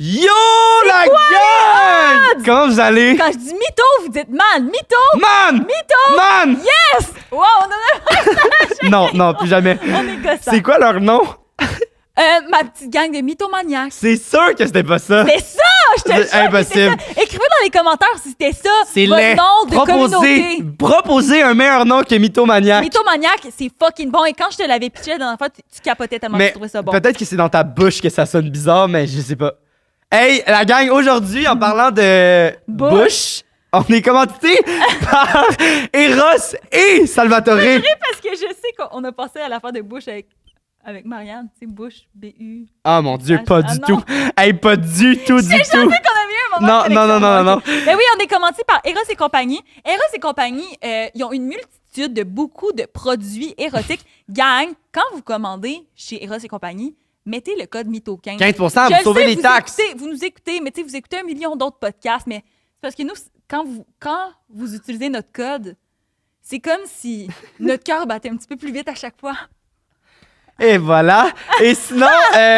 Yo, la gang! Comment vous allez? Quand je dis mytho, vous dites man, mytho! Man! Mytho! Man! Yes! Wow, on a Non, plus jamais. on est gossant. C'est quoi leur nom? Ma petite gang de mythomaniacs. C'est sûr que c'était pas ça. C'est ça! Je te C'est jure que impossible. c'est ça. Écrivez dans les commentaires si c'était ça, C'est votre laid. nom de communauté. Proposez un meilleur nom que Mythomaniac. Mythomaniac, c'est fucking bon. Et quand je te l'avais pitché la dernière fois, tu capotais tellement que Mais tu trouvais ça bon. peut-être que c'est dans ta bouche que ça sonne bizarre, mais je sais pas. Hey, la gang, aujourd'hui, en parlant de bouche, on est commandité par Eros et Salvatore. C'est vrai parce que je sais qu'on a passé à l'affaire de Bush avec Marianne. Tu sais, Bush, B-U. Ah mon Dieu, pas du non. tout. Hey, pas du tout, du J'ai tout. jamais qu'on a eu un moment Non, de non, non, connexion. non, non, Ok. Mais oui, on est commandité par Eros et compagnie. Eros et compagnie, ils ont une multitude de beaucoup de produits érotiques. Gang, quand vous commandez chez Eros et compagnie, mettez le code MYTHO15. 15%, Je vous le sauvez sais, les taxes. Vous nous écoutez, mais tu sais, vous écoutez 1 million d'autres podcasts, mais c'est parce que nous, quand vous utilisez notre code, c'est comme si notre cœur battait un petit peu plus vite à chaque fois. Et voilà. Et sinon,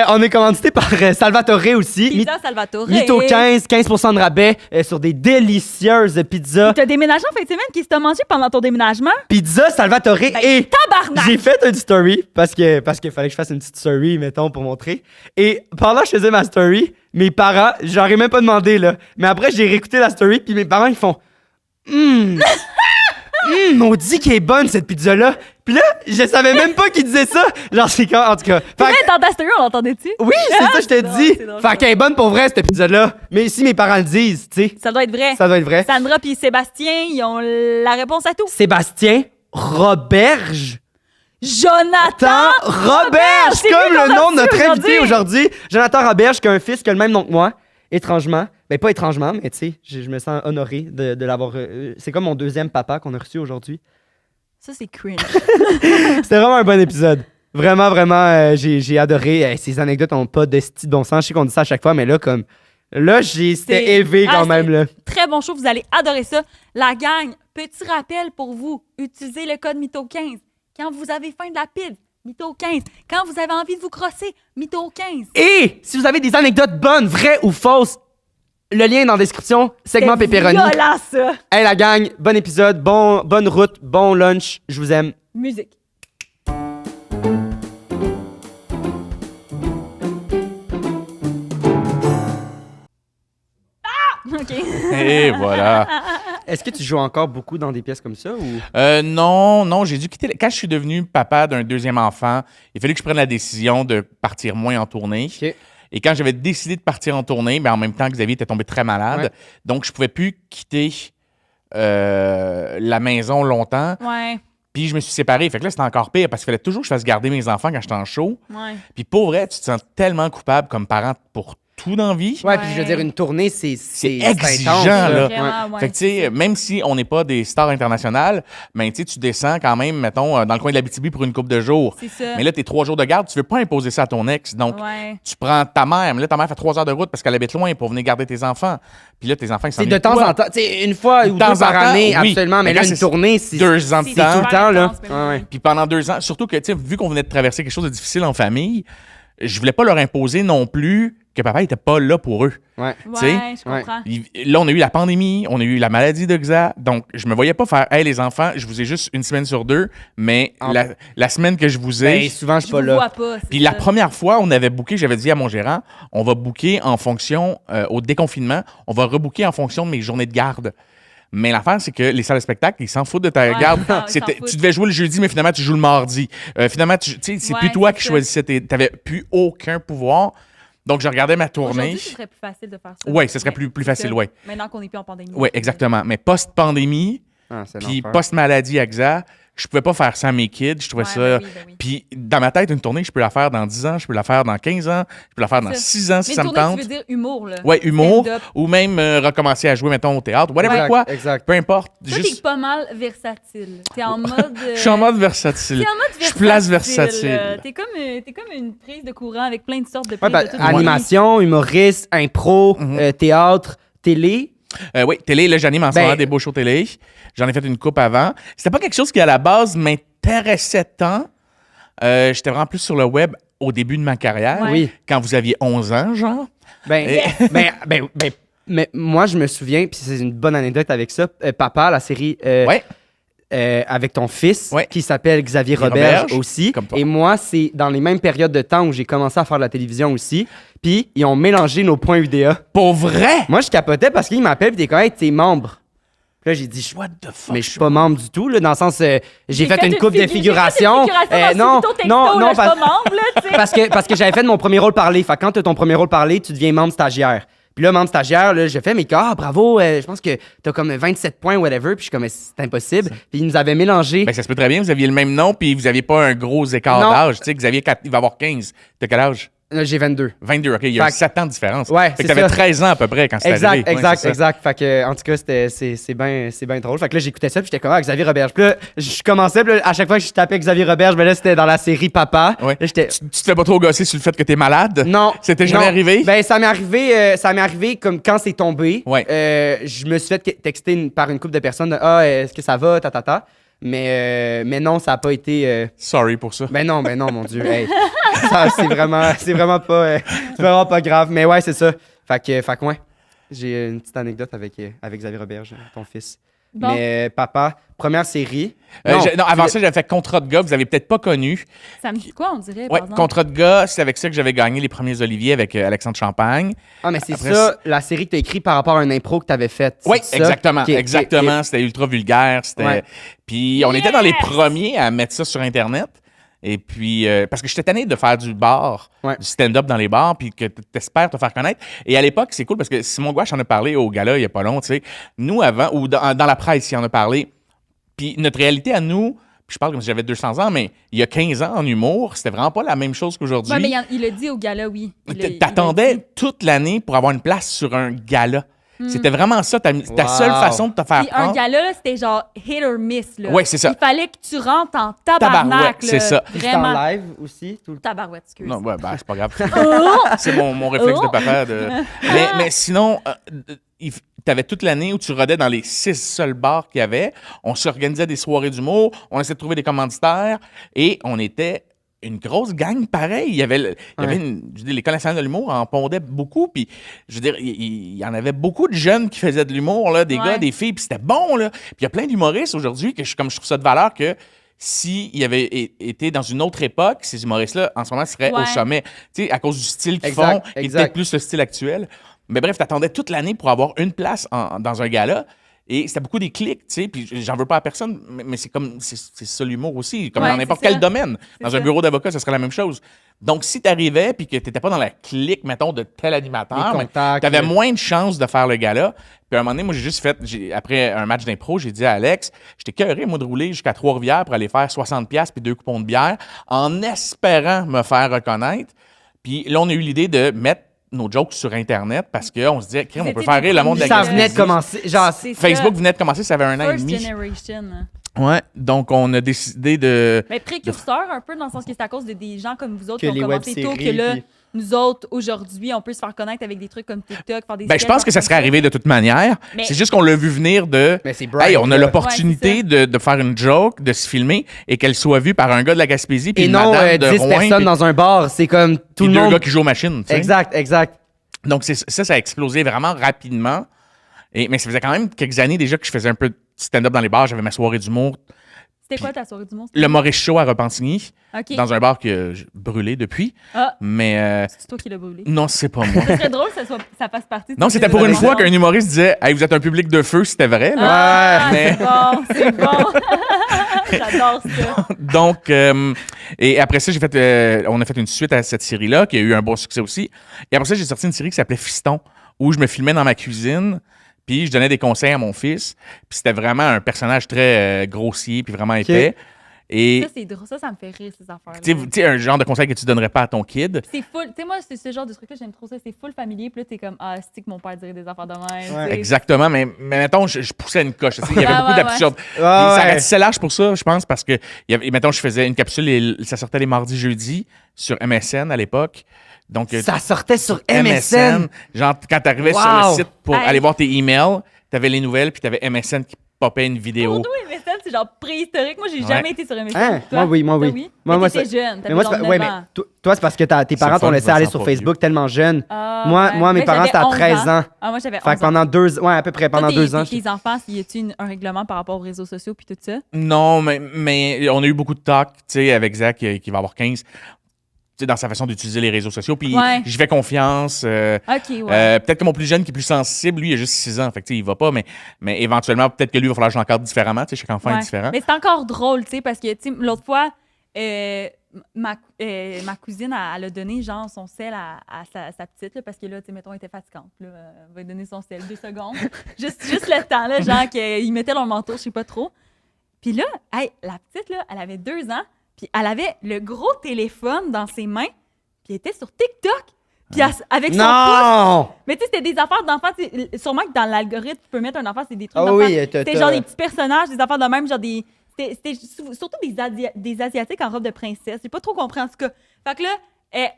on est commandité par Salvatore aussi. Pizza Salvatore. Mytho 15% de rabais sur des délicieuses pizzas. T'as déménagé en fin de semaine, qu'est-ce que t'as mangé pendant ton déménagement? Pizza Salvatore et Tabarnak! j'ai fait une story parce qu'il fallait que je fasse une petite story, mettons, pour montrer. Et pendant que je faisais ma story, mes parents, j'aurais même pas demandé, là. Mais après, j'ai réécouté la story, puis mes parents, ils font on dit qu'elle est bonne, cette pizza-là. Puis là, je savais même pas qu'ils disaient ça. Genre, c'est quand, en tout cas. Mais dans ta story, on l'entendait-tu? Oui, c'est ça, je te drôle, dis. c'est drôle. Fait qu'elle est bonne pour vrai, cette pizza-là. Mais si mes parents le disent, tu sais, Ça doit être vrai. ça doit être vrai. Sandra puis Sébastien, ils ont la réponse à tout. Sébastien Roberge. Jonathan Roberge, c'est comme lui qu'on le a nom de reçu notre invité aujourd'hui. Jonathan Roberge, qui a un fils qui a le même nom que moi, étrangement. Ben, pas étrangement, mais tu sais, je me sens honoré de l'avoir. C'est comme mon deuxième papa qu'on a reçu aujourd'hui. Ça, c'est cringe. C'était vraiment un bon épisode. Vraiment, vraiment, j'ai adoré. Ces anecdotes n'ont pas de style de bon sens. Je sais qu'on dit ça à chaque fois, mais là, comme. Là, c'était élevé quand même. Là. Très bon show, vous allez adorer ça. La gang, petit rappel pour vous, utilisez le code MYTHO15. Quand vous avez faim de la pide, MYTHO15. Quand vous avez envie de vous crosser, MYTHO15. Et si vous avez des anecdotes bonnes, vraies ou fausses, le lien est dans la description, segment C'est pepperoni. violent, ça. Hey la gang, bon épisode, bonne route, bon lunch, je vous aime. Musique. OK. Et voilà. Est-ce que tu joues encore beaucoup dans des pièces comme ça ou Non, j'ai dû quitter. Quand je suis devenu papa d'un deuxième enfant, il fallait que je prenne la décision de partir moins en tournée. Ok. Et quand j'avais décidé de partir en tournée, mais en même temps, Xavier était tombé très malade. Ouais. Donc, je pouvais plus quitter la maison longtemps. Ouais, Puis, je me suis séparé. Fait que là, c'était encore pire parce qu'il fallait toujours que je fasse garder mes enfants quand j'étais en show. ouais. Puis, pour vrai, tu te sens tellement coupable comme parent pour tout dans la vie. Ouais, puis je veux dire une tournée c'est exigeant, intense, là. Vraiment, ouais, Fait que, tu sais, même si on n'est pas des stars internationales, ben, tu sais, tu descends quand même, mettons, dans le coin de l'Abitibi pour une couple de jours. C'est ça. Mais là, t'es 3 jours de garde, tu veux pas imposer ça à ton ex. Donc, Ouais. tu prends ta mère, mais là, ta mère fait 3 heures de route parce qu'elle habite loin pour venir garder tes enfants. Puis là, tes enfants, ils C'est s'ennuient de temps toi. en temps, tu sais, une fois ou De temps deux par en temps, année, oui. absolument, mais Mais là quand une c'est tournée c'est 2 ans de C'est temps. tout le temps là. intense, mais Ouais, ouais. Puis pendant 2 ans, surtout que, tu sais, vu qu'on venait de traverser quelque chose de difficile en famille, je voulais pas leur imposer non plus que papa était pas là pour eux. Ouais. Tu sais, Ouais, je comprends. Là, on a eu la pandémie, on a eu la maladie de Xa, donc je me voyais pas faire « Hey, les enfants, je vous ai juste une semaine sur 2, mais En- la semaine que je vous ai... Ben, souvent je suis Je pas vous là. vois pas. c'est Puis la ça. première fois, on avait booké, j'avais dit à mon gérant, on va booker en fonction, au déconfinement, on va rebooker en fonction de mes journées de garde. Mais l'affaire, c'est que les salles de spectacle, ils s'en foutent de ta Ouais, garde. ils s'en C'était- foutent. tu devais jouer le jeudi, mais finalement, tu joues le mardi. Finalement, tu sais, c'est Ouais, plus toi c'est qui ça. choisissais. T'avais plus aucun pouvoir. Donc, je regardais ma tournée. Aujourd'hui, ce serait plus facile de faire ça. Oui, ce serait Mais plus c'est facile, ça. oui. Maintenant qu'on n'est plus en pandémie. Oui, exactement. Mais post-pandémie, Ah, c'est puis l'enfer. post-maladie à Xa, je pouvais pas faire ça à mes kids. Je trouvais Ouais, ça... ben oui. Puis dans ma tête, une tournée, je peux la faire dans 10 ans, je peux la faire dans 15 ans, je peux la faire dans Ça. 6 ans si Mais ça me tournée, tente. tu veux dire humour, là. Ouais, humour, Stand-up. ou même recommencer à jouer, mettons, au théâtre, whatever Exact, quoi. exact. Peu importe. Toi, t'es pas mal versatile. T'es en mode... Je suis en mode versatile. T'es en mode Je suis place versatile. T'es comme une prise de courant avec plein de sortes de Ouais, prises ben, de toutes animation, humoriste, impro, théâtre, télé. Oui, télé, là, j'anime en ce Ben- moment des beaux shows télé. J'en ai fait une coupe avant. C'était pas quelque chose qui, à la base, m'intéressait tant. J'étais vraiment plus sur le web au début de ma carrière, Ouais. Oui. quand vous aviez 11 ans, genre. Ben, mais moi, je me souviens, puis c'est une bonne anecdote avec ça. Papa, la série Ouais. avec ton fils, Ouais. qui s'appelle Xavier Roberge, Roberge aussi. comme toi. Et moi, c'est dans les mêmes périodes de temps où j'ai commencé à faire de la télévision aussi. Puis, ils ont mélangé nos points UDA. Pour vrai? Moi, je capotais parce qu'ils m'appellent, puis t'es comme, hey, t'es membre. Puis là, j'ai dit, What the fuck? mais je suis pas membre du tout, là, dans le sens, j'ai fait une coupe de figuration. non, Je suis pas parce, membre, là, tu sais. parce que j'avais fait mon premier rôle parlé. Fait que quand t'as ton premier rôle parlé, tu deviens membre stagiaire. Puis là, membre stagiaire, là, j'ai fait, mais bravo, je pense que t'as comme 27 points, whatever. Puis je suis comme, c'est impossible. Puis ils nous avaient mélangé. Ben, ça se peut très bien, vous aviez le même nom, puis vous n'aviez pas un gros écart Non. d'âge. Tu sais, Xavier, il va avoir 15. T'as quel âge? J'ai 22. 22, OK. Il y a Fait 7 ans de différence. Ouais, Fait c'est que t'avais ça. 13 ans à peu près quand c'était arrivé. Ouais, c'est ça. Exact. Fait que, en tout cas, c'est bien drôle. Fait que là, j'écoutais ça, puis j'étais comme, Xavier Roberge. Puis là, je commençais, puis là, à chaque fois que je tapais Xavier Roberge, ben là, c'était dans la série Papa. Ouais. Là, j'étais. Tu te fais pas trop gosser sur le fait que t'es malade? Non. C'était jamais non. arrivé? Ben, ça m'est arrivé comme quand c'est tombé. Ouais. Je me suis fait texter par une couple de personnes, est-ce que ça va, Mais non, ça a pas été. Sorry pour ça. Ben non, mon Dieu. Hey. Ça, c'est vraiment pas grave. Mais ouais, c'est ça. Fait que ouais. J'ai une petite anecdote avec Xavier Roberge, ton fils. Bon. Mais papa, première série. Non, avant ça, j'avais fait Contrat de gars, vous avez peut-être pas connu. Ça me dit quoi, on dirait, Ouais, par exemple? Contrat de gars, c'est avec ça que j'avais gagné les premiers Olivier avec Alexandre Champagne. Ah, mais c'est Après, ça, la série que tu as écrite par rapport à un impro que tu avais faite. Oui, c'est ça? exactement. Ok, exactement. ok. C'était ultra vulgaire. C'était... Ouais. Puis on était dans les premiers à mettre ça sur Internet. Et puis, parce que j'étais tanné de faire du bar, Ouais. du stand-up dans les bars, puis que t'espères te faire connaître. Et à l'époque, c'est cool parce que Simon Gouache en a parlé au gala il y a pas long, tu sais. Nous, avant, ou dans la presse, il en a parlé. Puis notre réalité à nous, puis je parle comme si j'avais 200 ans, mais il y a 15 ans en humour, c'était vraiment pas la même chose qu'aujourd'hui. Ouais, mais il a dit au gala, oui. T'attendais il a dit. toute l'année pour avoir une place sur un gala. C'était vraiment ça, ta seule Wow. façon de te faire Puis un prendre. gala, là, c'était genre hit or miss. Là. Ouais, c'est ça. Il fallait que tu rentres en tabarnak. Tabarouette, c'est là. ça. Puis c'est Vraiment. en live aussi, tout le temps. Tabarouette, excuse. Non, ouais, ben, c'est pas grave. Oh! C'est mon réflexe de papa. Mais sinon, t'avais toute l'année où tu rodais dans les 6 seuls bars qu'il y avait. On s'organisait des soirées d'humour, on essayait de trouver des commanditaires et on était une grosse gang pareil. Il y avait l'École nationale de l'humour en pondait beaucoup. Puis, je veux dire, il y en avait beaucoup de jeunes qui faisaient de l'humour, là, des Ouais. gars, des filles, puis c'était bon. Là. Puis il y a plein d'humoristes aujourd'hui que je trouve ça de valeur que s'ils avaient été dans une autre époque, ces humoristes-là, en ce moment, seraient Ouais. au sommet. Tu sais, à cause du style qu'ils Exact, font, et exact. peut-être plus le style actuel. Mais bref, t'attendais toute l'année pour avoir une place dans un gala. Et c'était beaucoup des clics, tu sais, puis j'en veux pas à personne, mais c'est ça l'humour aussi, comme Ouais, dans n'importe c'est ça. quel domaine. C'est Dans ça. un bureau d'avocat, ça serait la même chose. Donc, si t'arrivais puis que t'étais pas dans la clique, mettons, de tel animateur, Les mais contacts, t'avais le- moins de chances de faire le gala. Puis à un moment donné, moi, après un match d'impro, j'ai dit à Alex, j'étais cœuré, moi, de rouler jusqu'à Trois-Rivières pour aller faire $60$ puis 2 coupons de bière, en espérant me faire reconnaître. Puis là, on a eu l'idée de mettre nos jokes sur Internet parce qu'on se disait, crème, on peut C'était faire rire le monde de la Ça Gaspésie. venait de commencer. Genre, C'est ça. Facebook venait de commencer, ça avait un an et First demi. generation. Ouais, donc on a décidé de... Mais précurseur un peu, dans le sens que c'est à cause des gens comme vous autres Que qui ont les commencé tôt, web-séries, que là, puis- nous autres, aujourd'hui, on peut se faire connaître avec des trucs comme TikTok, faire des Ben, je pense que ça serait arrivé de toute manière. Mais- C'est juste qu'on l'a vu venir de... Mais c'est bright, Hey, on a là. l'opportunité Ouais, de faire une joke, de se filmer et qu'elle soit vue par un gars de la Gaspésie puis et une non madame de 10 Rouen personnes puis- dans un bar. C'est comme tout puis le deux monde. gars qui jouent aux machines. tu sais. Exact. Donc, ça a explosé vraiment rapidement. Mais ça faisait quand même quelques années déjà que je faisais un peu de stand-up dans les bars. J'avais ma soirée d'humour. C'était quoi ta soirée du monde? Le Maurice Show à Repentigny, OK. dans un bar que j'ai brûlé depuis. Ah, Mais c'est toi qui l'as brûlé. non, c'est pas moi. Ce serait drôle que ça fasse partie de Non, tes c'était pour une émissions. fois qu'un humoriste disait « Hey, vous êtes un public de feu », c'était vrai. Là. Ah, Mais- c'est bon. J'adore ça. Donc, et après ça, on a fait une suite à cette série-là qui a eu un bon succès aussi. Et après ça, j'ai sorti une série qui s'appelait Fiston, où je me filmais dans ma cuisine, puis je donnais des conseils à mon fils. Puis c'était vraiment un personnage très grossier, puis vraiment épais. Et Ça, c'est drôle. Ça me fait rire, ces affaires-là. tu sais, un genre de conseil que tu donnerais pas à ton kid. C'est full. Tu sais, moi, c'est ce genre de truc-là, j'aime trop ça. C'est full familier. Puis là, t'es comme, c'est que mon père dirait des affaires de même. Ouais. tu sais. Exactement, mais mettons, je poussais une coche. tu sais, Il y avait Ah, beaucoup ouais, d'absurdes. ouais. Puis Ah, ça ouais. ratissait large pour ça, je pense, parce que, mettons, je faisais une capsule et ça sortait les mardis, jeudis sur MSN à l'époque. Donc, Ça sortait sur MSN. Genre, quand t'arrivais sur Wow. le site pour Hey. aller voir tes emails, t'avais les nouvelles, puis t'avais MSN qui popait une vidéo. Pour nous, MSN, c'est c'est genre préhistorique. Moi, j'ai Ouais. jamais été sur MSN. Hein? Toi? Moi, oui. Toi, Moi, mais t'étais c'est- jeune. Mais T'avais moi, genre c'est 9 ouais, mais ans. toi, c'est parce que tes parents fun, t'ont laissé je me aller sens sur pas Facebook tellement jeune. Ah, Moi, ouais. mes Mais parents, j'avais c'était à 11 13 ans. Ah, moi, j'avais 11 Fait que pendant 2 ans, ouais, à peu près, pendant 2 ans. Tes enfants, y a-tu un règlement par rapport aux réseaux sociaux puis tout ça? Non, mais on a eu beaucoup de talk, tu sais, avec Zach qui va avoir 15, tu sais, dans sa façon d'utiliser les réseaux sociaux. Puis Ouais. j'y fais confiance. OK, ouais. Peut-être que mon plus jeune qui est plus sensible, lui, il a juste 6 ans. Fait que, tu sais, il va pas, mais éventuellement, peut-être que lui, il va falloir que je l'encadre différemment. Tu sais, chaque enfant Ouais. est différent. Mais c'est encore drôle, tu sais, parce que, tu sais, l'autre fois, ma cousine, elle a donné, genre, son sel à sa petite, là, parce que là, tu sais, mettons, elle était fatigante. Là, elle va lui donner son sel 2 secondes. juste le temps, là, genre, qu'ils mettaient leur manteau, je sais pas trop. Puis là, hey, la petite, là, elle avait 2 ans, puis elle avait le gros téléphone dans ses mains, puis elle était sur TikTok. Puis avec son pouce. Non! Mais tu sais, c'était des affaires d'enfants. Sûrement que dans l'algorithme, tu peux mettre un enfant, c'est des trucs Ah d'enfants. oui, C'était genre des petits personnages, des affaires de même, genre des... C'était surtout des Asiatiques en robe de princesse. J'ai pas trop compris, en tout cas. Fait que là,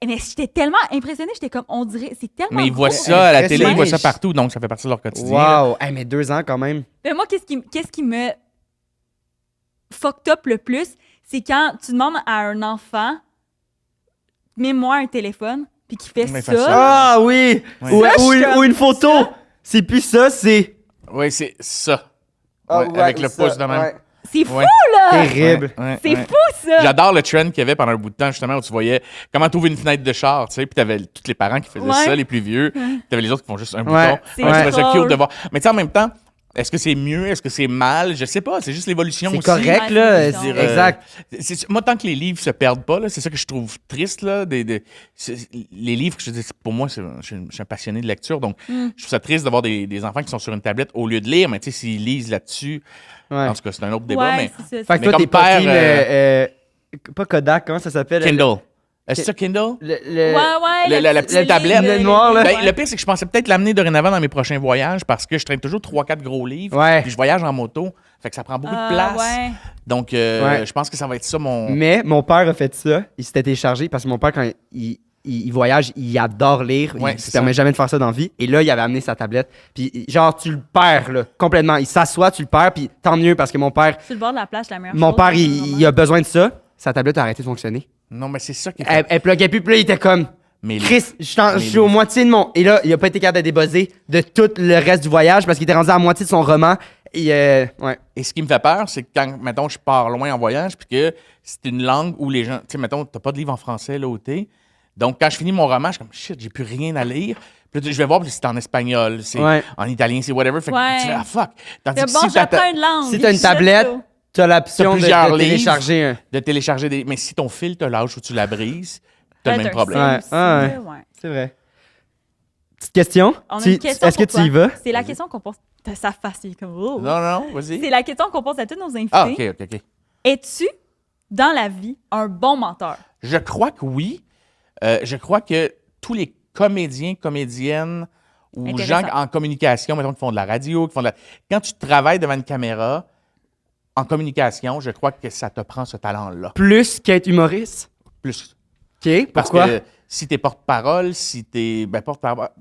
mais j'étais tellement impressionnée, j'étais comme, on dirait, c'est tellement Mais ils voient gros. ça à la télé, ils voient ça Ouais. partout, donc ça fait partie de leur quotidien. là. Wow! Hey, mais 2 ans quand même. Mais moi, qu'est-ce qui me fucked up le plus, c'est quand tu demandes à un enfant, mets-moi un téléphone, puis qu'il fait Mais ça. fait ça. Ah oui! Ouais. Ou, Ça, je suis ou une photo! ça. C'est plus ça, c'est. Oui, c'est ça. Ah, Ouais, avec le ça, pouce de même. ouais. C'est fou, Ouais. là! Terrible. Ouais, C'est ouais. fou, ça! J'adore le trend qu'il y avait pendant un bout de temps, justement, où tu voyais comment tu ouvres une fenêtre de char, tu sais, puis t'avais tous les parents qui faisaient Ouais. ça, les plus vieux, puis t'avais les autres qui font juste un Ouais. bouton. C'est Moi, je trouvais ça drôle. cute de voir. Mais tu sais, en même temps, est-ce que c'est mieux, est-ce que c'est mal? Je sais pas, c'est juste l'évolution C'est aussi. correct, Ouais, là. c'est Exact. Moi, tant que les livres se perdent pas, là, c'est ça que je trouve triste. Là, les livres, pour moi, je suis un passionné de lecture, donc je trouve ça triste d'avoir des enfants qui sont sur une tablette au lieu de lire, mais tu sais, s'ils lisent là-dessus, Ouais. en tout cas, c'est un autre débat, Ouais, mais c'est ça. Fait que Mais toi, comme t'es pas père, team, pas Kodak, comment ça s'appelle? Kindle. Est-ce que c'est Kindle? La petite tablette. le noir, là. Ben, le pire, c'est que je pensais peut-être l'amener dorénavant dans mes prochains voyages parce que je traîne toujours 3-4 gros livres. Ouais. Puis je voyage en moto. Fait que ça prend beaucoup de place. Ouais. Donc, Ouais. je pense que ça va être ça mon. Mais mon père a fait ça. Il s'était téléchargé parce que mon père, quand il voyage, il adore lire. Ouais, Il se c'est permet ça. jamais de faire ça dans la vie. Et là, il avait amené sa tablette. Puis, genre, tu le perds, là, complètement. Il s'assoit, tu le perds. Puis, tant mieux parce que mon père, Sur le bord de la plage, la meilleure mon chose, père, c'est il a besoin de ça. Sa tablette a arrêté de fonctionner. Non, mais c'est ça qui est. Elle pluguait plus. Puis là, il était comme, Mais Chris, je suis au moitié de mon. Et là, il a pas été capable de débuzzer de tout le reste du voyage parce qu'il était rendu à la moitié de son roman. Et, ouais. Et ce qui me fait peur, c'est que quand, mettons, je pars loin en voyage, puis que c'est une langue où les gens. Tu sais, mettons, t'as pas de livre en français là où t'es. Donc, quand je finis mon roman, je suis comme shit, j'ai plus rien à lire. Puis là, je vais voir, puis c'est en espagnol, c'est Ouais. en italien, c'est whatever. Fait que Ouais. tu fais, ah fuck. Tandis C'est que bon, si t'as j'apprends une langue. Si t'as une Je tablette, sais pas. t'as l'option T'as de plusieurs livres. télécharger un. de télécharger des. Mais si ton fil te lâche ou tu la brises, t'as le Ouais, même t'as problème. un Ouais, sel aussi, ouais. là, ouais. C'est vrai. Petite question. On a une question Est-ce que pour tu y toi. vas? C'est la question qu'on pose. T'as sa face, il est comme. Oh. Non, vas-y. C'est la question qu'on pose à tous nos invités. Ah, OK. Es-tu, dans la vie, un bon menteur? Je crois que oui. Je crois que tous les comédiens, comédiennes ou Intéressant. gens en communication, mettons, qui font de la radio, qui font de la... Quand tu travailles devant une caméra, en communication, je crois que ça te prend ce talent-là. Plus qu'être humoriste? Plus. OK. Parce Pourquoi? que si t'es porte-parole, si t'es... Ben,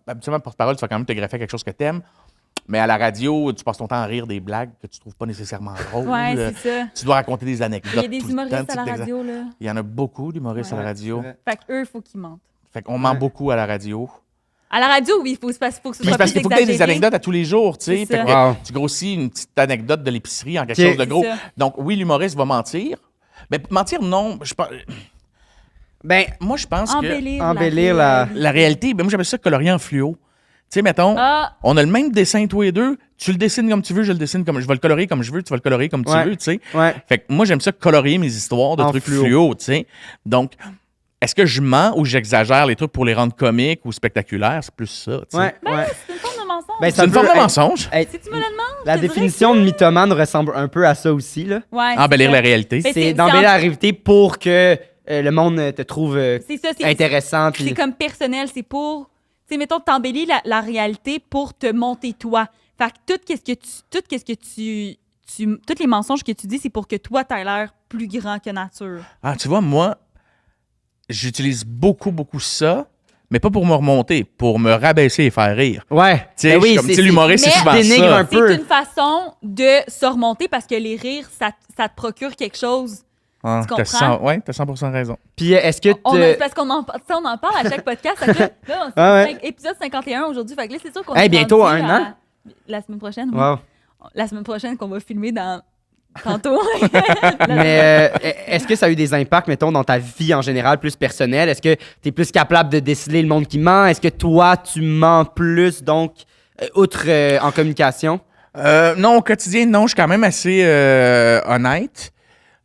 habituellement, porte-parole, tu vas quand même te greffer quelque chose que t'aimes. Mais à la radio, tu passes ton temps à rire des blagues que tu trouves pas nécessairement drôles. Ouais, c'est ça. Tu dois raconter des anecdotes. Il y a des tout le humoristes temps, à la tu sais, radio, là. Il y en a beaucoup d'humoristes à la radio. Fait qu'eux, il faut qu'ils mentent. Fait qu'on ment beaucoup à la radio. À la radio, oui, il faut que ce Puis soit c'est parce plus qu'il faut que tu aies des exagéré. anecdotes à tous les jours, tu sais. C'est Fait ça. que Wow. tu grossis une petite anecdote de l'épicerie en quelque Ok. chose de gros. C'est ça. Donc, oui, l'humoriste va mentir. Mais mentir, non. Ben, Moi, je pense que Embellir la- la réalité, ben moi, j'appelle ça colorier en fluo. Tu sais, mettons, Ah, on a le même dessin, tous les deux. Tu le dessines comme tu veux, je le dessine comme je vais le colorier comme je veux, tu vas le colorier comme tu Ouais. veux, tu sais. ouais. Fait que moi, j'aime ça colorier mes histoires de En trucs fluo. fluo, tu sais. Donc, est-ce que je mens ou j'exagère les trucs pour les rendre comiques ou spectaculaires? C'est plus ça, tu sais. Ouais, ouais. c'est une forme de mensonge. Ben, C'est une forme de hey, mensonge. hey, Si tu me le demandes, la je te dirais définition que- de mythomane ressemble un peu à ça aussi, là. Ouais, Embellir c'est la ça. réalité. Mais C'est c'est d'embellir en- la réalité pour que le monde te trouve C'est ça, c'est intéressant. c'est Puis... comme personnel, c'est pour, tu sais, mettons, t'embellir la réalité pour te monter toi. Fait que tous les mensonges que tu dis, c'est pour que toi, t'aies l'air plus grand que nature. Ah, tu vois, moi, j'utilise beaucoup ça, mais pas pour me remonter, pour me rabaisser et faire rire. Ouais. Tu sais, Ben oui, comme, tu sais, l'humoriste, c'est mais souvent dénigre ça. un peu. C'est une façon de se remonter parce que les rires, ça te procure quelque chose. Ah, Tu comprends? t'as 100% raison. Puis est-ce que Parce qu'on en, on en parle à chaque podcast. Fait que là, Ah ouais. épisode 51 aujourd'hui. Fait que là, c'est sûr qu'on Hey, est bientôt rendu un an. La semaine prochaine, oui. Wow. La semaine prochaine qu'on va filmer dans... Tantôt. Mais est-ce que ça a eu des impacts, mettons, dans ta vie en général, plus personnelle? Est-ce que tu es plus capable de déceler le monde qui ment? Est-ce que toi, tu mens plus, donc, outre en communication? Non, au quotidien, non, je suis quand même assez honnête.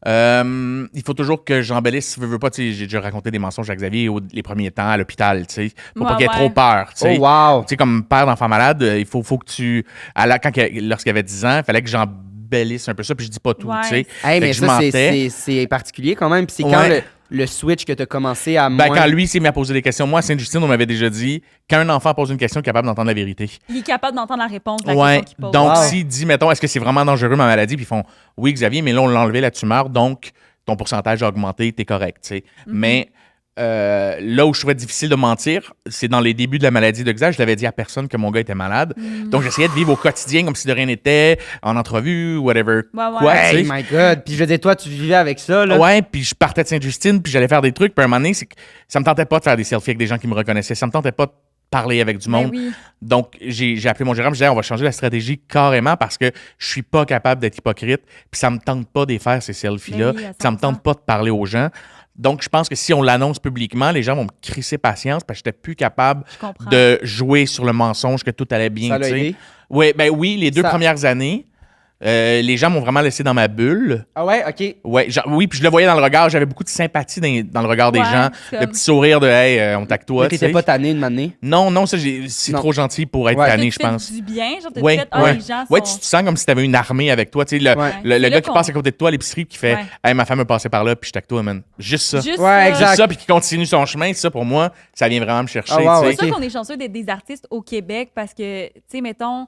Il faut toujours que j'embellisse, si je veux pas, tu sais, j'ai déjà raconté des mensonges à Xavier les premiers temps à l'hôpital, tu sais, pour pas qu'il ait trop peur, tu sais. Oh, wow! Tu sais, comme père d'enfant malade, il faut que tu... lorsqu'il avait 10 ans, il fallait que j'embellisse un peu ça, puis je dis pas tout, Ouais. tu sais. Hey, Fait mais que je ça, mentais. c'est particulier quand même. Puis c'est quand Ouais. le switch que tu as commencé à Ben, moins... quand lui s'est mis à poser des questions, moi, à Sainte-Justine, on m'avait déjà dit, quand un enfant pose une question, il est capable d'entendre la vérité. Il est capable d'entendre la réponse de la Ouais. question qu'il pose. Donc, Wow. s'il dit, mettons, est-ce que c'est vraiment dangereux ma maladie? Puis ils font, oui, Xavier, mais là, on l'a enlevé la tumeur, donc ton pourcentage a augmenté, t'es correct, tu sais. Mais là où je trouvais difficile de mentir, c'est dans les débuts de la maladie de Xavier. Je l'avais dit à personne que mon gars était malade. Donc, j'essayais de vivre au quotidien comme si de rien n'était, en entrevue, whatever. Ouais. Quoi, tu Hey, sais. my God! Puis je veux dire, toi, tu vivais avec ça, là? Ouais, puis je partais de Sainte-Justine, puis j'allais faire des trucs. Puis à un moment donné, c'est que ça me tentait pas de faire des selfies avec des gens qui me reconnaissaient. Ça me tentait pas de parler avec du Ben monde. oui. Donc, j'ai appelé mon gérant, je disais, on va changer la stratégie carrément parce que je suis pas capable d'être hypocrite, puis ça me tente pas de faire ces selfies-là, Ben oui, à ça me 100%. tente pas de parler aux gens. Donc, je pense que si on l'annonce publiquement, les gens vont me crisser patience parce que j'étais plus capable Je comprends. de jouer sur le mensonge que tout allait bien. Ça l'a tu sais. aidé? Ouais, ben oui, les 2 Ça- premières années, les gens m'ont vraiment laissé dans ma bulle. Ah ouais? OK. Ouais, oui, puis je le voyais dans le regard, j'avais beaucoup de sympathie dans le regard des Ouais, gens, comme- le petit sourire de hey, on tacte toi. Mais tu t'étais sais. pas tanné une année? Non, ça c'est Non. trop gentil pour être Ouais. tanné, Tu je te fais pense. du bien, genre, t'as Ouais, fait, ouais. les gens Ouais, sont... tu te sens comme si t'avais une armée avec toi, tu sais, le, Ouais. le C'est là gars qui qu'on- passe à côté de toi à l'épicerie qui fait Ouais. hey, ma femme est passée par là, puis je tacte toi, man. Juste ça. Juste Ouais, ça. exact. Juste ça, puis qui continue son chemin, ça pour moi, ça vient vraiment me chercher. Ah, wow, tu sais. C'est sûr Ok. qu'on est chanceux d'être des artistes au Québec parce que, tu sais, mettons,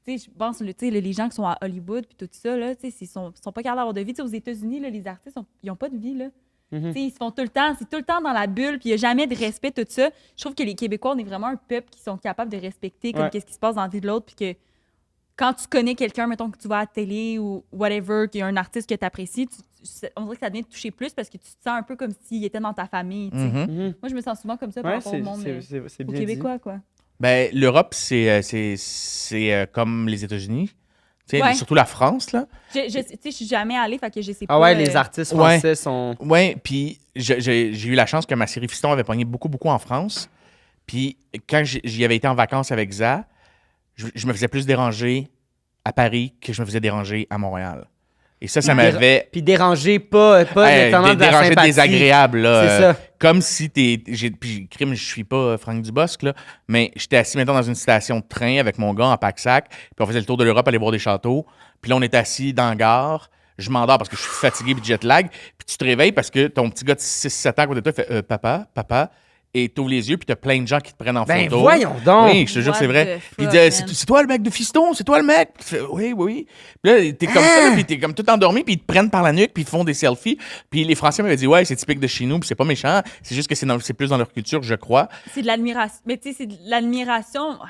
tu sais, je pense, tu sais, les gens qui sont à Hollywood puis tout ça, là, tu sais, ils sont pas capables d'avoir de vie. Tu sais, aux États-Unis, là, les artistes, ils ont pas de vie, là. Mhm. Tu sais, ils se font tout le temps, c'est tout le temps dans la bulle, puis il n'y a jamais de respect, tout ça. Je trouve que les Québécois, on est vraiment un peuple qui sont capables de respecter comme Ouais. qu'est-ce qui se passe dans la vie de l'autre, puis que quand tu connais quelqu'un, mettons que tu vas à la télé ou whatever, qu'il y a un artiste que tu apprécies, on dirait que ça vient te toucher plus parce que tu te sens un peu comme s'il était dans ta famille, tu sais. Mhm. Mhm. Moi, je me sens souvent comme ça par Ouais, rapport au monde, c'est aux bien dit. Québécois, quoi. Ben, l'Europe, c'est comme les États-Unis. Tu sais, Ouais. surtout la France, là. Tu sais, je suis jamais allée, fait que je sais pas. Ah ouais, les artistes Ouais. français sont... Ouais, puis j'ai eu la chance que ma série Fiston avait pogné beaucoup en France. Puis quand j'y avais été en vacances avec Za, je me faisais plus déranger à Paris que je me faisais déranger à Montréal. Et ça Ouais. m'avait... Puis déranger, pas nécessairement de la déranger sympathie. désagréable, là. C'est ça. Comme si puis crime, je suis pas Franck Dubosc, là, mais j'étais assis, mettons, dans une station de train avec mon gars en pack-sac, puis on faisait le tour de l'Europe, aller voir des châteaux. Puis là, on était assis dans la gare. Je m'endors parce que je suis fatigué puis jet lag. Puis tu te réveilles parce que ton petit gars de 6-7 ans à côté de toi fait papa, et t'ouvres les yeux puis t'as plein de gens qui te prennent en Ben photo. voyons donc! Oui, je te jure, What c'est vrai. the Puis il fuck, dit, man. c'est toi le mec de Fiston, c'est toi le mec. Puis tu fais, oui. Puis là, t'es comme ça, puis t'es comme tout endormi, puis ils te prennent par la nuque, puis ils te font des selfies. Puis les Français m'avaient dit, ouais, c'est typique de chez nous, puis c'est pas méchant. C'est juste que c'est plus dans leur culture, je crois. C'est de l'admiration. Mais tu sais, c'est de l'admiration. Ouais.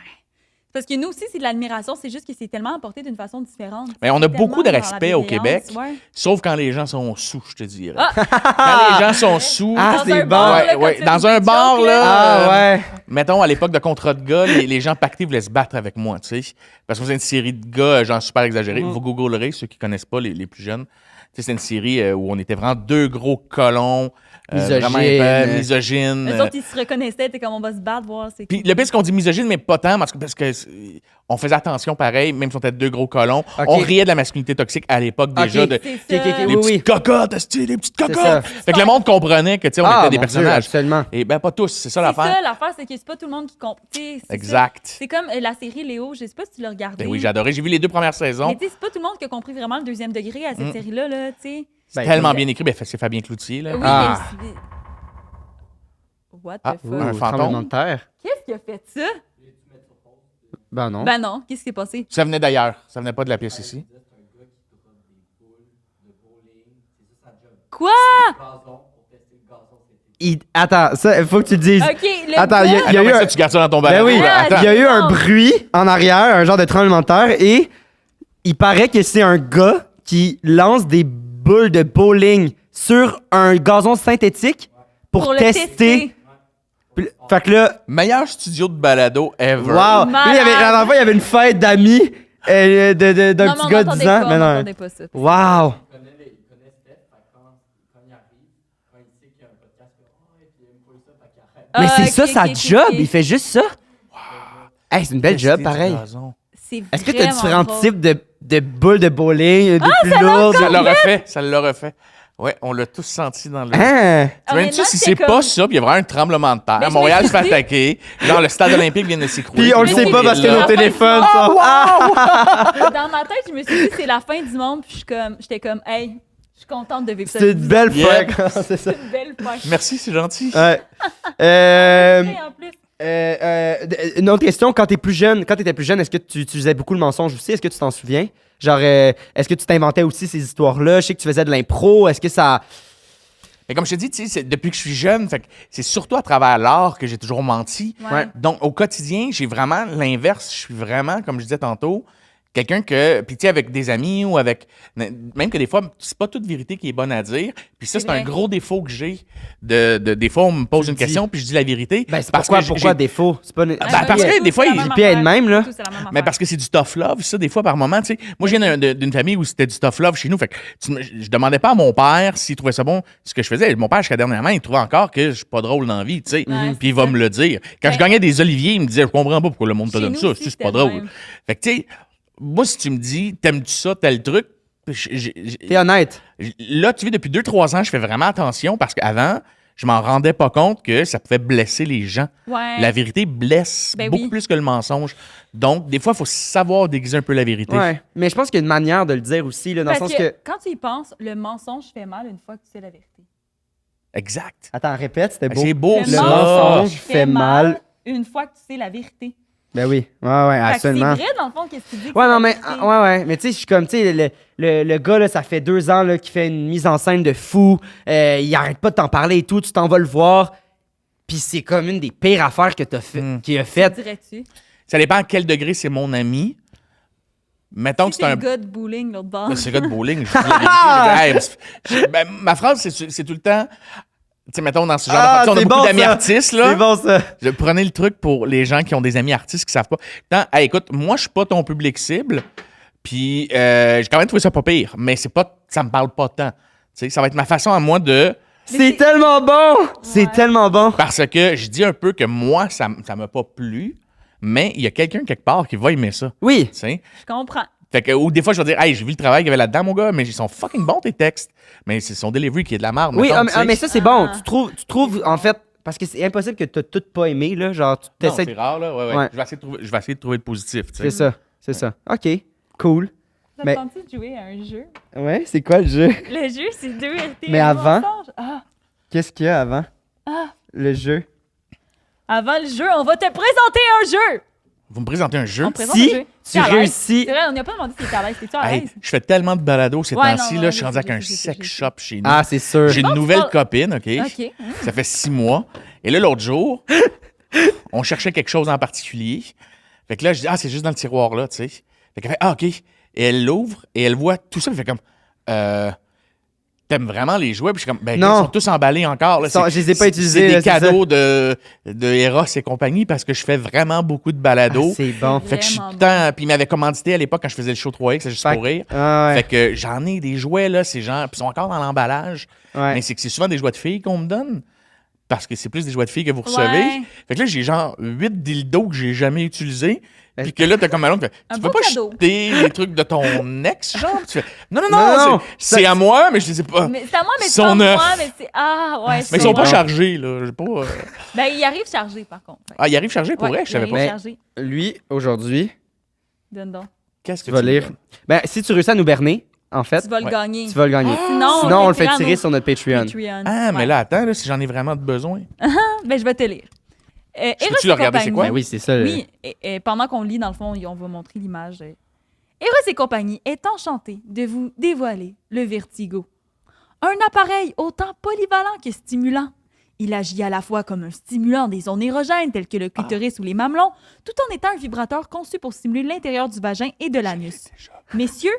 Parce que nous aussi, c'est de l'admiration, c'est juste que c'est tellement apporté d'une façon différente. Mais on a C'est beaucoup de tellement dans la respect au bienveillance, Québec, ouais. sauf quand les gens sont sous, je te dirais. Ah! Quand les gens sont sous, Ah, Dans c'est un bon. bar, là, Ouais, quand ouais, tu fais dans des un petites bar, jokes, là. Ah ouais! Mettons, à l'époque de contrat de gars, les gens pactés voulaient se battre avec moi, tu sais. Parce que c'est une série de gars, genre super exagérés. Vous googlerez, ceux qui connaissent pas, les plus jeunes. Tu sais, c'est une série où on était vraiment 2 gros colons. Vraiment misogynes. Eux autres, ils se reconnaissaient, t'es comme on va se battre, voir c'est Puis qui. le pire, c'est qu'on dit misogyne, mais pas tant, parce que on faisait attention pareil, même si on était 2 gros colons. Ok. On riait de la masculinité toxique à l'époque déjà, Ok. de C'est Ok, ça. ok, des oui, oui. petites cocottes, esti, des petites ça. cocottes. Fait que le monde comprenait que, tu sais, on était des mon personnages. Dieu, absolument. Et ben pas tous, c'est ça C'est l'affaire. ça, l'affaire, c'est que c'est pas tout le monde qui comprend. Exact. C'est comme la série Léo, je sais pas si tu l'as regardé. Ben oui, j'ai adoré. J'ai vu les 2 premières saisons. Mais tu sais, c'est pas tout le monde qui a compris vraiment le 2e degré à cette série-là, là, tu sais. C'est Ben, tellement c'est- bien écrit. Ben, c'est Fabien Cloutier, là. Oui, Ah. mais c'est- What the Ah, fuck? un Ouh, fantôme. tremblement de terre. Qu'est-ce qui a fait ça? Ben non. Ben non, qu'est-ce qui s'est passé? Ça venait d'ailleurs. Ça venait pas de la pièce ici. Quoi? Attends, ça, il faut que tu le dises. OK, le Attends, gars... il y a Ah non, eu mais un- ça, tu gardes ça dans ton Ben balado. oui, là. Attends. il y a eu un Non. bruit en arrière, un genre de tremblement de terre, et il paraît que c'est un gars qui lance des boules de bowling sur un gazon synthétique pour le tester. Fait que là, Meilleur studio de balado ever. wow! Là, Malade. la dernière fois, il y avait une fête d'amis d'un Non, petit mais gars on de 10 n'entendait ans. pas, Mais on non. n'entendait pas ça. Wow! Mais Ah, c'est ok, ça, sa ok, ok, job. ok. Il fait juste ça. Hey, c'est une belle job, Tester du pareil. gazon. C'est Est-ce que tu as vraiment différents drôle. types de boules de bowling, des plus lourdes? Ça l'a refait. Ça l'a refait. Ouais, on l'a tous senti dans le. Hein? Tu Honnêtement, sais si c'était c'est comme- pas ça, puis il y a vraiment un tremblement de terre. Mais je Montréal me se fait suis dit- attaquer. Genre, le stade olympique vient de s'écrouler. Puis on le Nous, sait pas est parce que là. nos téléphones Ah, sont. Dans ma tête, je me suis dit, c'est la fin du monde, puis j'étais comme, hey, je suis contente de vivre ça. C'est une belle Yeah. fuck. C'est ça. C'est une belle fin. Merci, c'est gentil. Ouais. En plus, Une autre question, quand t'étais plus jeune, est-ce que tu utilisais beaucoup le mensonge aussi? Est-ce que tu t'en souviens? Genre, est-ce que tu t'inventais aussi ces histoires-là? Je sais que tu faisais de l'impro. Est-ce que ça. Mais comme je te dis, tu sais, depuis que je suis jeune, fait que c'est surtout à travers l'art que j'ai toujours menti. ouais. Donc, au quotidien, j'ai vraiment l'inverse. Je suis vraiment, comme je disais tantôt, quelqu'un que, puis tu sais, avec des amis ou avec, même que des fois, c'est pas toute vérité qui est bonne à dire. Puis ça, C'est c'est un vrai. gros défaut que j'ai. Des fois, on me pose Tu une le dis. question, puis je dis la vérité. Ben, c'est parce pourquoi que défaut? C'est pas. parce que des fois, il- JP elle-même, là. Mais parce que c'est du tough love, ça, des fois, par moment, tu sais. Moi, je viens d'une famille où c'était du tough love chez nous. Fait que je demandais pas à mon père s'il trouvait ça bon, ce que je faisais. Mon père, jusqu'à dernièrement, il trouvait encore que je suis pas drôle dans la vie, tu sais. Ouais, Puis il va c'est ça. me le dire. Quand je Ben, gagnais des oliviers, il me disait, je comprends pas pourquoi le monde te Chez donne nous ça, aussi, c'est c'était pas le drôle. même. Fait que, tu sais, moi, si tu me dis, t'aimes-tu ça, tel truc, T'es honnête. là, tu vois, depuis 2-3 ans, je fais vraiment attention parce qu'avant, je m'en rendais pas compte que ça pouvait blesser les gens. Ouais. La vérité blesse Ben beaucoup oui. plus que le mensonge. Donc, des fois, il faut savoir déguiser un peu la vérité. Ouais. Mais je pense qu'il y a une manière de le dire aussi, là, dans Parce le sens que. quand tu y penses, le mensonge fait mal une fois que tu sais la vérité. Exact. Attends, répète, c'était beau. C'est beau, Le Le ça. mensonge fait mal. une fois que tu sais la vérité. Ben oui. Ouais, ouais, Fait que c'est absolument. vrai, dans le fond, qu'est-ce que tu dis. que Ouais, c'est non, la mais, vérité. ouais. Mais tu sais, je suis comme, tu sais, le gars, là, ça fait 2 ans là, qu'il fait une mise en scène de fou. Il arrête pas de t'en parler et tout. Tu t'en vas le voir. Puis c'est comme une des pires affaires que t'as fait, qu'il a faites. Dirais-tu? Ça dépend à quel degré c'est mon ami. Mettons que Si c'est c'est un. le gars de bowling, l'autre bord. C'est le gars de bowling. Je dis la vérité. Ben, ma phrase, c'est tout le temps. Tu sais, mettons, dans ce genre de. Tu sais, on a c'est beaucoup bon, d'amis ça. artistes, là. C'est bon, ça. Prenez le truc pour les gens qui ont des amis artistes qui savent pas. Hey, écoute, moi, je suis pas ton public cible. Puis, j'ai quand même trouvé ça pas pire. Mais ça me parle pas tant. Tu sais, ça va être ma façon à moi de. C'est tellement bon! C'est tellement bon. Parce que je dis un peu que moi, ça m'a pas plu. Mais il y a quelqu'un quelque part qui va aimer ça. Oui. Tu sais? Je comprends. Fait que, ou des fois, je vais dire, hey, j'ai vu le travail qu'il y avait là-dedans, mon gars, mais ils sont fucking bons, tes textes. Mais c'est son delivery qui est de la merde. Oui, mettons, tu sais. mais ça, c'est bon. Ah. Tu trouves, en fait, parce que c'est impossible que tu tout pas aimé, là. Genre, tu Non, t'essaies. c'est rare, là. Ouais. Ouais. Je vais essayer de trouver le positif, tu sais. C'est ça. OK. Cool. Ça Mais- te tente de jouer à un jeu? Ouais, c'est quoi le jeu? Le jeu, c'est 2 vérités. Mais et un avant? mensonge. Ah, Qu'est-ce qu'il y a avant? ah. Le jeu. Avant le jeu, on va te présenter un jeu! Vous me présentez un jeu. On te présente Si un jeu. tu T'es à l'aise? réussis- C'est vrai, on n'a pas demandé si t'étais à l'aise. T'es-tu à Hey, l'aise? je fais tellement de balados ces Ouais, temps-ci, non, là. non, Je suis rendu avec un je sais, sex je sais. shop chez nous. Ah, c'est sûr. J'ai Non, une tu nouvelle parles- copine, OK? OK. Ça fait 6 mois. Et là, l'autre jour, on cherchait quelque chose en particulier. Fait que là, je dis, c'est juste dans le tiroir, là, tu sais. Fait qu'elle fait, OK. Et elle l'ouvre et elle voit tout ça. Elle fait comme, t'aimes vraiment les jouets? Puis je suis comme, ben, Non. ils sont tous emballés encore. Là. Je les ai pas utilisés, C'est là, des c'est cadeaux de Eros et compagnie parce que je fais vraiment beaucoup de balados. Ah, c'est bon. Fait que je suis Vraiment tout le temps. Puis il m'avait commandité à l'époque quand je faisais le show 3X, c'est juste Fait pour que- rire. Ah, ouais. Fait que j'en ai des jouets, là, ces gens. Puis ils sont encore dans l'emballage. Ouais. Mais c'est que c'est souvent des jouets de filles qu'on me donne. Parce que c'est plus des jouets de filles que vous recevez. Ouais. Fait que là, j'ai genre 8 dildos que j'ai jamais utilisés. Puis que là, t'as comme un tu Un peux beau pas cadeau. jeter les trucs de ton ex, genre? Tu fais, non, Non, c'est ça- à moi, mais je les ai pas. Mais c'est à moi, mais Ils c'est pas sont neufs. moi, mais c'est... Ah, ouais, Mais ils sont pas bon. chargés, là. J'ai pas, Ben, il arrive chargé, par contre. Fait que- Ah, ils arrivent chargés pour Ouais, vrai? Je savais il pas. arrive Mais- chargé. Lui, aujourd'hui, Donne donc. Qu'est-ce que tu vas me lire. donnes? Ben, si tu réussis à nous berner, en fait, Tu vas le Ouais. gagner. tu vas le gagner. Sinon, Sinon, on le fait l'écrira à tirer nos sur notre Patreon. Patreon. Ah, mais Ouais. là, attends, là, si j'en ai vraiment besoin. Ben, je vais te lire. Eros peux-tu et le regarder, c'est quoi? Ben oui, c'est ça. le- Oui, et pendant qu'on lit, dans le fond, on va montrer l'image. Eros et compagnie est enchanté de vous dévoiler le Vertigo. Un appareil autant polyvalent que stimulant. Il agit à la fois comme un stimulant des zones érogènes telles que le clitoris ou les mamelons, tout en étant un vibrateur conçu pour stimuler l'intérieur du vagin et de l'anus. Messieurs,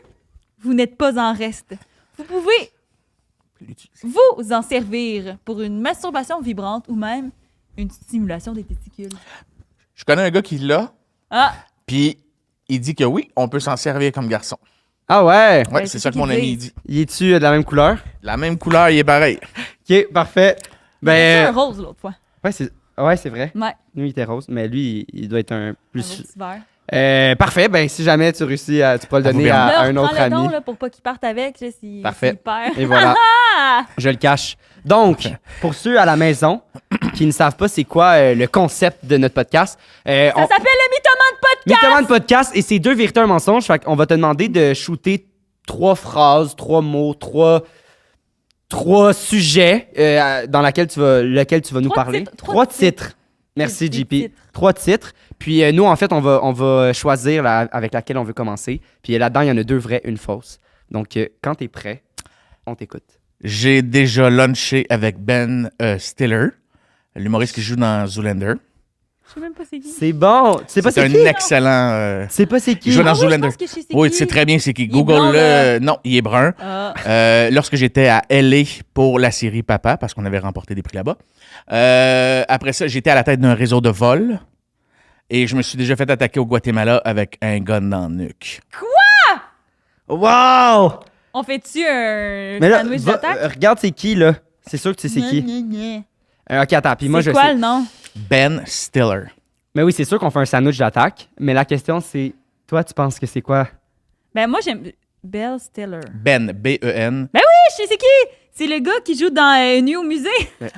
vous n'êtes pas en reste. Vous pouvez vous en servir pour une masturbation vibrante ou même une stimulation des testicules. Je connais un gars qui l'a, Ah! puis il dit que oui, on peut s'en servir comme garçon. Ah ouais? Ouais, Ben, c'est c'est ça ce que mon qu'il ami dit. dit. Il est-tu de la même couleur? La même couleur, il est pareil. OK, parfait. C'est un Ben, rose l'autre fois. ouais, c'est vrai. Ouais, Lui, il était rose, mais lui, il doit être un un plus... autre petit vert. Parfait, ben si jamais tu réussis, tu pourras le À vous donner bien. à Là, un autre reprends-le ami. donc, là, pour pas qu'il parte avec, là, s'il Parfait. perd. Et voilà, Ah! je le cache. Donc, pour ceux à la maison qui ne savent pas c'est quoi le concept de notre podcast, Ça s'appelle le Mythoman Podcast! Mythoman Podcast, et c'est 2 vérités, un mensonge. Fait qu'on va te demander de shooter 3 phrases, 3 mots, 3 sujets dans lequel tu vas nous 3 parler. titres, 3 3 titres. Merci, Des JP. titres. 3 titres. Puis nous, en fait, on va choisir avec laquelle on veut commencer. Puis là-dedans, il y en a 2 vraies, une fausse. Donc, quand t'es prêt, on t'écoute. J'ai déjà lunché avec Ben Stiller, l'humoriste qui joue dans Zoolander. Je sais même pas c'est qui. C'est bon. Tu sais pas C'est c'est un qui? excellent... Tu sais pas c'est qui? Il joue dans Ah oui, Zoolander. je pense que je sais c'est Oui, qui. c'est très bien, c'est qui. est blond, Google-le. là. Non, il est brun. Ah. Lorsque j'étais à LA pour la série Papa, parce qu'on avait remporté des prix là-bas. Après ça, j'étais à la tête d'un réseau de vol et je me suis déjà fait attaquer au Guatemala avec un gun dans le nuque. Wow! On fait-tu un Mais là, sandwich d'attaque? regarde c'est qui, là. C'est sûr que tu sais c'est qui. Ok, attends, puis moi je C'est quoi sais. le nom? Ben Stiller. Mais oui, c'est sûr qu'on fait un sandwich d'attaque. Mais la question, c'est, toi, tu penses que c'est quoi? Ben moi, j'aime Belle Stiller. Ben, B-E-N. Je sais c'est qui! C'est le gars qui joue dans New au musée.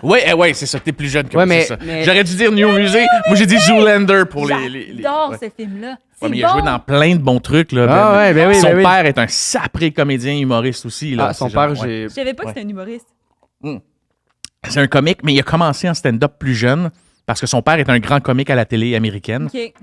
Ouais, c'est ça, t'es plus jeune que Ouais, moi, mais- c'est ça. mais- J'aurais dû dire New Musée. Moi, j'ai dit Zoolander pour les... J'adore ouais. ce film-là. C'est Ouais, mais il bon. a joué dans plein de bons trucs. Là, Ah ouais, ben oui, Son ben oui. père est un sapré comédien humoriste aussi. Là, Ah, son C'est genre, père, ouais. j'ai... Je savais pas que Ouais. c'était un humoriste. C'est un comique, mais il a commencé en stand-up plus jeune parce que son père est un grand comique à la télé américaine. OK.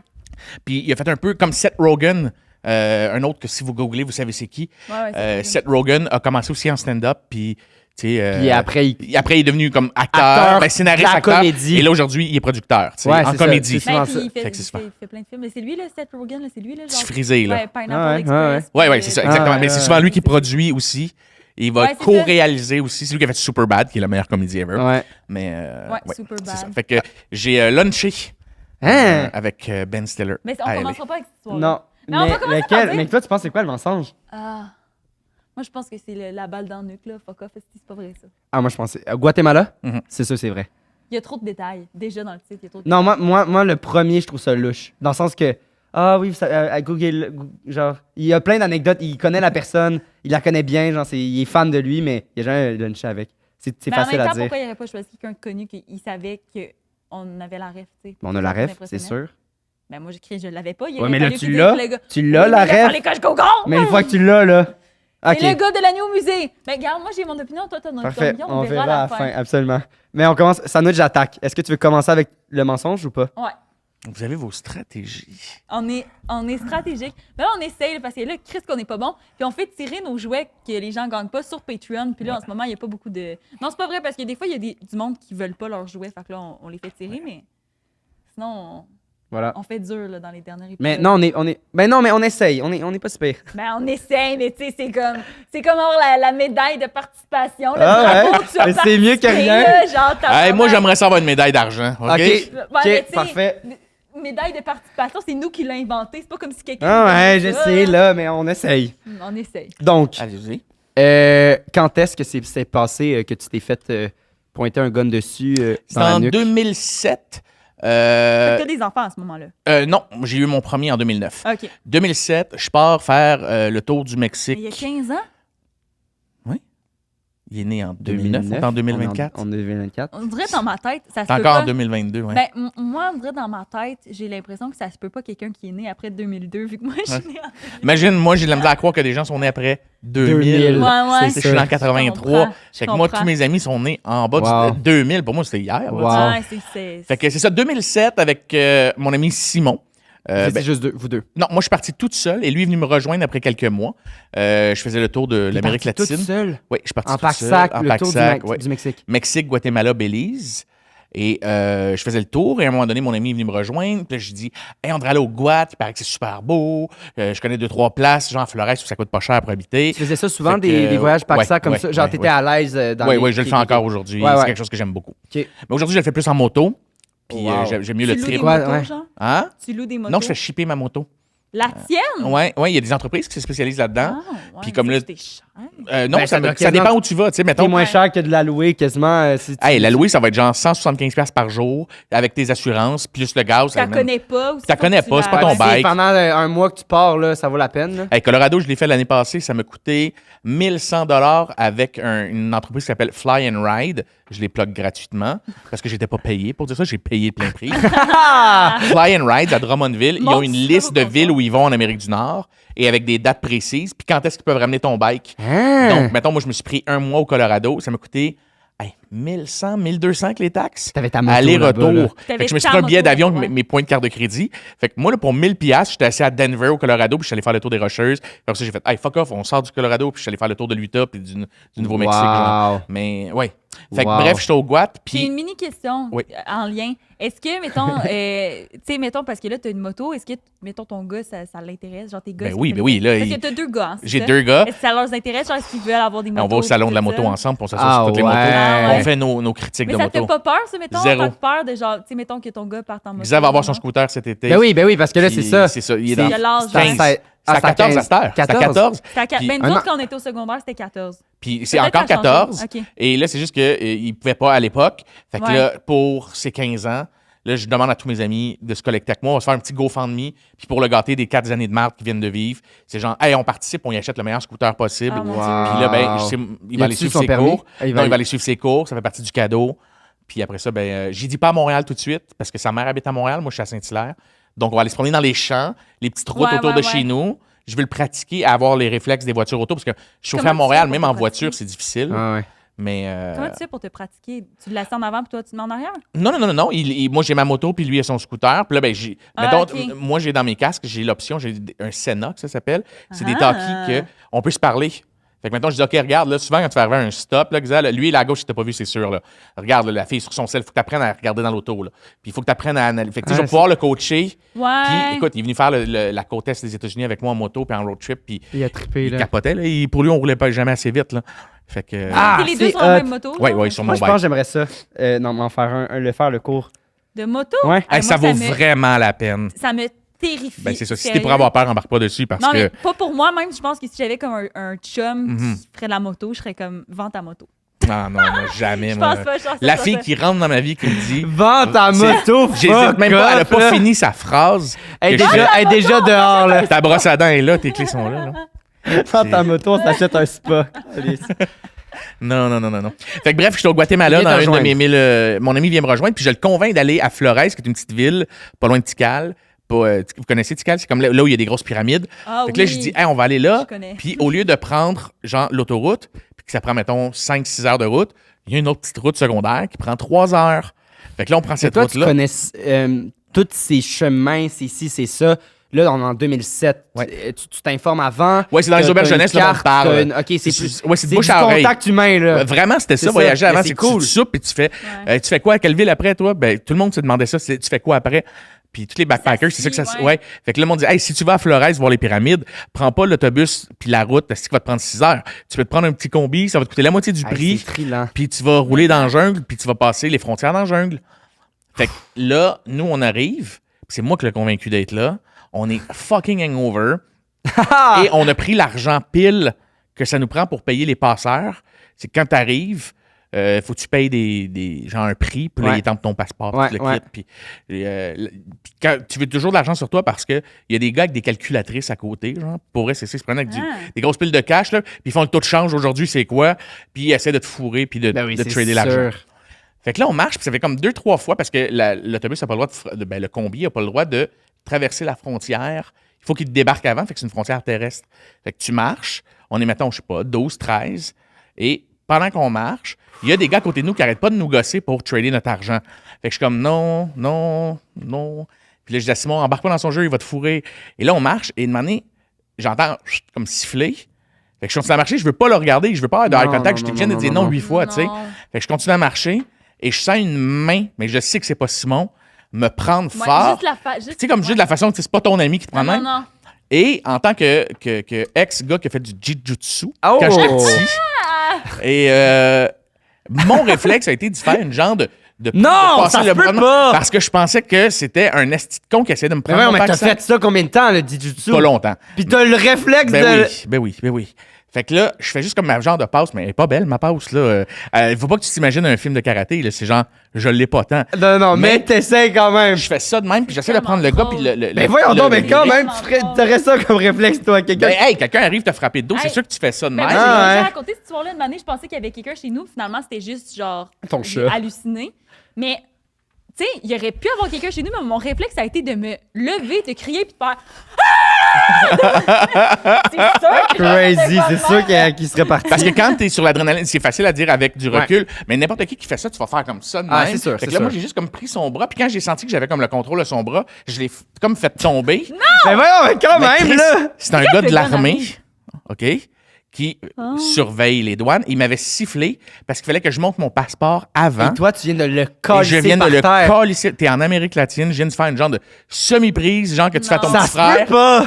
Puis il a fait un peu comme Seth Rogen, un autre que si vous googlez, vous savez c'est qui. Ouais, c'est Seth Rogen a commencé aussi en stand-up, puis tu sais. Puis après, il... Après, il est devenu comme acteur, Acteur ben, scénariste, de la acteur. comédie. Et là, aujourd'hui, il est producteur, tu sais, Ouais, en c'est ça, comédie. c'est Ben, souvent puis ça. il fait, Fait que c'est super. il fait plein de films. Mais c'est lui, là, Seth Rogen, là, c'est lui, là, Petit genre. frisé, là. Ouais, Pineapple Ouais, Express. Ouais, c'est ça, exactement. ouais, Mais c'est ouais. souvent lui qui produit aussi. Il va Ouais, c'est co-réaliser aussi. C'est lui qui a fait Superbad, qui est la meilleure comédie ever. Ouais. Mais, Ouais, Superbad. c'est ça. Fait que j'ai lunché Hein? avec Ben Stiller. Mais on à LA. commencera pas avec cette histoire. Non. Mais on va commencer par dire- Mais toi, tu penses c'est quoi le mensonge? Ah. Moi, je pense que c'est la balle dans le nuque, là. Fuck off, c'est pas vrai, ça. Ah, moi, je pensais... Guatemala? Mhm. C'est ça, c'est vrai. Il y a trop de détails. Déjà dans le titre, il y a trop de Non, moi, le premier, je trouve ça louche. Dans le sens que... Ah oui, à Google, genre... Il y a plein d'anecdotes. Il connaît la personne. Il la connaît bien. Genre, il est fan de lui, mais il y a jamais lunché avec. C'est Mais facile en même à temps, dire. pourquoi il n'aurait pas choisi quelqu'un de connu qui savait qu'on avait la ref, tu sais? On a la Ça ref, nous c'est impressionnait. sûr. Ben moi, j'écris, je l'avais pas. Il Ouais, aurait mais là, fallu tu qu'il l'as. dise le gars. Tu l'as, Oui, la mais il ref. fallait que je Google. Mais une fois que tu l'as, là... OK. C'est le gars de la nuit au musée. Mais regarde, moi, j'ai mon opinion. Toi, t'as ton Parfait, opinion. on verra à la fin, absolument. Mais on commence, sandwich d'attaque. Est-ce que tu veux commencer avec le mensonge ou pas? Ouais. Vous avez vos stratégies. On est stratégique. Mais là, on essaye, là, parce que là, Chris, qu'on n'est pas bon. Puis on fait tirer nos jouets que les gens gagnent pas sur Patreon. Puis là, en ce moment, il n'y a pas beaucoup de... Non, c'est pas vrai, parce que des fois, il y a du monde qui veulent pas leurs jouets. Fait que là, on les fait tirer, mais... Sinon, Voilà. on fait dur, là, dans les derniers épisodes. Mais non, ben non, mais on essaye. On est pas super. Ben, on essaye, mais tu sais, c'est comme avoir la médaille de participation. Ah Là, bravo, ouais? tu as Mais c'est mieux que participé, rien. là, genre, t'as Hey, moi, vraiment- j'aimerais ça avoir une médaille d'argent. OK? OK, Ouais, mais tu sais, parfait. Médaille de participation, c'est nous qui l'avons inventé. C'est pas comme si quelqu'un. Ah ouais, faisait je ça, sais, là, mais on essaye. On essaye. Donc, Allez-y. quand est-ce que c'est passé que tu t'es fait pointer un gun dessus C'est dans la en nuque? 2007. Fait que t'as des enfants à ce moment-là. Non, j'ai eu mon premier en 2009. OK. 2007, je pars faire le tour du Mais Mexique. il y a 15 ans, Il est né en 2009, on est en 2024. En 2024. on dirait dans ma tête, ça se C'est peut encore en pas. 2022, ouais. Ben, moi, on dirait dans ma tête, j'ai l'impression que ça se peut pas quelqu'un qui est né après 2002, vu que moi, je suis née en... Imagine, moi, j'ai de la misère à croire que des gens sont nés après 2000. 2000. Ouais, ouais. Je suis né en 83. comprends, Fait je que moi, comprends. tous mes amis sont nés en bas Wow. du 2000. Pour moi, c'était hier. Wow. là, tu sais. Ouais, c'est... Fait que c'est ça, 2007 avec mon ami Simon. C'est juste vous deux. Non, moi, je suis parti toute seule et lui est venu me rejoindre après quelques mois. Je faisais le tour de l'Amérique latine. Toute seule? Oui, je suis parti En toute seule. pack-sac, En le tour pack-sac, du Mexique. Mexique, Guatemala, Belize. Et je faisais le tour et à un moment donné, mon ami est venu me rejoindre. Puis là, je dis, hey, on devrait aller au Guat, il paraît que c'est super beau. Je connais 2-3 places, genre en Flores, où ça coûte pas cher pour habiter. Tu faisais ça souvent, Fait que, des voyages pack-sac comme ouais, ça? Genre, ouais, t'étais à l'aise dans Oui, les... oui, je le fais encore aujourd'hui. Ouais, C'est ouais. quelque chose que j'aime beaucoup. OK. Mais aujourd'hui, je le fais plus en moto. Puis Wow. j'aime mieux le Tu loues des trip. motos, Ouais. genre? Hein? Tu loues des motos? Non, je fais shipper ma moto. La tienne? Oui, il y a des entreprises qui se spécialisent là-dedans. Ah, ouais, Puis comme ça, là- c'était cher. Non, Ben, ça doit dépend quasiment- où tu vas. Tu sais, C'est mettons, moins cher que de la louer quasiment. hey, la louer, ça va être genre 175$ par jour avec tes assurances, plus le gaz. Tu la connais pas? Tu la connais pas, c'est pas ton Si bike. pendant un mois que tu pars, là, ça vaut la peine. Là. Hey, Colorado, je l'ai fait l'année passée, ça m'a coûté 1100$ avec une entreprise qui s'appelle Fly and Ride. Je les plug gratuitement parce que j'étais pas payé pour dire ça, j'ai payé plein prix. Fly and Ride à Drummondville, ils ont une liste de villes où ils vont en Amérique du Nord et avec des dates précises, puis quand est-ce qu'ils peuvent ramener ton bike. Hein? Donc, mettons, moi, je me suis pris un mois au Colorado, ça m'a coûté 1100, 1200 avec les taxes. T'avais ta moto là-bas, là. Aller-retour. Fait T'avais que je me suis ta pris un billet moto, d'avion avec ouais. mes points de carte de crédit. Fait que moi, là, pour 1000$, j'étais assis à Denver, au Colorado, puis je suis allé faire le tour des Rocheuses. Puis après ça, j'ai fait, hey, fuck off, on sort du Colorado, puis je suis allé faire le tour de l'Utah, puis du Nouveau-Mexique. Genre. Wow. Mais, ouais. Fait que, Wow. bref, j'étais au Guat, J'ai puis. une mini question Oui. en lien. Est-ce que, mettons, tu sais, mettons, parce que là, tu as une moto, est-ce que, mettons, ton gars, ça l'intéresse? Genre, tes gars, Ben est-ce oui, que ben oui, là, Parce il- que tu as 2 gars. Hein, c'est J'ai ça? 2 gars. Est-ce que ça leur intéresse? Genre, est-ce qu'ils veulent avoir des motos? On va au salon de la tout moto ça? ensemble, puis on s'assoit Ah, sur toutes les ouais. motos. Ah, ouais. On fait nos critiques Mais de ça te moto. fait pas peur, ça, mettons? Zéro. T'as peur de genre, tu sais, mettons que ton gars parte en moto. Xav va avoir son genre. scooter cet été. Ben oui, parce que là, Puis c'est ça. C'est ça. Il est C'est- dans Il a l'âge, C'est à 15. sept- C'est à 14 à cette heure. C'est à 14. C'était à Puis- ben, nous un autres, an. quand on était au secondaire, c'était 14. Puis c'est Peut-être encore ça a changé. 14. OK. Et là, c'est juste qu'il ne pouvait pas à l'époque. Fait que Ouais. là, pour ses 15 ans, là, je demande à tous mes amis de se collecter avec moi. On va se faire un petit GoFundMe. Puis pour le gâter des 4 années de marde qui viennent de vivre, c'est genre, hey, on participe, on y achète le meilleur scooter possible. Ah, mon Puis Wow. là, ben, il va aller a-tu suivre son ses permis? cours. Ah, il va Non, il aller- va aller suivre ses cours. Ça fait partie du cadeau. Puis après ça, ben, j'y dis pas à Montréal tout de suite parce que sa mère habite à Montréal. Moi, je suis à Saint-Hilaire. Donc, on va aller se promener dans les champs, les petites routes Ouais, autour ouais, de ouais. chez nous. Je veux le pratiquer à avoir les réflexes des voitures auto parce que chauffer Comment à tu Montréal, fais pour même te en pratiquer? voiture, c'est difficile. Ah, ouais. Mais Comment tu fais pour te pratiquer? Tu le laisses en avant puis toi, tu te mets en arrière? non. Moi, j'ai ma moto, puis lui a son scooter. Puis là, ben, Ah, mettons, ok. moi, j'ai dans mes casques, j'ai l'option, j'ai un Senna, que ça s'appelle. C'est des Ah. talkies qu'on peut se parler. Fait que maintenant, je dis, OK, regarde, là, souvent, quand tu vas arriver à un stop, là, Xal, lui, il est à gauche, si t'as pas vu, c'est sûr, là. Regarde, là, la fille sur son sel, il faut que tu apprennes à regarder dans l'auto, là. Puis il faut que tu apprennes à analyser. Fait que, tu sais, je vais Ah, pouvoir le coacher. Ouais. Puis, écoute, il est venu faire la côte est des États-Unis avec moi en moto, puis en road trip, puis Il a trippé, il là. capotait, là. Pour lui, on roulait pas jamais assez vite, là. Fait que. Ah, T'es les deux c'est sur la hot. même moto? Ouais, genre? ouais, sur mon Moi, je pense bike. que j'aimerais ça. Non, m'en faire le cours. De moto? Ouais. Ah, Hey, ça moi, vaut vraiment la peine. Ça me terrifie. Ben, c'est ça. Si t'es sérieux. pour avoir peur, embarque pas dessus parce Non, que. mais pas pour moi. Même, je pense que si j'avais comme un chum Mhm. qui ferait de la moto, je serais comme, vends ta moto. Non, moi, jamais, Je moi. pense pas, je pense La pas fille ça. qui rentre dans ma vie qui me dit. Vends ta C'est- moto, J'hésite fuck même pas, elle a off, pas là. fini sa phrase. Elle est que je déjà, elle est déjà dehors, là. Ta brosse à dents est là, tes clés sont là. Vends ta moto, on s'achète un spa. Allez. Non. Fait que bref, je suis au Guatemala Il vient dans te une de mes rejoindre. 1000. Mon ami vient me rejoindre, puis je le convainc d'aller à Flores, qui est une petite ville, pas loin de Tikal. Vous connaissez Tikal? C'est comme là où il y a des grosses pyramides. Ah Fait que là, oui. je dis, hey, on va aller là. Je connais. Puis au lieu de prendre, genre, l'autoroute, puis que ça prend, mettons, 5-6 heures de route, il y a une autre petite route secondaire qui prend 3 heures. Fait que là, on prend Et cette toi, tu route-là. connais tous ces chemins, c'est ci, c'est ça. Là, on est en 2007. Ouais. Tu t'informes avant. Ouais, c'est dans les T'as auberges une jeunesse, le monde carte, parle. t'as une- OK, c'est C'est- plus. ouais, c'est de bouche du à oreille. contact humain, là. Vraiment, c'était C'est ça, ça. voyager avant. Mais c'est C'est cool. Tu soupes et tu fais, Ouais. tu fais quoi à quelle ville après, toi? Ben, tout le monde se demandait ça. Tu fais quoi après? Puis tous les backpackers, c'est ça que ça se. suit, Ouais. Fait que là, le monde dit, hey, si tu vas à Flores voir les pyramides, prends pas l'autobus puis la route, parce que ça va te prendre 6 heures. Tu peux te prendre un petit combi, ça va te coûter la moitié du Hey, prix. c'est trillant. Puis tu vas rouler dans la jungle, puis tu vas passer les frontières dans la jungle. Fait que là, nous, on arrive, puis c'est moi qui l'ai convaincu d'être là. On est fucking hangover. Et on a pris l'argent pile que ça nous prend pour payer les passeurs. C'est que quand tu arrives, faut que tu payes genre un prix, puis là, Ouais. ils tentent ton passeport, puis Ouais, tu le ouais. quittes. Puis quand tu veux toujours de l'argent sur toi parce qu'il y a des gars avec des calculatrices à côté, genre, pour vrai, c'est ça, ils se prennent avec des grosses piles de cash, là, puis ils font le taux de change aujourd'hui, c'est quoi, puis ils essaient de te fourrer, puis de Ben oui, de c'est trader sûr. l'argent. Fait que là, on marche, puis ça fait comme 2-3 fois parce que l'autobus n'a pas le droit ben, le combi n'a pas le droit de traverser la frontière. Il faut qu'il te débarque avant, fait que c'est une frontière terrestre. Fait que tu marches, on est, mettons, je sais pas, 12, 13, et pendant qu'on marche, il y a des gars à côté de nous qui n'arrêtent pas de nous gosser pour trader notre argent. Fait que je suis comme non. Puis là, je dis à Simon, embarque pas dans son jeu, il va te fourrer. Et là, on marche, et une année, j'entends comme siffler. Fait que je continue à marcher, je veux pas le regarder, je veux pas avoir de eye contact. Je viens de dire non 8 fois, tu sais. Fait que je continue à marcher, et je sens une main, mais je sais que c'est pas Simon, me prendre fort. Tu sais, comme juste de la façon que c'est pas ton ami qui te prend même. Non. Et en tant que ex-gars qui a fait du jiu-jitsu Oh! quand j'étais petit, et mon réflexe a été de faire une genre de Non, passer ça se le peut bras pas! parce que je pensais que c'était un esti de con qui essayait de me Mais prendre ouais, mon mais t'as pack-sac. fait ça combien de temps, le Jujutsu? Pas longtemps. Puis t'as le réflexe de... Ben oui. Fait que là, je fais juste comme ma genre de passe, mais elle est pas belle, ma passe, là. Faut pas que tu t'imagines un film de karaté, là. C'est genre, je l'ai pas tant. Non, mais t'essayes quand même. Je fais ça de même, puis j'essaie de prendre le gars, puis Mais voyons donc, mais quand même, t'aurais ça comme réflexe, toi, quelqu'un... Ben, hey, quelqu'un arrive te frapper de dos, c'est Hey. sûr que tu fais ça de même. Ben, Ah, j'ai ouais. raconté cette histoire-là une année, je pensais qu'il y avait quelqu'un chez nous. Finalement, c'était juste genre. Ton j'ai chat. halluciné. Mais, tu sais, il y aurait pu avoir quelqu'un chez nous, mais mon réflexe a été de me lever, de crier, puis de faire. Ah! C'est sûr que Crazy, c'est sûr qu'il serait parti. Parce que quand t'es sur l'adrénaline, c'est facile à dire avec du recul, mais n'importe qui fait ça, tu vas faire comme ça de même. Ah, c'est sûr, Fait que c'est là, moi, sûr. j'ai juste comme pris son bras, puis quand j'ai senti que j'avais comme le contrôle de son bras, je l'ai comme fait tomber. Mais voyons, mais quand Mais même, Chris, là! c'est un gars de le gars l'armée, d'armée? OK, qui surveille les douanes. Il m'avait sifflé parce qu'il fallait que je monte mon passeport avant. Et toi, tu viens de le Et coller je viens de par le terre. colisser. T'es en Amérique latine, je viens de faire une genre de semi-prise, genre que tu fais à ton Non. petit Ça se frère. peut pas!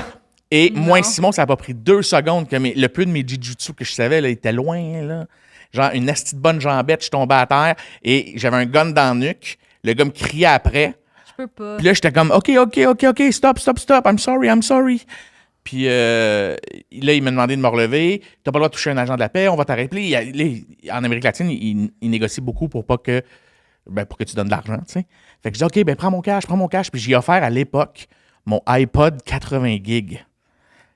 Et Non. moi et Simon, ça a pas pris 2 secondes que le peu de mes jiu-jitsu que je savais, là, était loin, là. Genre, une esti de bonne jambette, je tombais à terre et j'avais un gun dans le nuque. Le gars me criait après. Je peux pas. Puis là, j'étais comme, OK, stop, I'm sorry. Puis là, il m'a demandé de me relever. T'as pas le droit de toucher un agent de la paix, on va t'arrêter. En Amérique latine, il négocie beaucoup pour pas que, pour que tu donnes de l'argent, tu sais. Fait que je dis, OK, prends mon cash. Puis j'ai offert à l'époque mon iPod 80 gigs.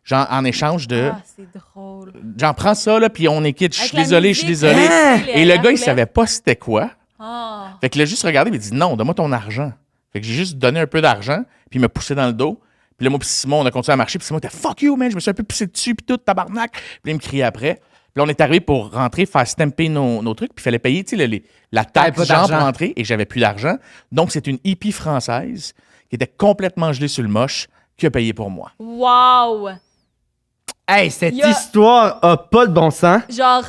Genre, en échange de. Ah, c'est drôle. Genre, prends ça, là, puis on est quitte. Je suis Avec la désolé, je suis musique, désolé. Hein? Et le gars, il savait pas c'était quoi. Ah. Fait que il a juste regardé et il dit non, donne-moi ton argent. Fait que j'ai juste donné un peu d'argent, puis il m'a poussé dans le dos. Puis là, moi, puis Simon, on a continué à marcher, puis Simon était fuck you, man, je me suis un peu poussé dessus, puis tout, tabarnak. Puis là, il me criait après. Puis là, on est arrivé pour rentrer, faire stamper nos trucs, puis il fallait payer, tu sais, la T'avais taxe pas genre pour d'argent. rentrer, et j'avais plus d'argent. Donc, c'est une hippie française qui était complètement gelée sur le moche qui a payé pour moi. Wow! Hey, cette Il y a- histoire a pas de bon sens. Genre,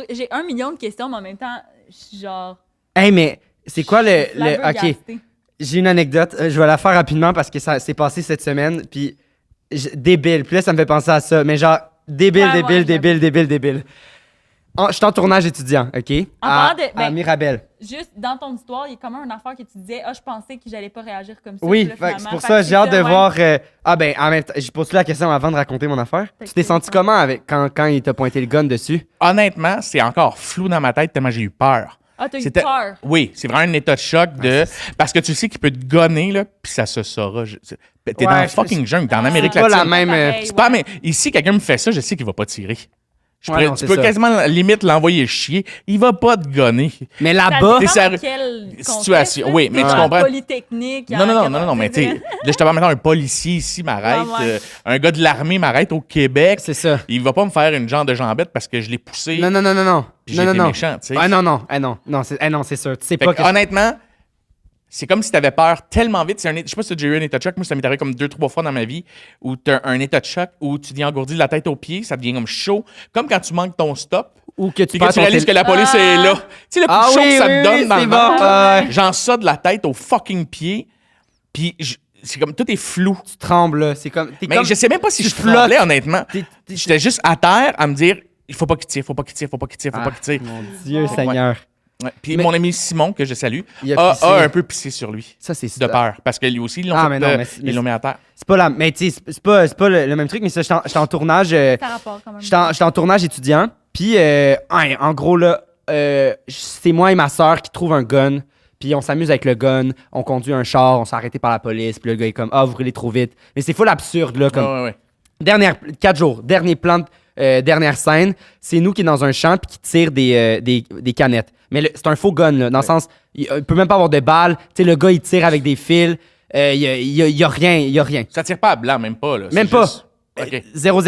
j'ai 1 million de questions, mais en même temps, je suis genre. Hey, mais c'est quoi le... flabbergastée. OK, j'ai une anecdote. Je vais la faire rapidement parce que ça s'est passé cette semaine. Puis, débile. Puis là, ça me fait penser à ça. Mais genre, débile. Je suis en tournage étudiant, OK? parlant de- à Mirabel. Juste dans ton histoire, il y a comme une affaire que tu disais, je pensais que j'allais pas réagir comme ça. Oui, Puis là, fait que c'est finalement, pour fait ça, que j'ai hâte de ouais. voir. En même temps, j'ai posé la question avant de raconter mon affaire. Fait Tu que t'es c'est senti ça. comment quand il t'a pointé le gun dessus? Honnêtement, c'est encore flou dans ma tête tellement j'ai eu peur. Ah, t'as eu C'était- peur. Oui, c'est vraiment un état de choc parce que tu sais qu'il peut te gonner, là, puis ça se saura. T'es dans Ouais, le fucking jungle, t'es en Ah, Amérique c'est pas latine. la même, pareil, C'est pas, ouais. mais ici, quelqu'un me fait ça, je sais qu'il va pas tirer. Ouais, non, Tu c'est peux ça. quasiment, limite, l'envoyer chier. Il va pas te gonner. Mais Ça là-bas, dépend T'es dans quel situation. contexte, Oui, là. mais T'es tu dans comprends. Polytechnique. Non, mais tu sais, là, je te parle maintenant, un policier ici m'arrête, Ouais, ouais. un gars de l'armée m'arrête au Québec. c'est ça. Il va pas me faire une genre de jambette parce que je l'ai poussé. Non. Puis j'ai été méchant, tu sais. Ah non, c'est sûr. Tu sais Fait pas que, que... honnêtement, c'est comme si tu avais peur tellement vite. Je sais pas si tu as déjà eu un état de choc. Moi, ça m'est arrivé comme 2-3 fois dans ma vie où tu as un état de choc où tu deviens engourdi de la tête aux pieds, ça devient comme chaud. Comme quand tu manques ton stop, Ou que tu puis que perds tu ton réalises que la police Ah. est là. Tu sais, le coup Ah de chaud oui, que ça oui, te donne oui, dans c'est le bon. ventre. Ouais. Genre ça de la tête au fucking pied. Puis c'est comme tout est flou. Tu trembles, là. C'est comme... t'es Mais comme- je sais même pas si tu je tremblais, flottes. honnêtement. J'étais juste à terre à me dire il faut pas qu'il tire, faut pas qu'il tire. Ah, mon Dieu Seigneur. Ouais. Puis Mais- mon ami Simon, que je salue, Il a pissé. a un peu pissé sur lui. Ça, c'est De peur. Parce que lui aussi, ils l'ont Ah, fait, mais non, mais ils l'ont mis à terre. C'est pas la... Mais tu sais, c'est pas le même truc, mais ça, j'étais en tournage... Ça rapport quand même. J'étais en tournage étudiant, puis en gros, là, c'est moi et ma soeur qui trouvent un gun, puis on s'amuse avec le gun, on conduit un char, on s'est arrêté par la police, puis le gars est comme « Ah, vous roulez trop vite ». Mais c'est full absurde, là, comme... Ouais. Dernière, 4 jours, dernier plan, dernière scène, c'est nous qui est dans un champ puis qui tire des canettes. Mais c'est un faux gun, là, dans le sens, il peut même pas avoir de balles. Tu sais, le gars, il tire avec des fils. Il y a rien. Ça tire pas à blanc, même pas. Là. Même C'est pas. juste- OK. 0.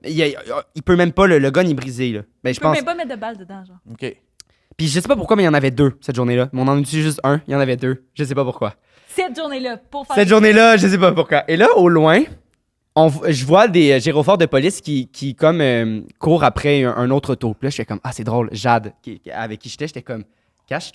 Il peut même pas, le gun est brisé, là. Ben, je Je peux pense. même pas mettre de balles dedans, genre. OK. Puis je sais pas pourquoi, mais il y en avait 2 cette journée-là. Mais on en utilise juste un, il y en avait 2. Je sais pas pourquoi. cette journée-là pour faire. Cette journée-là, je sais pas pourquoi. Et là, au loin, je vois des gyrophares de police qui comme, courent après un autre auto. Puis là, je fais comme, ah, c'est drôle. Jade, avec qui j'étais comme, cache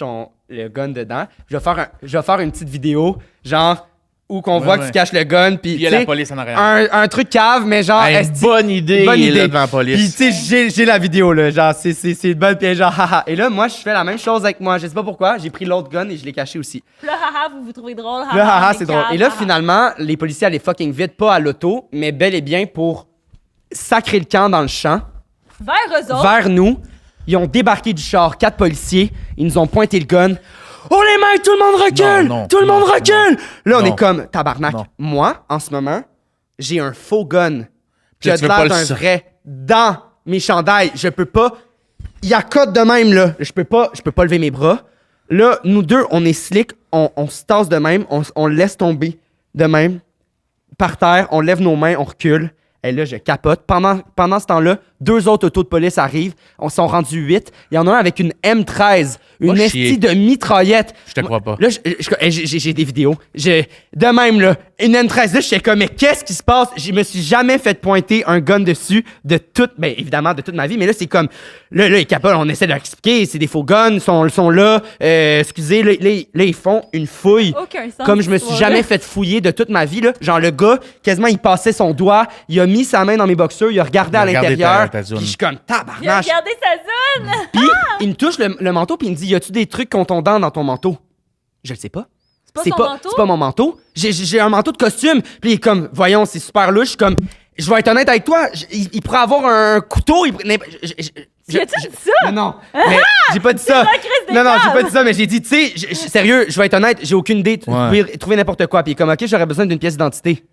le gun dedans. Je vais faire une petite vidéo, genre, où qu'on voit que tu caches le gun. Puis, il y a la police en arrière. Un truc cave, mais genre. Bonne idée, il est là devant la police. Puis, tu sais, j'ai la vidéo, là. Genre, c'est une bonne piège, genre, haha. Et là, moi, je fais la même chose avec moi. Je sais pas pourquoi. J'ai pris l'autre gun et je l'ai caché aussi. Là, haha, vous trouvez drôle. Là, haha, on est c'est drôle. calme, Et là, haha. finalement, les policiers allaient fucking vite, pas à l'auto, mais bel et bien pour sacrer le camp dans le champ, Vers eux autres. vers nous. Ils ont débarqué du char, 4 policiers. Ils nous ont pointé le gun. Oh les mains, tout le monde recule! Non, Tout le monde recule! Là, on non. est comme, tabarnak. Non. Moi, en ce moment, j'ai un faux gun. Puis là, J'ai tu veux pas l'air le d'un sa- vrai dans mes chandails. Je peux pas. Il y a code de même, là. Je peux pas lever mes bras. Là, nous deux, on est slick. On se tasse de même. On laisse tomber de même. Par terre, on lève nos mains, on recule. Et là, je capote. Pendant ce temps-là, 2 autres autos de police arrivent. On s'en rendus 8. Il y en a un avec une M13, une Va estie chier. de mitraillette. Je te crois pas. Là, j'ai des vidéos. De même, là, une M13, là, je suis comme, mais qu'est-ce qui se passe? Je me suis jamais fait pointer un gun dessus ben, évidemment, de toute ma vie, mais là, c'est comme, là, ils capotent, on essaie de leur expliquer, c'est des faux guns, sont là, excusez, là, ils font une fouille. Aucun sens. Comme je me suis jamais fait fouiller de toute ma vie, là. Genre, le gars, quasiment, il passait son doigt, il a mis sa main dans mes boxeurs, il a regardé à Il a regardé l'intérieur, ta zone. puis je suis comme, Il a tabarnache. regardé sa zone. Puis, il me touche le manteau, puis il me dit, y a-tu des trucs contondants dans ton manteau? Je le sais pas. C'est pas son manteau? C'est pas mon manteau. J'ai un manteau de costume. Puis il est comme, voyons, c'est super louche. Je suis comme, je vais être honnête avec toi, il pourrait avoir un couteau. Tu as-tu dit ça? Non, mais j'ai pas dit ça. la crise des Non, j'ai caves. pas dit ça, mais j'ai dit, tu sais, sérieux, je vais être honnête, j'ai aucune idée. Vous Ouais. pouvez trouver n'importe quoi. Puis il est comme, ok, j'aurais besoin d'une pièce d'identité.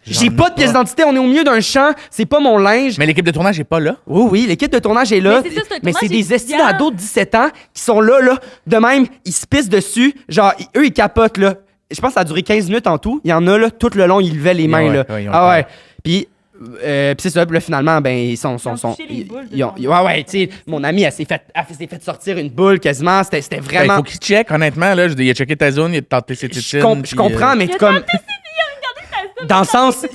J'ai J'en ai pas de pièce d'identité, on est au milieu d'un champ, c'est pas mon linge. Mais l'équipe de tournage est pas là. Oui, l'équipe de tournage est là. Mais c'est ça, c'est un Mais c'est tournage des estis étudiant. d'ados de 17 ans qui sont là. De même, ils se pissent dessus. Genre, eux, ils capotent, là. Je pense que ça a duré 15 minutes en tout. Il y en a, là, tout le long, ils levaient les mains, Ouais, là. ouais, ils ont Ah peur. ouais. Puis c'est ça. Puis là, finalement, ben, ils sont. Ils ont touché les boules de ils ont- ton- ouais, tu sais, mon ami, elle s'est fait sortir une boule quasiment. C'était Il vraiment. faut qu'il check, honnêtement. Là, il a checké ta zone, il a tenté ses Je comprends, mais Il a comme. tenté sa zone. Dans le sens,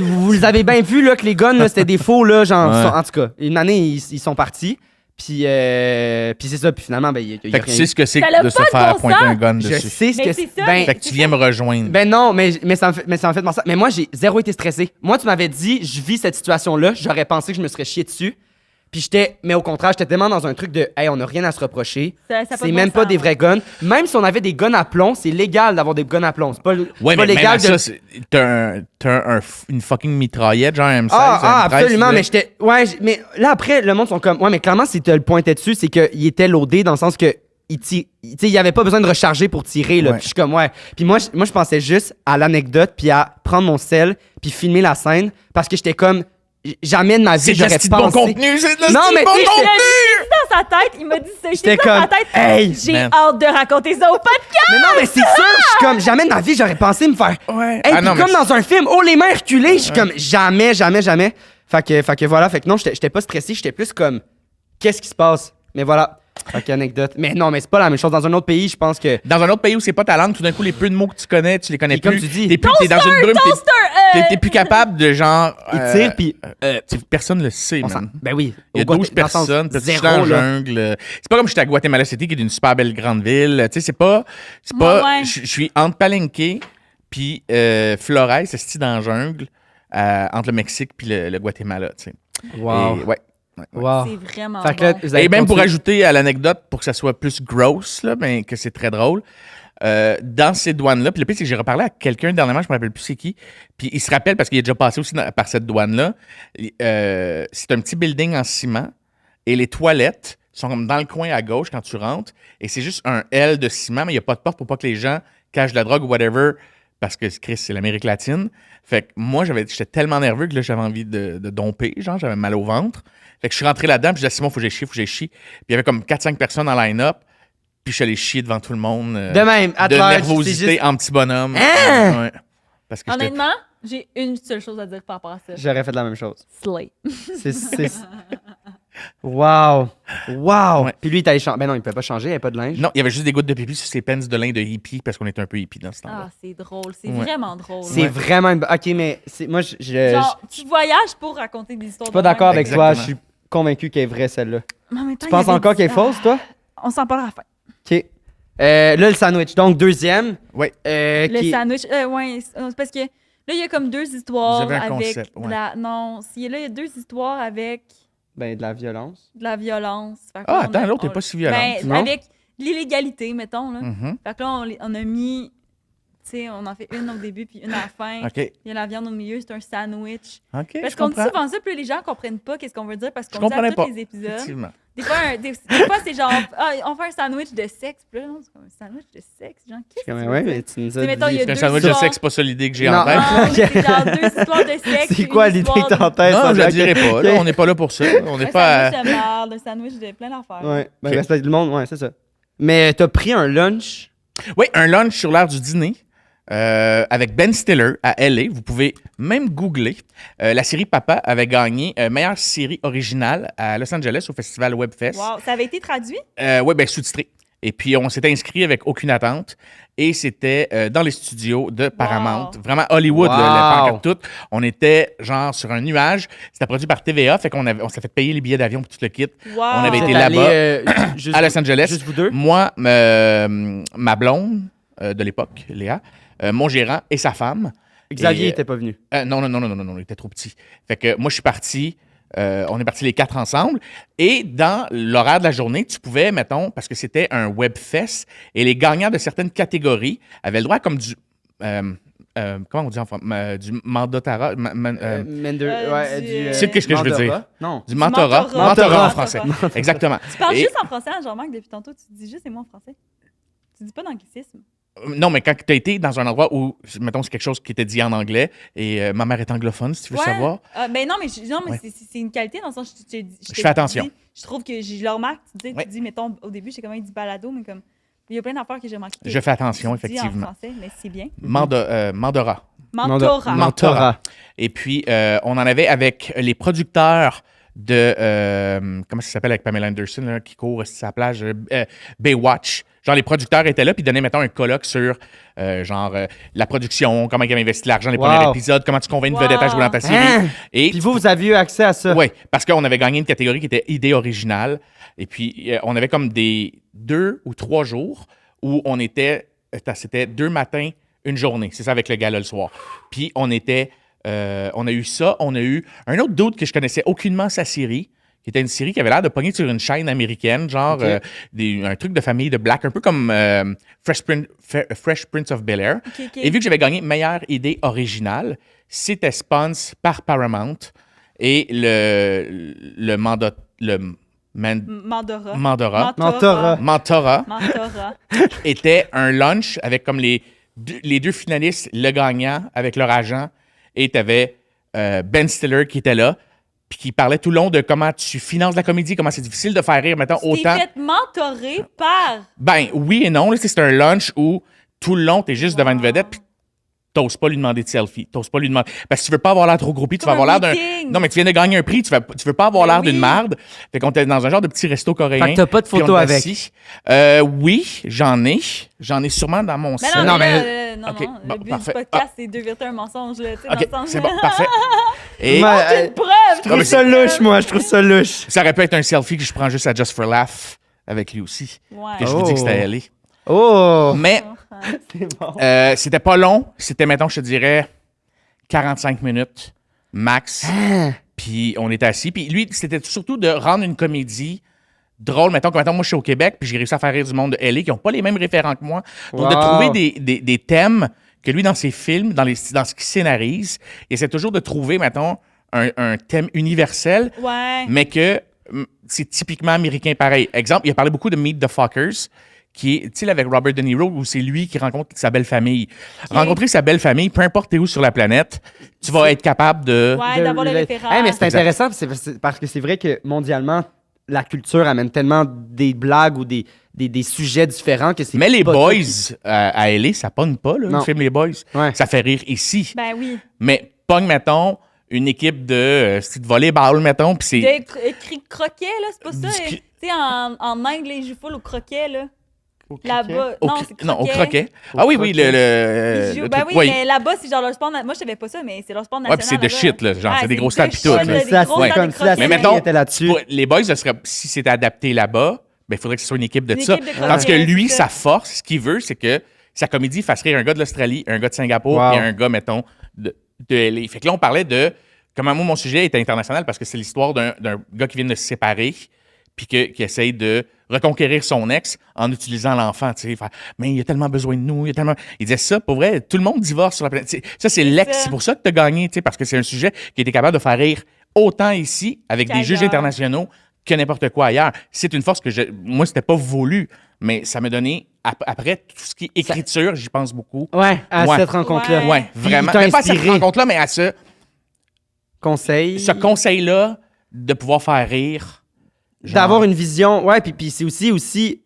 vous avez bien vu là, que les guns, là, c'était des faux, là, genre, Ouais. en tout cas, une année, ils sont partis. Puis c'est ça, puis finalement, ben, il y a Fait que tu rien sais ce que c'est Ça que l'a de se pas de faire bon pointer sens. un gun Je dessus. sais ce Mais que c'est ça. Ben, Fait que tu viens me rejoindre. ben non, mais ça en fait penser. Mais moi, j'ai zéro été stressé. Moi, tu m'avais dit, je vis cette situation-là, j'aurais pensé que je me serais chié dessus. Puis mais au contraire, j'étais tellement dans un truc de, hey, on n'a rien à se reprocher. Ça a pas C'est de même bon pas sens. des vrais guns. Même si on avait des guns à plomb, c'est légal d'avoir des guns à plomb. C'est pas, Ouais, c'est pas mais même légal à ça, t'as une fucking mitraillette, genre un M16. Ah, un M13, absolument, là. mais j'étais. Ouais, mais là, après, le monde sont comme. Ouais, mais clairement, si tu le pointais dessus, c'est qu'il était loadé dans le sens que. Il y avait pas besoin de recharger pour tirer, là. Ouais. Puis je suis comme, ouais. Puis moi, je pensais juste à l'anecdote, puis à prendre mon sel, puis filmer la scène, parce que j'étais comme. Jamais de ma vie, C'est de j'aurais la de bon pensé. contenu, c'est de la Non, mais bon tu sais, contenu! Dans sa tête, il m'a dit ça. J'étais J'étais comme, dans sa tête. hey, J'ai man. hâte de raconter ça au podcast. Mais non, mais c'est sûr, je suis comme, jamais de ma vie, j'aurais pensé me faire. Ouais. Hey, Ah puis non, mais comme dans un film, oh, les mains reculées, je suis comme, jamais. Fait que voilà, fait que non, j'étais pas stressé, j'étais plus comme, qu'est-ce qui se passe? Mais voilà. Fait qu'anecdote. Mais non, mais c'est pas la même chose. Dans un autre pays, je pense que. Dans un autre pays où c'est pas ta langue, tout d'un coup, les peu de mots que tu connais, tu les connais Et comme plus. tu dis, t'es dans une brume, Toaster! t'es plus capable de genre. Ils tirent, puis. Personne le sait, On s'en- man. Ben oui. Il y a Au 12 dans le sens personnes, peut-être zéro, dans la là. jungle. C'est pas comme j'étais à Guatemala City, qui est une super belle grande ville. Tu sais, c'est pas. Ouais. Je suis entre Palenque puis Flores, c'est dans la jungle, entre le Mexique puis le Guatemala, tu sais. Wow. Et, ouais. Wow. C'est vraiment Fait que là, bon. vous avez Et même pour continué- ajouter à l'anecdote, pour que ça soit plus gross, là, mais que c'est très drôle, dans ces douanes-là, puis le pire, c'est que j'ai reparlé à quelqu'un dernièrement, je me rappelle plus c'est qui, puis il se rappelle parce qu'il est déjà passé aussi par cette douane-là. C'est un petit building en ciment et les toilettes sont comme dans le coin à gauche quand tu rentres et c'est juste un L de ciment, mais il n'y a pas de porte pour pas que les gens cachent de la drogue ou whatever parce que Chris, c'est l'Amérique latine. Fait que moi, j'étais tellement nerveux que là, j'avais envie de domper, genre, j'avais mal au ventre. Fait que je suis rentré là-dedans, puis j'ai dit, Simon, faut que j'y chie. Puis il y avait comme 4-5 personnes en line-up, puis je suis allé chier devant tout le monde. De même, at de large, nervosité c'est juste- en petit bonhomme. Hein? Ouais. Parce que j'étais- Honnêtement, j'ai une seule chose à dire par rapport à ça. J'aurais fait la même chose. Slay. C'est Wow! Wow! Ouais. Puis lui, il est allé changer. Ben non, il pouvait pas changer, il n'y avait pas de linge. Non, il y avait juste des gouttes de pipi sur ses pens de lin de hippie parce qu'on était un peu hippie dans ce temps-là. Ah, c'est drôle. C'est Ouais. vraiment drôle. C'est vraiment une... OK, mais moi, Genre, tu voyages pour raconter des histoires. je suis pas de même. d'accord avec toi. Je Exactement. suis convaincu qu'elle est vraie, celle-là. Mais en même temps, Tu il y penses avait encore du- qu'elle est fausse, toi? On s'en parle à la fin. OK. Là, le sandwich. Donc, deuxième. Oui. Le sandwich, ouais, c'est parce que là, il y a comme deux histoires Vous avez un avec concept, ouais. Non, là, il y a deux histoires avec Ben, de la violence. de la violence. Fait que Ah, là, on attends, a- l'autre on- n'est pas si violente. Ben, Non? avec l'illégalité, mettons, là. Mhm. Fait que là, on a mis, tu sais, on en fait une au début puis une à la fin. OK. Il y a la viande au milieu, c'est un sandwich. OK, Parce je qu'on dit comprends. souvent ça, puis les gens comprennent pas qu'est-ce qu'on veut dire parce Je qu'on dit à comprenais tous pas. les épisodes. Effectivement. Des fois, c'est genre, on fait un sandwich de sexe. Puis là, non, c'est comme un sandwich de sexe. Genre, qu'est-ce que tu veux Ouais, dire? mais tu nous C'est, as mettons, il y a dit... Un deux sandwich de histoires. sexe, pas ça l'idée que j'ai Non. en tête. Non, c'est genre deux histoires de sexe. C'est puis quoi une l'idée histoire que t'as en tête? Non, ça? je le Ok. dirais pas. Là, Ok. on n'est pas là pour ça. On n'est Un pas. sandwich de merde, un sandwich de plein d'affaires. Ouais, ben, Ok. ben, c'est le monde, ouais, c'est ça. Mais t'as pris un lunch. Oui, un lunch sur l'heure du dîner avec Ben Stiller à LA. Vous pouvez même googler. La série Papa avait gagné meilleure série originale à Los Angeles au festival Webfest. Wow, ça avait été traduit? Oui, ben sous-titré. Et puis, on s'était inscrit avec aucune attente. Et c'était dans les studios de Paramount. Wow. Vraiment Hollywood, Wow. le pancarte tout. On était genre sur un nuage. C'était produit par TVA. Fait qu'on s'est fait payer les billets d'avion pour tout le kit. Wow. On avait Vous été êtes allés, là-bas, juste, à Los Angeles. Juste vous deux? Moi, ma blonde de l'époque, Léa, mon gérant et sa femme. Xavier Et, était pas venu. Non, il était trop petit. Fait que moi, je suis parti. On est partis les quatre ensemble. Et dans l'horaire de la journée, tu pouvais, mettons, parce que c'était un webfest, et les gagnants de certaines catégories avaient le droit comme du. Comment on dit en français? Du mandatara. C'est qu'est-ce que je veux dire? Non. Du mentorat. mentorat. Mentorat en français. Exactement. Tu parles Et- juste en français, Jean-Marc, depuis tantôt. Tu dis juste et moi en français. Tu dis pas d'anglicisme. Non, mais quand tu as été dans un endroit où, mettons, c'est quelque chose qui était dit en anglais, et ma mère est anglophone, si tu veux savoir. Ben non, mais, Ouais. c'est une qualité dans le sens je Je fais attention. Je trouve que je le remarque. Ouais. Tu dis, mettons, au début, je sais comment il dit balado, mais comme. Il y a plein d'affaires que j'ai manquées. Je fais attention, Tu dis effectivement. en français, mais c'est bien. Mandorat. Mentorat. Mentorat. Et puis, on en avait avec les producteurs de. Comment ça s'appelle avec Pamela Anderson, là, qui court sur sa plage? Baywatch. Genre, les producteurs étaient là, puis donnaient, mettons, un colloque sur, la production, comment ils avaient investi l'argent, les Wow. premiers épisodes, comment tu convaincs une vedette à jouer dans ta série. Hein? Et Puis vous avez eu accès à ça. oui, parce qu'on avait gagné une catégorie qui était idée originale. Et puis, on avait comme des 2 ou 3 jours où on était. C'était 2 matins, une journée. C'est ça avec le gala le soir. Puis, on a eu ça. On a eu un autre doute que je connaissais aucunement sa série, qui était une série qui avait l'air de pogner sur une chaîne américaine, genre Ok. un truc de famille de Black, un peu comme Fresh Prince of Bel-Air. Ok, ok. Et vu que j'avais gagné meilleure idée originale, c'était sponsor par Paramount et le mandat, Mentorat. Mentorat. Mentorat. était un lunch avec comme les deux finalistes, le gagnant avec leur agent, et tu avais Ben Stiller qui était là, puis qui parlait tout le long de comment tu finances la comédie, comment c'est difficile de faire rire, mettons, Tu autant. t'es fait mentorer par. Ben oui et non, là, c'est un lunch où tout le long, tu es juste devant une vedette, puis t'oses pas lui demander de selfie. T'oses pas lui demander. Parce que tu veux pas avoir l'air trop groupie, tu vas Comme avoir un l'air d'un. meeting. Non, mais tu viens de gagner un prix, tu veux pas avoir Ben l'air d'une oui. marde. Fait qu'on était dans un genre de petit resto coréen. Fait que t'as pas de puis on photo est avec. assis. Oui, j'en ai. J'en ai sûrement dans mon Mais sel. non, Non, mais mais- non, Ok, non. bon, Le but parfait. du podcast, c'est de vériter un mensonge, là, tu sais, OK, dans le sens. c'est bon, parfait. Et Moi, J'ai une preuve! je trouve ça louche, moi. Je trouve ça louche. ça aurait pu être un selfie que je prends juste à Just for Laugh avec lui aussi. Ouais. Que je vous dis que c'était elle. Oh! Mais C'est bon. c'était pas long. C'était, mettons, je te dirais 45 minutes max. Puis on était assis. Puis lui, c'était surtout de rendre une comédie drôle. Mettons, moi, je suis au Québec, puis j'ai réussi à faire rire du monde de LA qui n'ont pas les mêmes référents que moi. Donc, de Wow. trouver des thèmes que lui, dans ses films, dans ce qu'il scénarise, il essaie toujours de trouver, mettons, un thème universel, Ouais. mais que c'est typiquement américain pareil. Exemple, il a parlé beaucoup de Meet the Fuckers, qui est, tu sais, avec Robert De Niro, où c'est lui qui rencontre sa belle famille. Rencontrer sa belle famille, peu importe t'es où sur la planète, tu vas être capable de... Ouais, d'avoir le référent. Hey, mais c'est Exact. intéressant parce que c'est vrai que mondialement, la culture amène tellement des blagues ou des sujets différents que c'est. Mais les pas boys tout à LA, ça pogne pas, là, Non. le film Les Boys. Ouais. Ça fait rire ici. Ben oui. Mais pogne, mettons, une équipe de volleyball, mettons, puis c'est... Écrit croquet, là, c'est pas ça? Du- Tu sais, en Inde, les jouent full au croquet, là. Là-bas. Non, c'est croquet. Non, au croquet. Ah oui, oui, Ils le jouent- ben truc, oui, oui. mais là-bas, c'est genre leur sport. Moi, je savais pas ça, mais c'est leur sport Ouais, national. puis c'est de là-bas. shit, là. Genre, Ouais, c'est des gros de stades pis shit, tout, là, là. des C'est gros assez stades comme de si la croquet. Mais mettons, série était là-dessus. Pour les boys, si c'était adapté là-bas, ben, il faudrait que ce soit une équipe de Une ça. équipe de croquet, Parce que lui, c'est ça. sa force, ce qu'il veut, c'est que sa comédie fasse rire un gars de l'Australie, un gars de Singapour Wow. et un gars, mettons, de LA. Fait que là, on parlait de comment moi, mon sujet est international parce que c'est l'histoire d'un gars qui vient de se séparer puis qui essaye de reconquérir son ex en utilisant l'enfant. Tu sais, mais il a tellement besoin de nous. Il disait ça, pour vrai, tout le monde divorce sur la planète. Ça, c'est l'ex. ça. C'est pour ça que tu as gagné, tu sais, parce que c'est un sujet qui était capable de faire rire autant ici avec des juges Qu'ailleurs. internationaux que n'importe quoi ailleurs. C'est une force que moi, c'était pas voulu, mais ça m'a donné, après, tout ce qui est écriture, j'y pense beaucoup. Ouais, à Ouais. cette rencontre-là. Ouais. Ouais, Puis vraiment. il t'a Mais pas à cette inspiré. rencontre-là, mais à ce Conseil. conseil-là de pouvoir faire rire. genre- D'avoir une vision. Ouais, puis c'est aussi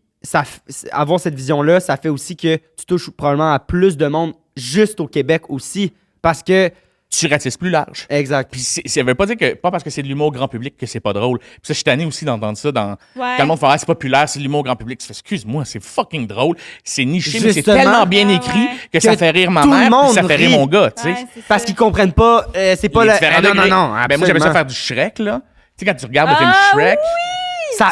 avoir cette vision-là, ça fait aussi que tu touches probablement à plus de monde juste au Québec aussi. Parce que. Tu ratisses plus large. Exact. Puis ça veut pas dire que, pas parce que c'est de l'humour grand public que c'est pas drôle. Puis ça, je suis tanné aussi d'entendre ça dans. Ouais. Quand le monde fait, ah, c'est populaire, c'est de l'humour grand public. Tu fais, excuse-moi, c'est fucking drôle. C'est niché, mais c'est Justement. tellement bien Ah, écrit ouais. que ça fait rire ma tout le mère, puis monde ça fait rire rit. mon gars, tu sais. Ouais, c'est Parce ça. qu'ils comprennent pas. C'est pas Les la. différents non, degrés. non. Ben, moi, j'aimais ça absolument. faire du Shrek, là. Tu sais, quand tu regardes le Ah, film Shrek,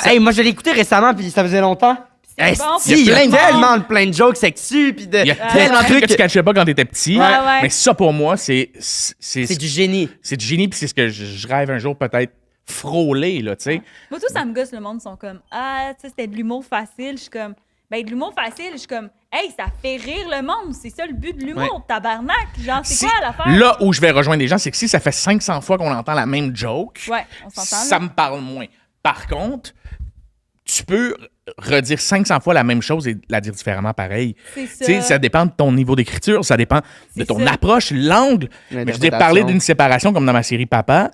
Hey, moi, je l'ai écouté récemment, puis ça faisait longtemps. C'est Esti, bon, il y a c'est tellement plein de jokes sexus, puis de il y a de tellement de trucs que tu trucs. catchais pas quand t'étais petit. Ouais, ouais. Mais ça, pour moi, c'est C'est du génie. du génie, puis c'est ce que je rêve un jour peut-être frôler, là, tu sais. Moi, tout ça me gosse, le monde sont comme ah, tu sais, c'était de l'humour facile. Je suis comme, ben, de l'humour facile, je suis comme, hey, ça fait rire le monde. C'est ça le but de l'humour, tabarnak. Genre, c'est quoi l'affaire? Là où je vais rejoindre des gens, c'est que si ça fait 500 fois qu'on entend la même joke, Ouais, on s'entend. ça me parle moins. Par contre, tu peux redire 500 fois la même chose et la dire différemment pareil. C'est Tu sais, ça dépend de ton niveau d'écriture, ça dépend de C'est ton ça. approche, l'angle. Mais je veux dire, L'interprétation. parler d'une séparation comme dans ma série Papa,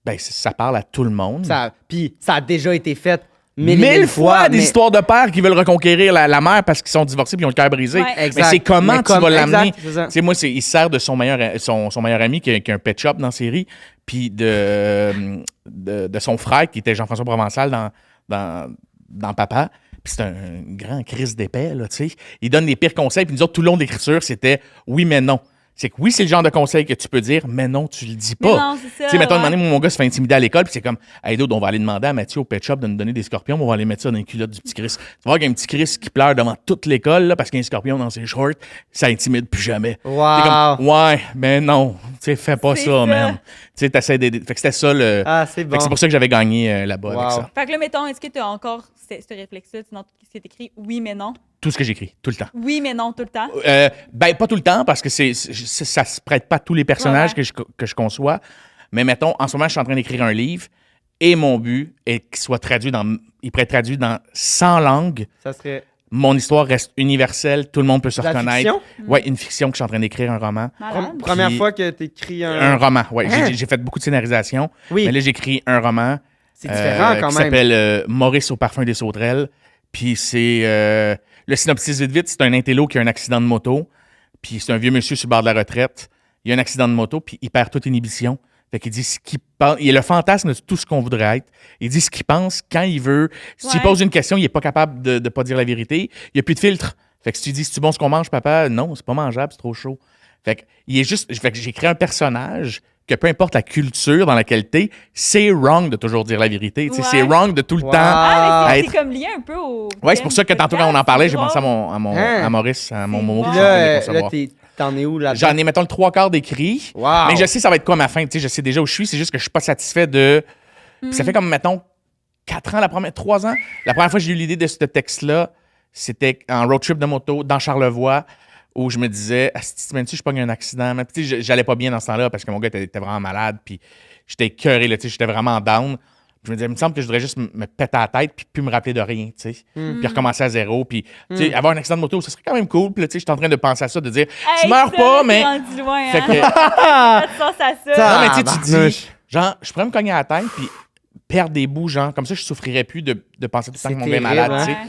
ben ça parle à tout le monde. Puis ça a déjà été fait Mille fois des mais- histoires de pères qui veulent reconquérir la mère parce qu'ils sont divorcés puis ils ont le cœur brisé. Ouais. Mais Exact. c'est comment Mais tu vas l'amener. exact, c'est ça. Tu sais, moi, il se sert de son meilleur ami qui a un pet shop dans la série, puis de son frère qui était Jean-François Provençal dans Papa. Puis c'est un grand crise d'épais, là, tu sais. Il donne les pires conseils, puis nous autres, tout le long d'écriture, c'était oui, mais non. C'est que oui, c'est le genre de conseil que tu peux dire, mais non, tu le dis pas. Mais non, c'est ça, Tu sais, mettons, ouais. une année, mon gars se fait intimider à l'école, puis c'est comme, hey, dude, on va aller demander à Mathieu au pet shop de nous donner des scorpions, on va aller mettre ça dans les culottes du petit Chris. Tu vas voir qu'il y a un petit Chris qui pleure devant toute l'école, là, parce qu'il y a un scorpion dans ses shorts, ça intimide plus jamais. Wow. T'es comme, ouais, mais non, tu sais, fais pas C'est ça, ça. man. Tu sais, t'essaies d'aider. Fait que c'était ça le. Ah, c'est Fait bon. que c'est pour ça que j'avais gagné là-bas avec Wow. ça. Fait que là, mettons, est-ce que tu as encore ce réflexe-là dans tout ce qui est écrit oui, mais non? Tout ce que j'écris, tout le temps. Oui, mais non, tout le temps? Ben, pas tout le temps, parce que ça se prête pas à tous les personnages Ouais, que je conçois. Mais mettons, en ce moment, je suis en train d'écrire un livre et mon but est qu'il soit traduit il pourrait être traduit dans 100 langues. Ça serait. Mon histoire reste universelle, tout le monde peut se La reconnaître. fiction? Ouais, une fiction que je suis en train d'écrire, un roman. Malade. Première Puis- fois que t'écris Un roman, ouais. Hein? J'ai fait beaucoup de scénarisation. Oui. Mais là, j'écris un roman. C'est différent quand qui même. s'appelle Maurice au parfum des sauterelles. Puis c'est. Le synopsis vite, c'est un intello qui a un accident de moto. Puis c'est un vieux monsieur sur le bord de la retraite. Il a un accident de moto, puis il perd toute inhibition. Fait qu'il dit ce qu'il pense. Il est le fantasme de tout ce qu'on voudrait être. Il dit ce qu'il pense quand il veut. Si tu Ouais. poses une question, il n'est pas capable de pas dire la vérité. Il n'y a plus de filtre. Fait que si tu dis, c'est-tu bon ce qu'on mange, papa? Non, c'est pas mangeable, c'est trop chaud. Fait que, fait que j'ai créé un personnage que peu importe la culture dans laquelle t'es, c'est wrong de toujours dire la vérité. Tu sais, Ouais. c'est wrong de tout le Wow. temps. Ah, mais être- c'est comme lié un peu au. Ouais, c'est pour ça que tantôt, quand on en parlait, j'ai drôle. pensé à Hein? Maurice, à mon C'est Momo bon. que je suis en train de Là, concevoir. t'en es où là? J'en ai, mettons, le 3/4 d'écrit. Wow. Mais je sais, ça va être quoi ma fin. Tu sais, je sais déjà où je suis. C'est juste que je suis pas satisfait de. Puis ça fait comme, mettons, 3 ans. La première fois que j'ai eu l'idée de ce texte-là, c'était en road trip de moto dans Charlevoix, où je me disais, ah, si tu je pogne un accident. Mais, tu sais, j'allais pas bien dans ce temps-là parce que mon gars était vraiment malade. Puis j'étais écœuré, là, tu sais, j'étais vraiment down. Je me disais, il me semble que je devrais juste me péter à la tête puis plus me rappeler de rien, tu sais. Puis recommencer à zéro. Puis, tu sais, avoir un accident de moto, ça serait quand même cool. Puis là, tu sais, j'étais en train de penser à ça, de dire, tu Hey, meurs ça, pas, t'es mais. rendu loin, Fait hein? que, Pas de sens à ça. non, mais tu sais, tu te Tabarnouche. dis, genre, je pourrais me cogner à la tête puis perdre des bouts, genre, comme ça, je souffrirais plus de penser tout le temps que mon gars est terrible, malade, hein? tu sais. Ouais.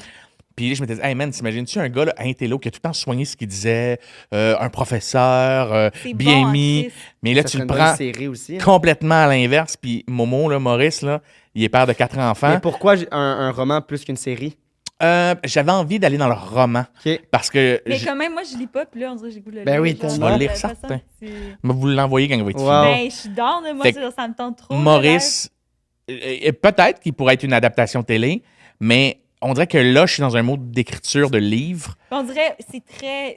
Puis je me disais, hey man, t'imagines-tu un gars là, intello qui a tout le temps soigné ce qu'il disait, un professeur, C'est bien bon, mis, Chris. mais là, Ça tu serait le une bonne prends série aussi. Hein. complètement à l'inverse. Puis Momo, là, Maurice, là, il est père de 4 enfants. Mais pourquoi un roman plus qu'une série? J'avais envie d'aller dans le roman OK. parce que Mais quand même, moi, je lis pas, puis là, on dirait que j'ai goût de le Ben lire. oui, genre, tu vas le lire de toute façon, certain. c'est- je vais vous l'envoyer quand il va être Wow. Ben, je suis down, là, moi, Fait que ça me tente trop. Maurice, peut-être qu'il pourrait être une adaptation télé, mais on dirait que là, je suis dans un mode d'écriture de livre. On dirait, c'est très.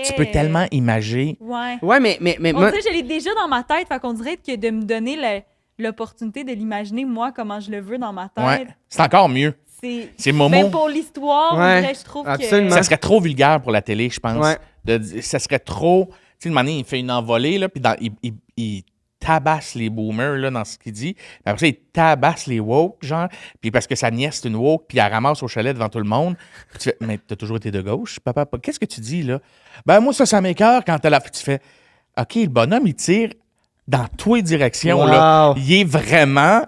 Tu peux tellement imager. Ouais. Ouais, mais On moi, dirait que je l'ai déjà dans ma tête, fait qu'on dirait que de me donner l'opportunité de l'imaginer, moi, comment je le veux dans ma tête. Ouais. C'est encore mieux. C'est Momo. Même pour l'histoire, Ouais, on dirait, je trouve absolument. Ça serait trop vulgaire pour la télé, je pense. Ouais. Ça serait trop. Tu sais, une manière, il fait une envolée, là, puis il tabasse les boomers là, dans ce qu'il dit. Puis après ça, il tabasse les woke, genre. Puis parce que sa nièce, c'est une woke, puis elle ramasse au chalet devant tout le monde. Puis tu fais, mais t'as toujours été de gauche, papa. Qu'est-ce que tu dis, là? Ben, moi, ça m'écoeure quand t'as la. Puis tu fais, OK, le bonhomme, il tire dans toutes les directions, là. Wow. Il est vraiment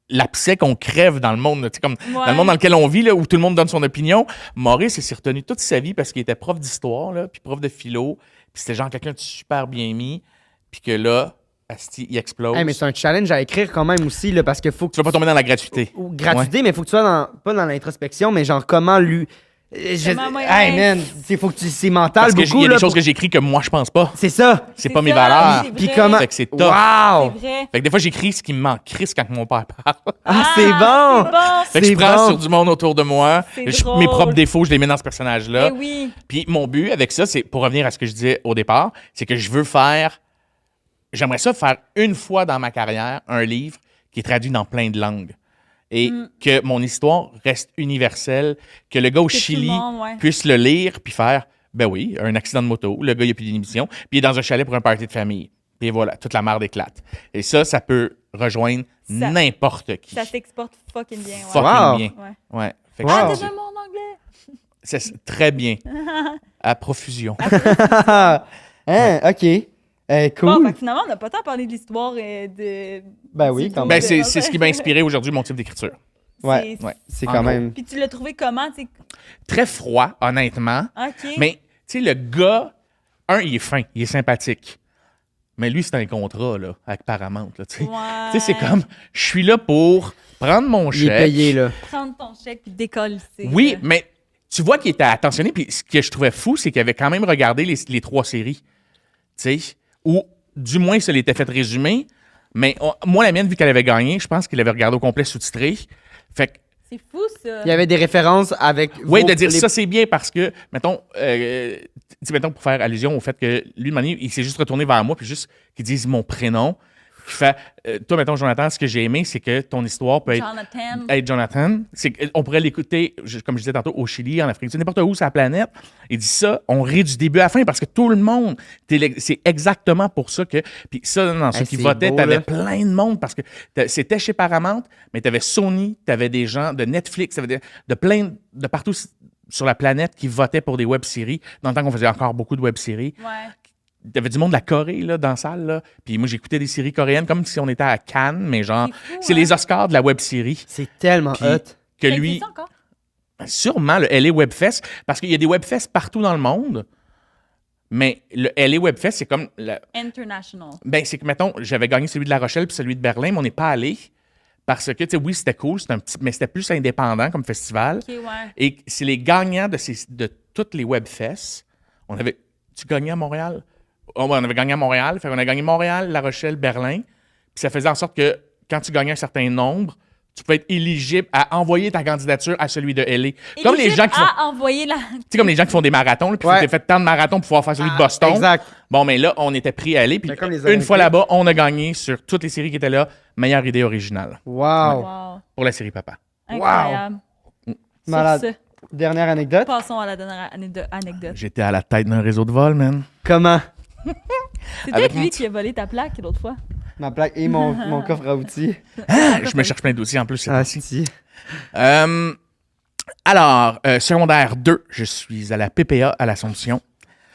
l'abcès qu'on crève dans le monde, là. Tu sais, comme que. dans le monde dans lequel on vit, là, où tout le monde donne son opinion. Maurice, il s'est retenu toute sa vie parce qu'il était prof d'histoire, là, puis prof de philo. Puis c'était genre quelqu'un de super bien mis. Puis que là, asti, il explose. Hey, mais c'est un challenge à écrire quand même aussi, là, parce que faut que Tu vas pas tomber dans la gratuité. ou gratuité, mais faut que tu sois pas dans l'introspection, mais genre comment lui. Hey man, faut que c'est mental Parce que beaucoup. il y a là, des choses pour- que j'écris que moi, je pense pas. C'est ça. C'est pas mes ça, valeurs. c'est Puis vrai. comment. Fait que c'est tough. Wow! C'est vrai. Fait que des fois, j'écris ce qui me manque Chris quand mon père parle. Ah, c'est bon! C'est bon. Fait que je C'est prends bon. sur du monde autour de moi. C'est Mes drôle. propres défauts, je les mets dans ce personnage-là. Eh oui. Puis mon but avec ça, c'est pour revenir à ce que je disais au départ, c'est que j'aimerais ça faire une fois dans ma carrière un livre qui est traduit dans plein de langues. Et que mon histoire reste universelle, que le gars au Que tout le Chili monde, ouais. puisse le lire puis faire, ben oui, un accident de moto, le gars, il a plus d'inhibition, puis il est dans un chalet pour un party de famille. Puis voilà, toute la merde éclate. Et ça peut rejoindre Ça- n'importe qui. Ça s'exporte fucking bien. Ouais. Fucking Wow. bien. Ouais. Ouais. Fait que Ah, Wow. déjà mon anglais. c'est très bien. À profusion. Hein, ok. Cool. Bon, fait que finalement, on n'a pas tant parlé de l'histoire de. Ben oui, du quand dos même. Ben, de- c'est ce qui m'a inspiré aujourd'hui mon type d'écriture. Ouais. Ouais. C'est En quand gros. même. Puis tu l'as trouvé comment, tu sais? Très froid, honnêtement. OK. Mais, tu sais, le gars, il est fin, il est sympathique. Mais lui, c'est un contrat, là, avec Paramount, là, tu sais. Ouais. Tu sais, c'est comme, je suis là pour prendre mon Il est chèque. payé, là. Prendre ton chèque puis décoller. Oui, mais tu vois qu'il était attentionné. Puis ce que je trouvais fou, c'est qu'il avait quand même regardé les 3 séries. Tu sais, ou du moins, ça l'était fait résumer. Mais moi, la mienne, vu qu'elle avait gagné, je pense qu'il avait regardé au complet sous-titré. Fait que, C'est fou, ça. Il y avait des références avec. oui, vos- de dire les- ça, c'est bien parce que, mettons, tu sais, mettons, pour faire allusion au fait que lui, de manière, il s'est juste retourné vers moi, puis juste qu'il dise mon prénom. Puis il fait, toi, mettons, Jonathan, ce que j'ai aimé, c'est que ton histoire peut Jonathan. être Jonathan. On pourrait l'écouter, comme je disais tantôt, au Chili, en Afrique, n'importe où sur la planète. Il dit ça, on rit du début à la fin parce que tout le monde, c'est exactement pour ça que. Puis ça, dans ceux qui c'est votaient, beau, t'avais là. plein de monde parce que c'était chez Paramount, mais t'avais Sony, t'avais des gens de Netflix, t'avais de plein de partout sur la planète qui votaient pour des web-séries. Dans le temps qu'on faisait encore beaucoup de web-séries. Ouais. T'avais du monde de la Corée là, dans la salle. Là. Puis moi, j'écoutais des séries coréennes comme si on était à Cannes, mais genre, C'est fou, c'est hein? les Oscars de la web-série. C'est tellement Puis- hot. Que Ça lui, existe encore? sûrement le LA Webfest, parce qu'il y a des Webfests partout dans le monde, mais le LA Webfest, c'est comme. International. Ben, c'est que, mettons, j'avais gagné celui de La Rochelle puis celui de Berlin, mais on n'est pas allé. Parce que, tu sais, oui, c'était cool, mais c'était plus indépendant comme festival. OK, ouais. Et c'est les gagnants de toutes les Webfests. Tu gagnais à Montréal? Oh, ouais, on avait gagné à Montréal. Fait qu'on a gagné Montréal, La Rochelle, Berlin. Puis ça faisait en sorte que quand tu gagnais un certain nombre, tu pouvais être éligible à envoyer ta candidature à celui de LA. Comme les gens qui font, envoyer la. tu sais, comme les gens qui font des marathons, là, puis Ouais. tu fait tant de marathons pour pouvoir faire celui de Boston. Exact. Bon, mais là, on était pris à aller. Puis C'est comme les une Olympiques. fois là-bas, on a gagné sur toutes les séries qui étaient là. Meilleure idée originale Wow. Wow. pour la série Papa. Incroyable. Malade. Sur ce, Dernière anecdote. passons à la dernière anecdote. J'étais à la tête d'un réseau de vol, man. Comment? C'est Avec peut-être mon lui qui a volé ta plaque l'autre fois. Ma plaque et mon coffre à outils. Je me cherche plein d'outils en plus. cette Ah, fois-ci. si. Alors, secondaire 2, je suis à la PPA à l'Assomption.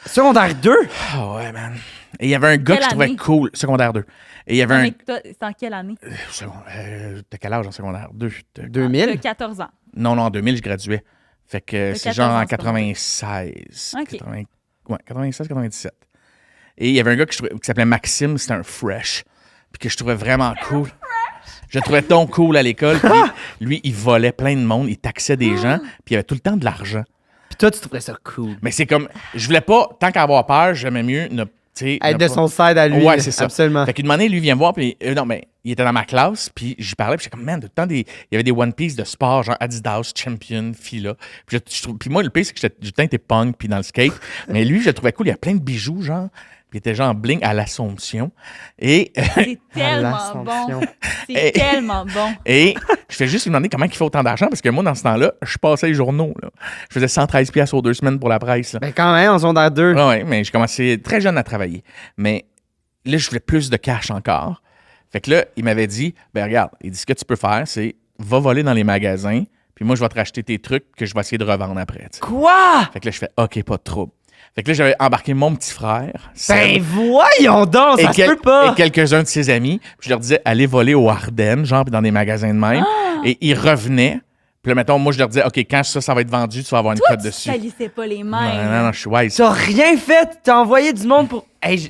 Secondaire 2? Ah ouais, man. Et il y avait un gars Quelle que je trouvais année? cool, secondaire 2. Et il y avait un. Mais toi, c'est en quelle année? T'as quel âge en secondaire 2? 2000? De 14 ans. Non, en 2000, je graduais. Fait que De c'est 14 genre en en secondaire. 96. OK. 96, 97. Et il y avait un gars qui s'appelait Maxime, c'était un fresh. Puis que je trouvais vraiment cool. Je le trouvais donc cool à l'école. Puis lui, il volait plein de monde, il taxait des gens, puis il avait tout le temps de l'argent. Puis toi, tu trouvais ça cool. Mais c'est comme, je voulais pas, tant qu'à avoir peur, j'aimais mieux ne, tu sais, Être ne de pas- son side à lui. Ouais, c'est ça. Absolument. Fait qu'une année, lui vient me voir, puis non, mais il était dans ma classe, puis j'y parlais, puis j'étais comme, man, tout le temps, il y avait des One Piece de sport, genre Adidas, Champion, Fila. Puis moi, le pire, c'est que j'ai tout le temps été punk, puis dans le skate. Mais lui, je le trouvais cool, il y a plein de bijoux, genre. Puis il était genre bling à l'Assomption. Et, C'est tellement l'Assomption. bon. C'est tellement bon. et je fais juste lui demander comment il fait autant d'argent, parce que moi, dans ce temps-là, je passais les journaux, là. Je faisais 113 piastres aux 2 semaines pour la presse, là. Ben quand même, en secondaire 2. Ouais, mais j'ai commencé très jeune à travailler. Mais là, je voulais plus de cash encore. Fait que là, il m'avait dit, ben regarde, il dit, ce que tu peux faire, c'est va voler dans les magasins, puis moi, je vais te racheter tes trucs que je vais essayer de revendre après. Tu sais. Quoi? Fait que là, je fais, OK, pas de trouble. Fait que là, j'avais embarqué mon petit frère, Ben Seb, voyons donc, ça se peut pas. et quelques-uns de ses amis. Puis je leur disais, allez voler aux Ardennes, genre, puis dans des magasins de même. Et ils revenaient. Puis là, mettons, moi, je leur disais, OK, quand ça va être vendu, tu vas avoir une Toi, cote tu dessus. salissais pas les Non, mains. non, je suis wise. T'as rien fait, t'as envoyé du monde pour. Hey,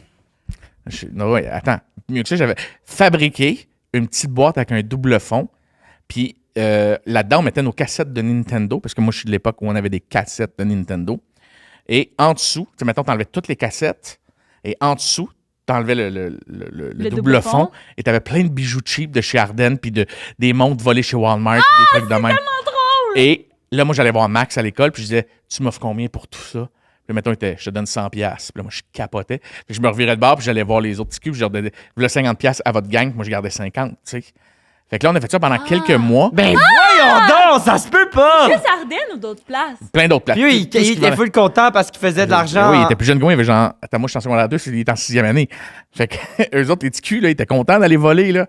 Non, ouais, attends. Mieux que ça, j'avais fabriqué une petite boîte avec un double fond. Puis là-dedans, on mettait nos cassettes de Nintendo, parce que moi, je suis de l'époque où on avait des cassettes de Nintendo. Et en dessous, tu sais, mettons, t'enlevais toutes les cassettes. Et en dessous, t'enlevais le double fond. Et t'avais plein de bijoux cheap de chez Ardennes, puis des montres volées chez Walmart, puis des trucs de même. Et là, moi, j'allais voir Max à l'école, puis je disais, tu m'offres combien pour tout ça? Puis mettons, je te donne 100$. Puis là, moi, je capotais. Puis je me revirais de bord, puis j'allais voir les autres petits culs, puis je leur donnais, vous 50$ à votre gang, moi, je gardais 50$, tu sais. Fait que là, on a fait ça pendant quelques mois. ben voyons donc, ça se peut pas. Juste Ardennes ou d'autres places? Plein d'autres places. Puis lui, Tout ce il qui était va- full content parce qu'il faisait de l'argent. Oui, il était plus jeune que moi. Il avait genre, attends, moi, je suis en secondaire 2, il était en 6e année. Fait que eux autres, les petits culs, là, ils étaient contents d'aller voler, là.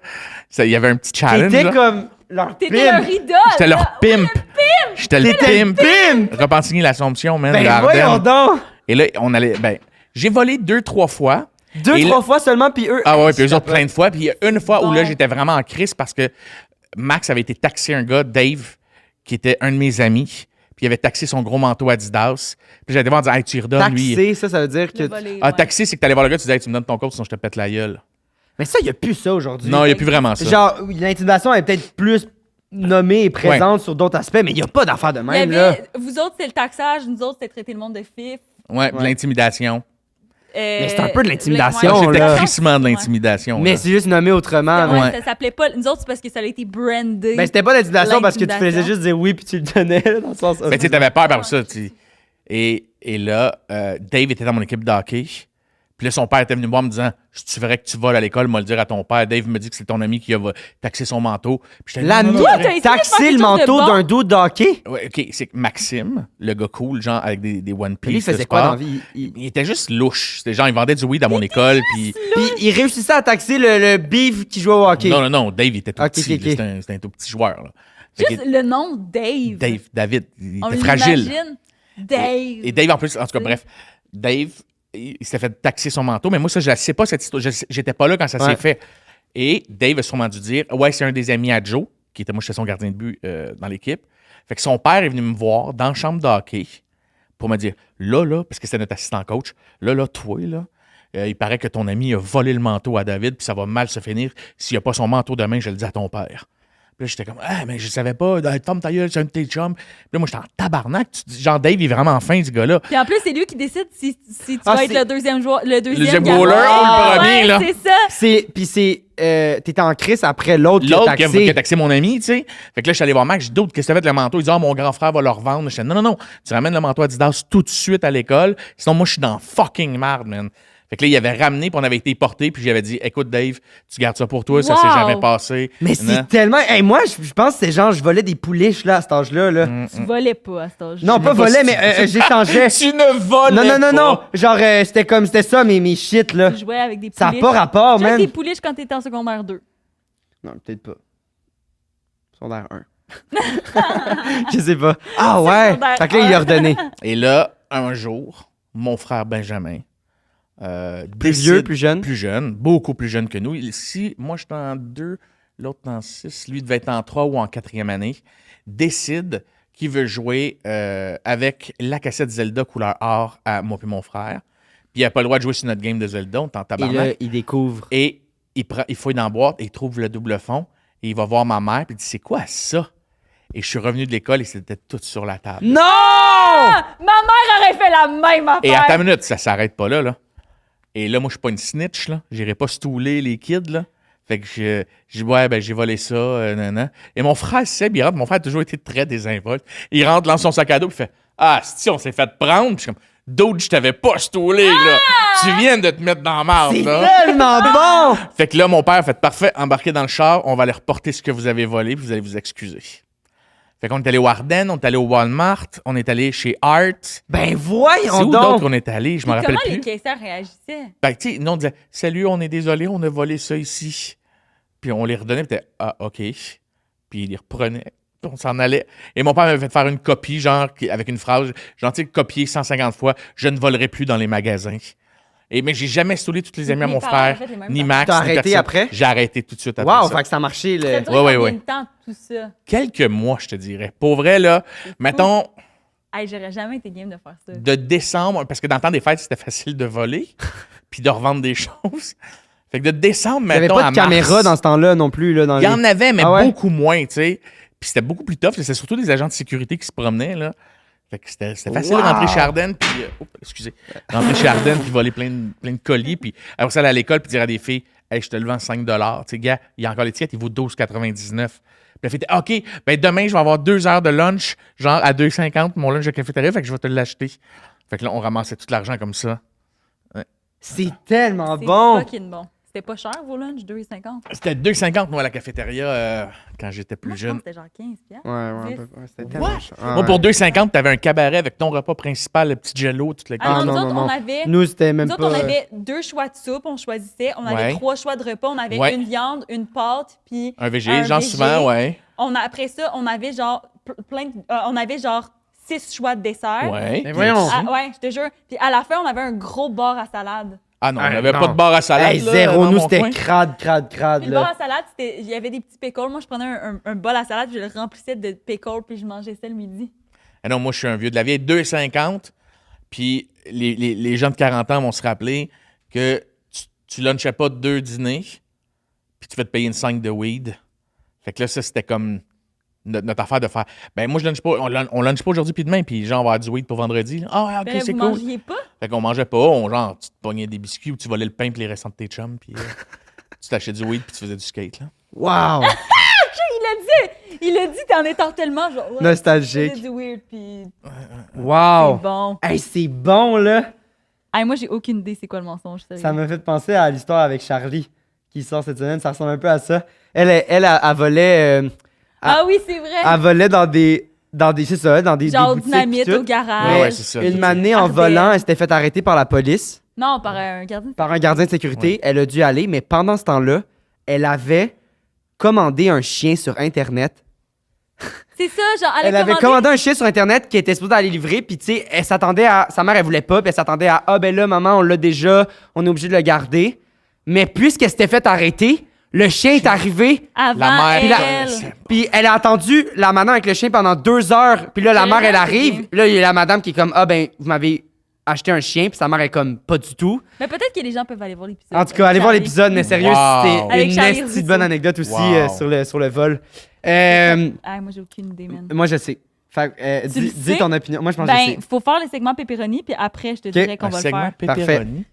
Il y avait un petit challenge. T'étais là. comme leur T'étais leur pimp. idole. J'étais leur pimp. J'étais le T'étais le pimp. pimp. Repentigny l'Assomption, man. Ben de voyons Ardennes. donc. Et là, on allait. Ben, j'ai volé 2-3 fois. Deux, Et trois fois seulement, puis eux. Ah ouais, puis eux autres plein de fois. Puis il y a une fois où Bon. là, j'étais vraiment en crise parce que Max avait été taxé un gars, Dave, qui était un de mes amis. Puis il avait taxé son gros manteau Adidas. Puis j'allais voir en disant, hey, tu y redonnes, lui. Taxé, ça veut dire que. Le volet, Ah, ouais. taxé, c'est que t'allais voir le gars, tu disais, hey, tu me donnes ton code, sinon je te pète la gueule. Mais ça, il n'y a plus ça aujourd'hui. Non, il n'y a plus vraiment ça. Genre, oui, l'intimidation est peut-être plus nommée et présente sur d'autres aspects, mais il n'y a pas d'affaire de Il y même, là. avait, vous autres, c'est le taxage, nous autres, c'était traiter le monde de fif. Ouais, de l'intimidation. Mais c'est un peu de l'intimidation, C'était là. crissement de l'intimidation. Mais là. c'est juste nommé autrement. Ouais, mais- ça s'appelait pas. Nous autres, c'est parce que ça a été brandé. Ben, c'était pas l'intimidation parce que tu faisais L'intimidation. juste dire oui puis tu le donnais, là, dans le sens. Mais tu sais, t'avais peur par ça. Et là, Dave était dans mon équipe de hockey. Puis là, son père était venu me voir en me disant, tu verrais que tu voles à l'école, moi le dire à ton père. Dave me dit que c'est ton ami qui a taxé son manteau. Puis j'étais La non, non, nuit, non, t'as essayé de faire taxer quelque le chose de manteau bon? d'un dos de hockey. Ouais, OK, c'est que Maxime, le gars cool, genre avec des One Piece. Lui, il faisait de quoi sport, dans la vie? Il était juste louche. C'était genre, il vendait du weed à mon école. Puis Puis il réussissait à taxer le beef qui jouait au hockey. non, Dave, il était tout Ok, petit. ok, ok. C'était un tout petit joueur. Là. Fait Juste que le nom Dave. David, il On était fragile. l'imagine. Dave. Et Dave, en plus, en tout cas, bref, Dave, il s'est fait taxer son manteau, mais moi, ça, je ne sais pas cette histoire. J'étais pas là quand ça Ouais. s'est fait. Et Dave a sûrement dû dire, ouais, c'est un des amis à Joe, qui était, moi, j'étais son gardien de but dans l'équipe. Fait que son père est venu me voir dans la chambre de hockey pour me dire, là, parce que c'était notre assistant coach, là, toi, là, il paraît que ton ami a volé le manteau à David, puis ça va mal se finir. S'il n'a pas son manteau demain, je le dis à ton père. Puis là, j'étais comme, mais je savais pas, ferme ta gueule, c'est un de tes chums. Puis là, moi, j'étais en tabarnak. Genre, Dave, il est vraiment fin, ce gars-là. Puis en plus, c'est lui qui décide si tu Ah, vas être c'est- le deuxième joueur, le deuxième deuxième gardien. goaler ou le Ouais, premier, là. c'est ça. Puis c'est. T'étais en crise après l'autre qui a L'autre qui taxé. a taxé mon ami, tu sais. Fait que là, je suis allé voir Max, je dis, d'autres, qu'est-ce que tu fait avec le manteau? Il dit, mon grand frère va le revendre. Je dis, non, tu ramènes le manteau Adidas tout de suite à l'école. Sinon, moi, je suis dans fucking marde, man. Fait que là, il avait ramené, puis on avait été porté, puis j'avais dit, écoute, Dave, tu gardes ça pour toi, ça s'est Wow. jamais passé. Mais Non. c'est tellement. Hey, moi, je pense que c'est genre, je volais des pouliches, là, à cet âge-là. Là. Tu volais pas à cet âge. Non, pas pas volais, si mais tu- j'échangeais. Tu ne volais Non. pas. Genre, c'était ça, mes shit, là. Tu jouais avec des pouliches. Ça n'a pas rapport, Tu jouais avec man. des pouliches quand t'étais en secondaire 2. Non, peut-être pas. Secondaire 1. Je sais pas. Ah ouais. Secondaire Fait que là, il a redonné. Et là, un jour, mon frère Benjamin, Plus vieux, plus jeune. plus jeune, beaucoup plus jeune que nous. Si moi, je suis en 2, l'autre en 6, lui devait être en 3 ou en 4e année, décide qui veut jouer avec la cassette Zelda couleur or à moi et mon frère. Puis il n'a pas le droit de jouer sur notre game de Zelda, on est en Et tabarnak. là, il découvre. Et il fouille dans la boîte et il trouve le double fond. Et il va voir ma mère, puis il dit, c'est quoi ça? Et je suis revenu de l'école et c'était tout sur la table. Non! Ah! Ma mère aurait fait la même affaire. Et à ta minute, ça s'arrête pas là. Et là, moi, je suis pas une snitch, là. J'irai pas stouler les kids, là. Fait que je dis, ouais, ben, j'ai volé ça, nanana. Et mon frère Seb, il rentre. Mon frère a toujours été très désinvolte. Il rentre, lance son sac à dos, puis il fait, ah, si on s'est fait prendre. Puis je suis comme, d'autres, je t'avais pas stoulé, là. Tu viens de te mettre dans la marde, C'est là. tellement bon! Fait que là, mon père a fait, parfait, embarquez dans le char, on va aller reporter ce que vous avez volé, puis vous allez vous excuser. Fait qu'on est allé au Ardennes, on est allé au Walmart, on est allé chez Art. Ben C'est voyons où d'autres donc! qu'on est allé? Je me rappelle Comment les plus. caissières réagissaient? Ben, tu sais, nous, on disait, salut, on est désolé, on a volé ça ici. Puis on les redonnait, puis ah, OK. Puis ils les reprenaient, puis on s'en allait. Et mon père m'avait fait faire une copie, genre, avec une phrase, genre, tu sais, copier 150 fois, je ne volerai plus dans les magasins. Mais j'ai jamais stoulé toutes les amis à Mes mon parents frère, ont fait les mêmes ni choses. Max. T'as ni arrêté personne. après? J'ai arrêté tout de suite après Wow, ça. fait que ça a marché. Ça a Le... duré Ouais, combien ouais. de temps, tout ça? Quelques mois, je te dirais. Pour vrai, là, mettons, Hey, j'aurais jamais été game de faire ça. de décembre, parce que dans le temps des fêtes, c'était facile de voler, puis de revendre des choses. Fait que de décembre, Il n'y avait mettons, pas à de caméra mars, dans ce temps-là non plus. Là, dans il y en avait, mais Ah ouais? beaucoup moins, tu sais. Puis c'était beaucoup plus tough. C'était surtout des agents de sécurité qui se promenaient, là. Fait que c'était facile de Wow! rentrer chez Ardennes, puis... rentrer chez Ardennes, puis voler plein de colis, puis après ça, aller à l'école, puis dire à des filles, « Hey, je te le vends 5 $. Tu sais, gars, il y a encore l'étiquette, il vaut 12,99 $. Puis la fille était, OK, ben demain, je vais avoir 2 heures de lunch, genre à 2,50 $, mon lunch de cafétéria, fait que je vais te l'acheter. Fait que là, on ramassait tout l'argent comme ça. C'est tellement C'est bon! fucking bon. C'était pas cher, vos lunchs? 2,50? C'était 2,50 moi, à la cafétéria, quand j'étais plus Moi, je pense jeune. que c'était genre 15 piastres. Ouais, 10. c'était tellement cher. Ah, Moi, ouais. pour 2,50 t'avais un cabaret avec ton repas principal, le petit jello, toute la Ah Ah, non, non, nous autres, non, on non. avait... Nous, c'était même Nous autres, pas... on avait 2 choix de soupe, on choisissait. On avait Ouais. 3 choix de repas. On avait Ouais. une viande, une pâte, puis un VG, genre souvent, ouais. Après ça, on avait genre on avait genre 6 choix de dessert. Ouais. Mais voyons. Ah, ouais, je te jure. Puis à la fin, on avait un gros bar à salade. Ah non, on Hey, n'avait non. pas de bar à salade. Hey, là, zéro, dans nous, mon c'était coin. crade, Puis le bar là. à salade, il y avait des petits pickles. Moi, je prenais un bol à salade, puis je le remplissais de pickles, puis je mangeais ça le midi. Ah non, moi, je suis un vieux de la vieille. 2,50. Puis les gens de 40 ans vont se rappeler que tu lunchais pas 2 dîners, puis tu vas te payer une 5 de weed. Fait que là, ça, c'était comme notre affaire de faire. Ben, moi, je lunch pas. On lunch pas aujourd'hui puis demain, puis genre, on va avoir du weed pour vendredi. là. Ah, ouais, ok, Ben, c'est vous cool. mangiez pas? Fait qu'on mangeait pas. Genre, tu te pognais des biscuits ou tu volais le pain puis les restants de tes chums, puis tu t'achetais du weed puis tu faisais du skate, là. Wow! Il a dit en étant tellement genre. Ouais, Nostalgique. c'était du weird, puis Wow! c'est bon. Hey, c'est bon, là! Hey, moi, j'ai aucune idée c'est quoi le mensonge. Sérieux. Ça m'a fait penser à l'histoire avec Charlie qui sort cette semaine. Ça ressemble un peu à ça. Elle volait... Ah oui, c'est vrai. elle volait dans des c'est ça, dans des Genre boutiques dynamite pis tout. au garage. Ouais, ouais, c'est ça. Une tout manée en Ardenne. volant, elle s'était fait arrêter par la police, Non, par un gardien. par un gardien de sécurité. Elle a dû aller, mais pendant ce temps-là, elle avait commandé un chien sur Internet. C'est ça, genre, Elle avait commandé un chien sur Internet qui était supposé aller livrer, puis tu sais, elle s'attendait à... Sa mère, elle voulait pas, puis elle s'attendait à « Ah, ben là, maman, on l'a déjà, on est obligé de le garder. » Mais puisqu'elle s'était fait arrêter, le chien est arrivé, Avant La mère, elle. puis puis elle a attendu la madame avec le chien pendant 2 heures, puis là, la Ok, mère, elle c'est arrive. bien. Là, il y a la madame qui est comme « Ah, ben, vous m'avez acheté un chien, puis sa mère est comme « Pas du tout. » Mais peut-être que les gens peuvent aller voir l'épisode. En tout cas, allez voir l'épisode, mais sérieux, Wow. c'était Avec une Charlie esti de Rousseau. bonne anecdote aussi Wow. sur le vol. Ah, moi, j'ai aucune idée, man. Moi, je sais. Fait, Tu le dis sais? ton opinion. Moi, je pense que je Ben, sais. faut faire le segment pepperoni, puis après, je te dirais qu'on Un va le segment faire. pepperoni.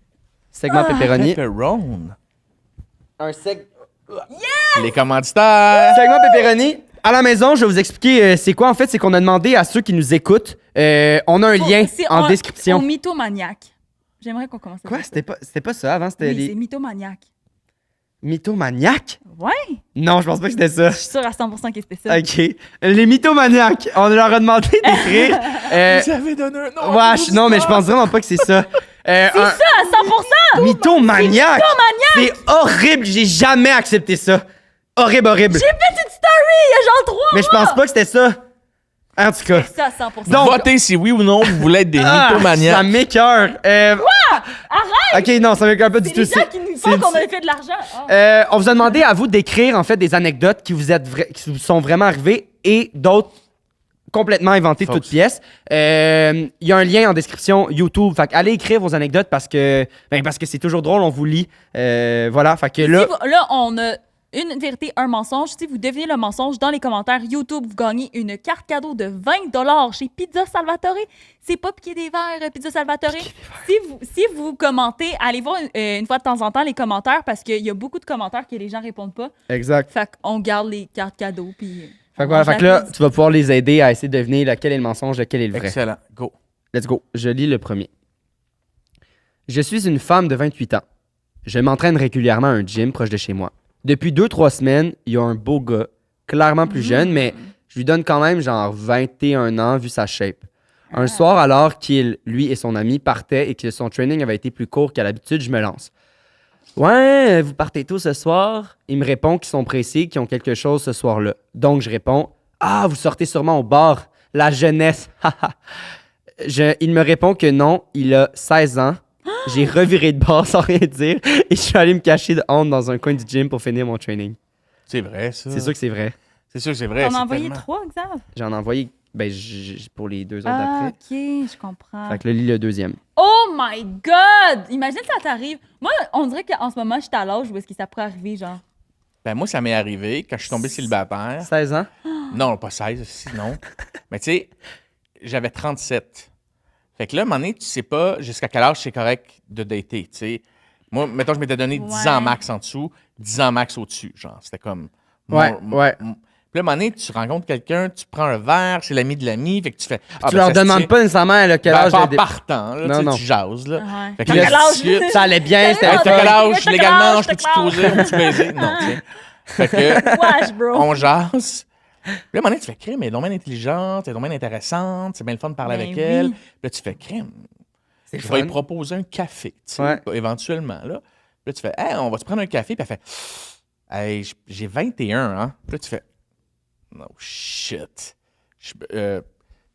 Segment pepperoni. Pepperon. Un Les commanditaires. segment pepperoni. À la maison, je vais vous expliquer c'est quoi. En fait, c'est qu'on a demandé à ceux qui nous écoutent. On a un lien en description. Au mythomaniaque. J'aimerais qu'on commence Quoi? avec ça. C'était pas ça avant? C'était Oui, c'est les mythomaniaque. mythomaniaques? Ouais, Non, je pense pas que c'était ça. je suis sûre à 100% que c'était ça. OK. Les mythomaniaques. On leur a demandé d'écrire. Vous avez donné un nom. Ouais, non, mais je pense vraiment pas que c'est ça. C'est ça, à 100%! Mythomaniaque! C'est horrible. J'ai jamais accepté ça. Horrible. J'ai fait une story il y a genre 3 Mais je pense pas que c'était ça. En tout cas. C'est ça, à 100%. Donc- Votez si oui ou non vous voulez être des Ça mythomaniaques. m'écoeure. Arrête! Ok, non, ça m'écoeure pas du C'est tout. les gens qui nous c'est- pensent qu'on c'est- avait fait de l'argent. Ah. On vous a demandé à vous d'écrire en fait des anecdotes qui vous sont vraiment arrivées et d'autres complètement inventé de Fausse. toutes pièces. Il y a un lien en description YouTube. Fait que allez écrire vos anecdotes parce que c'est toujours drôle, on vous lit. Voilà, fait que là... Là, on a une vérité, un mensonge. Si vous devinez le mensonge dans les commentaires YouTube, vous gagnez une carte cadeau de 20$ chez Pizza Salvatore. C'est pas piquer des verres, Pizza Salvatore. Si vous commentez, allez voir une fois de temps en temps les commentaires parce qu'il y a beaucoup de commentaires que les gens répondent pas. Exact. Fait qu'on garde les cartes cadeaux. Puis Fait que voilà, fait que là, tu vas pouvoir les aider à essayer de deviner lequel est le mensonge, lequel est le vrai. Excellent. Go. Let's go. Je lis le premier. Je suis une femme de 28 ans. Je m'entraîne régulièrement à un gym proche de chez moi. Depuis 2-3 semaines, il y a un beau gars, clairement plus jeune, mais je lui donne quand même genre 21 ans vu sa shape. Un soir, alors qu'il, lui et son ami partaient et que son training avait été plus court qu'à l'habitude, je me lance. Ouais, vous partez tôt ce soir? Il me répond qu'ils sont pressés, qu'ils ont quelque chose ce soir-là. Donc, je réponds, ah, vous sortez sûrement au bar. La jeunesse. Il me répond que non, il a 16 ans. J'ai reviré de bord sans rien dire et je suis allé me cacher de honte dans un coin du gym pour finir mon training. C'est vrai, ça. C'est sûr que c'est vrai. C'est sûr que c'est vrai. T'en c'est as envoyé tellement- 3, Xav? J'en ai envoyé pour les 2 autres Ah, d'après. OK, je comprends. Fait que là, lis le deuxième. Oh my God! Imagine ça t'arrive. Moi, on dirait qu'en ce moment, je suis à l'âge où est-ce que ça pourrait arriver, genre. Ben, moi, ça m'est arrivé quand je suis tombé célibataire. 16 ans? Non, pas 16, sinon. Mais tu sais, j'avais 37. Fait que là, à un moment donné, tu sais pas jusqu'à quel âge c'est correct de dater, tu sais. Moi, mettons, je m'étais donné 10 ans max en dessous, 10 ans max au-dessus, genre. C'était comme... Ouais. Puis là, à un moment donné, tu rencontres quelqu'un, tu prends un verre, c'est l'ami de l'ami, fait que tu fais... Tu leur demandes pas nécessairement là, quel âge... pas en de- partant, là, Non, tu sais, non. tu jases, là. Ouais. Fait que T'as là, quel âge? tout de suite, Ça allait bien, c'était Hey, le t'as quel fun. âge? T'as quel Légalement, âge? je peux-tu T'as quel causer? On peut-tu baiser? Non, tu sais. Fait que... Wesh, bro. On jase. Puis là, à un moment donné, tu fais crime, elle est donc bien intelligente, elle est donc bien intéressante, c'est bien le fun de parler Ben avec oui. elle. Puis là, tu fais crime. C'est Je vais lui fun. proposer un café, tu sais, Ouais. éventuellement. Là. Puis là, tu fais, hey, on va se prendre un café. Puis elle fait, hey, j'ai 21 ans. Puis là, tu fais, no shit.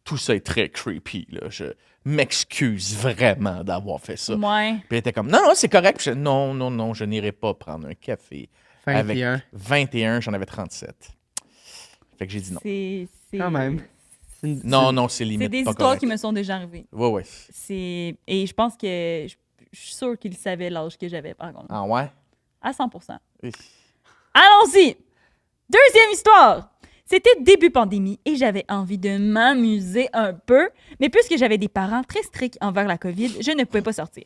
Tout ça est très creepy. Là. Je m'excuse vraiment d'avoir fait ça. Ouais. Puis elle était comme, non, c'est correct. Puis je, non, je n'irai pas prendre un café. 21. Avec 21, j'en avais 37. Fait que j'ai dit non. C'est. Quand même. Non, c'est limite C'est des pas histoires correct. qui me sont déjà arrivées. Ouais. Et je pense que. Je suis sûre qu'il savait l'âge que j'avais, par contre. Ah ouais? À 100%. Oui. Allons-y! Deuxième histoire! C'était début pandémie et j'avais envie de m'amuser un peu, mais puisque j'avais des parents très stricts envers la COVID, je ne pouvais pas sortir.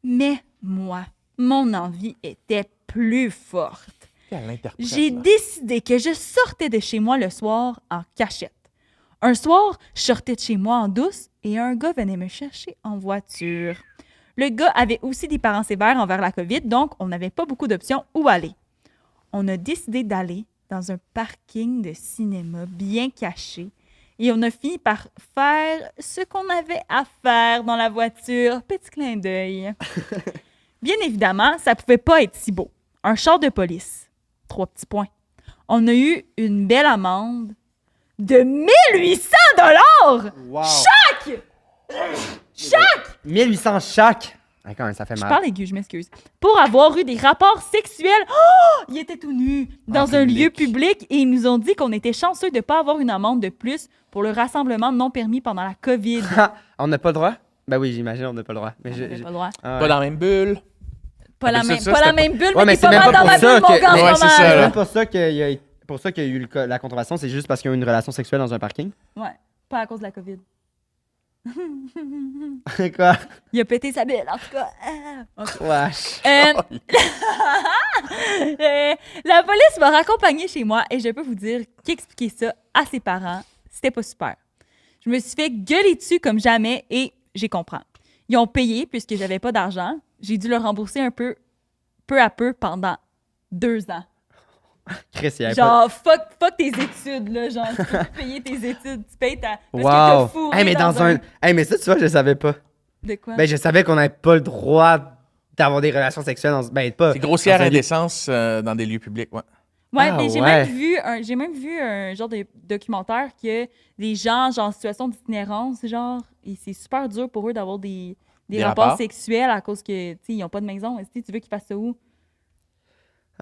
Mais moi, mon envie était plus forte. Quelle interprète, J'ai là. décidé que je sortais de chez moi le soir en cachette. Un soir, je sortais de chez moi en douce et un gars venait me chercher en voiture. Le gars avait aussi des parents sévères envers la COVID, donc on n'avait pas beaucoup d'options où aller. On a décidé d'aller dans un parking de cinéma bien caché et on a fini par faire ce qu'on avait à faire dans la voiture. Petit clin d'œil. Bien évidemment, ça pouvait pas être si beau. Un char de police. 3 petits points. On a eu une belle amende de 1800 $! Wow. Chaque! 1800 chaque. Ah, quand même, ça fait Je mal. parle aigu, je m'excuse. Pour avoir eu des rapports sexuels. Oh! Ils étaient tout nus dans un public. lieu public et ils nous ont dit qu'on était chanceux de ne pas avoir une amende de plus pour le rassemblement non permis pendant la COVID. On n'a pas le droit? Ben oui, j'imagine, on n'a pas le droit. Mais On avait pas le droit. Ah ouais. Pas dans la même bulle. Pas la mais même, ça, pas la c'était même bulle, Ouais, mais mais t'es c'est pas même mal pas dans pour ma ça bulle, mon que- gars, en Ouais, ce c'est moment. ça, C'est là. même pour ça qu'il y a eu la contravention, c'est juste parce qu'ils ont eu une relation sexuelle dans un parking. Ouais, pas à cause de la COVID. Quoi? Il a pété sa bille, en tout cas. Ah, ok. Wesh. La police m'a raccompagnée chez moi et je peux vous dire qu'expliquer ça à ses parents, c'était pas super. Je me suis fait gueuler dessus comme jamais et j'ai compris. Ils ont payé puisque j'avais pas d'argent. J'ai dû leur rembourser un peu à peu pendant 2 ans. Chris, il y avait Genre, fuck tes études, là. Genre, tu peux plus payer tes études. Tu payes ta... pas... Parce que t'as Wow. fourré Hey, mais dans un... Hey, mais ça, tu vois, je le savais pas. De quoi? Ben, je savais qu'on n'avait pas le droit d'avoir des relations sexuelles dans... Ben, pas... C'est grossière dans un lieu- indécence dans des lieux publics, ouais. Ouais, Ah, mais j'ai ouais. même vu un genre de documentaire que les gens, genre, en situation d'itinérance, genre, et c'est super dur pour eux d'avoir des rapports rapports. sexuels à cause que, tu sais, ils n'ont pas de maison. Est-ce que tu veux qu'ils fassent ça où?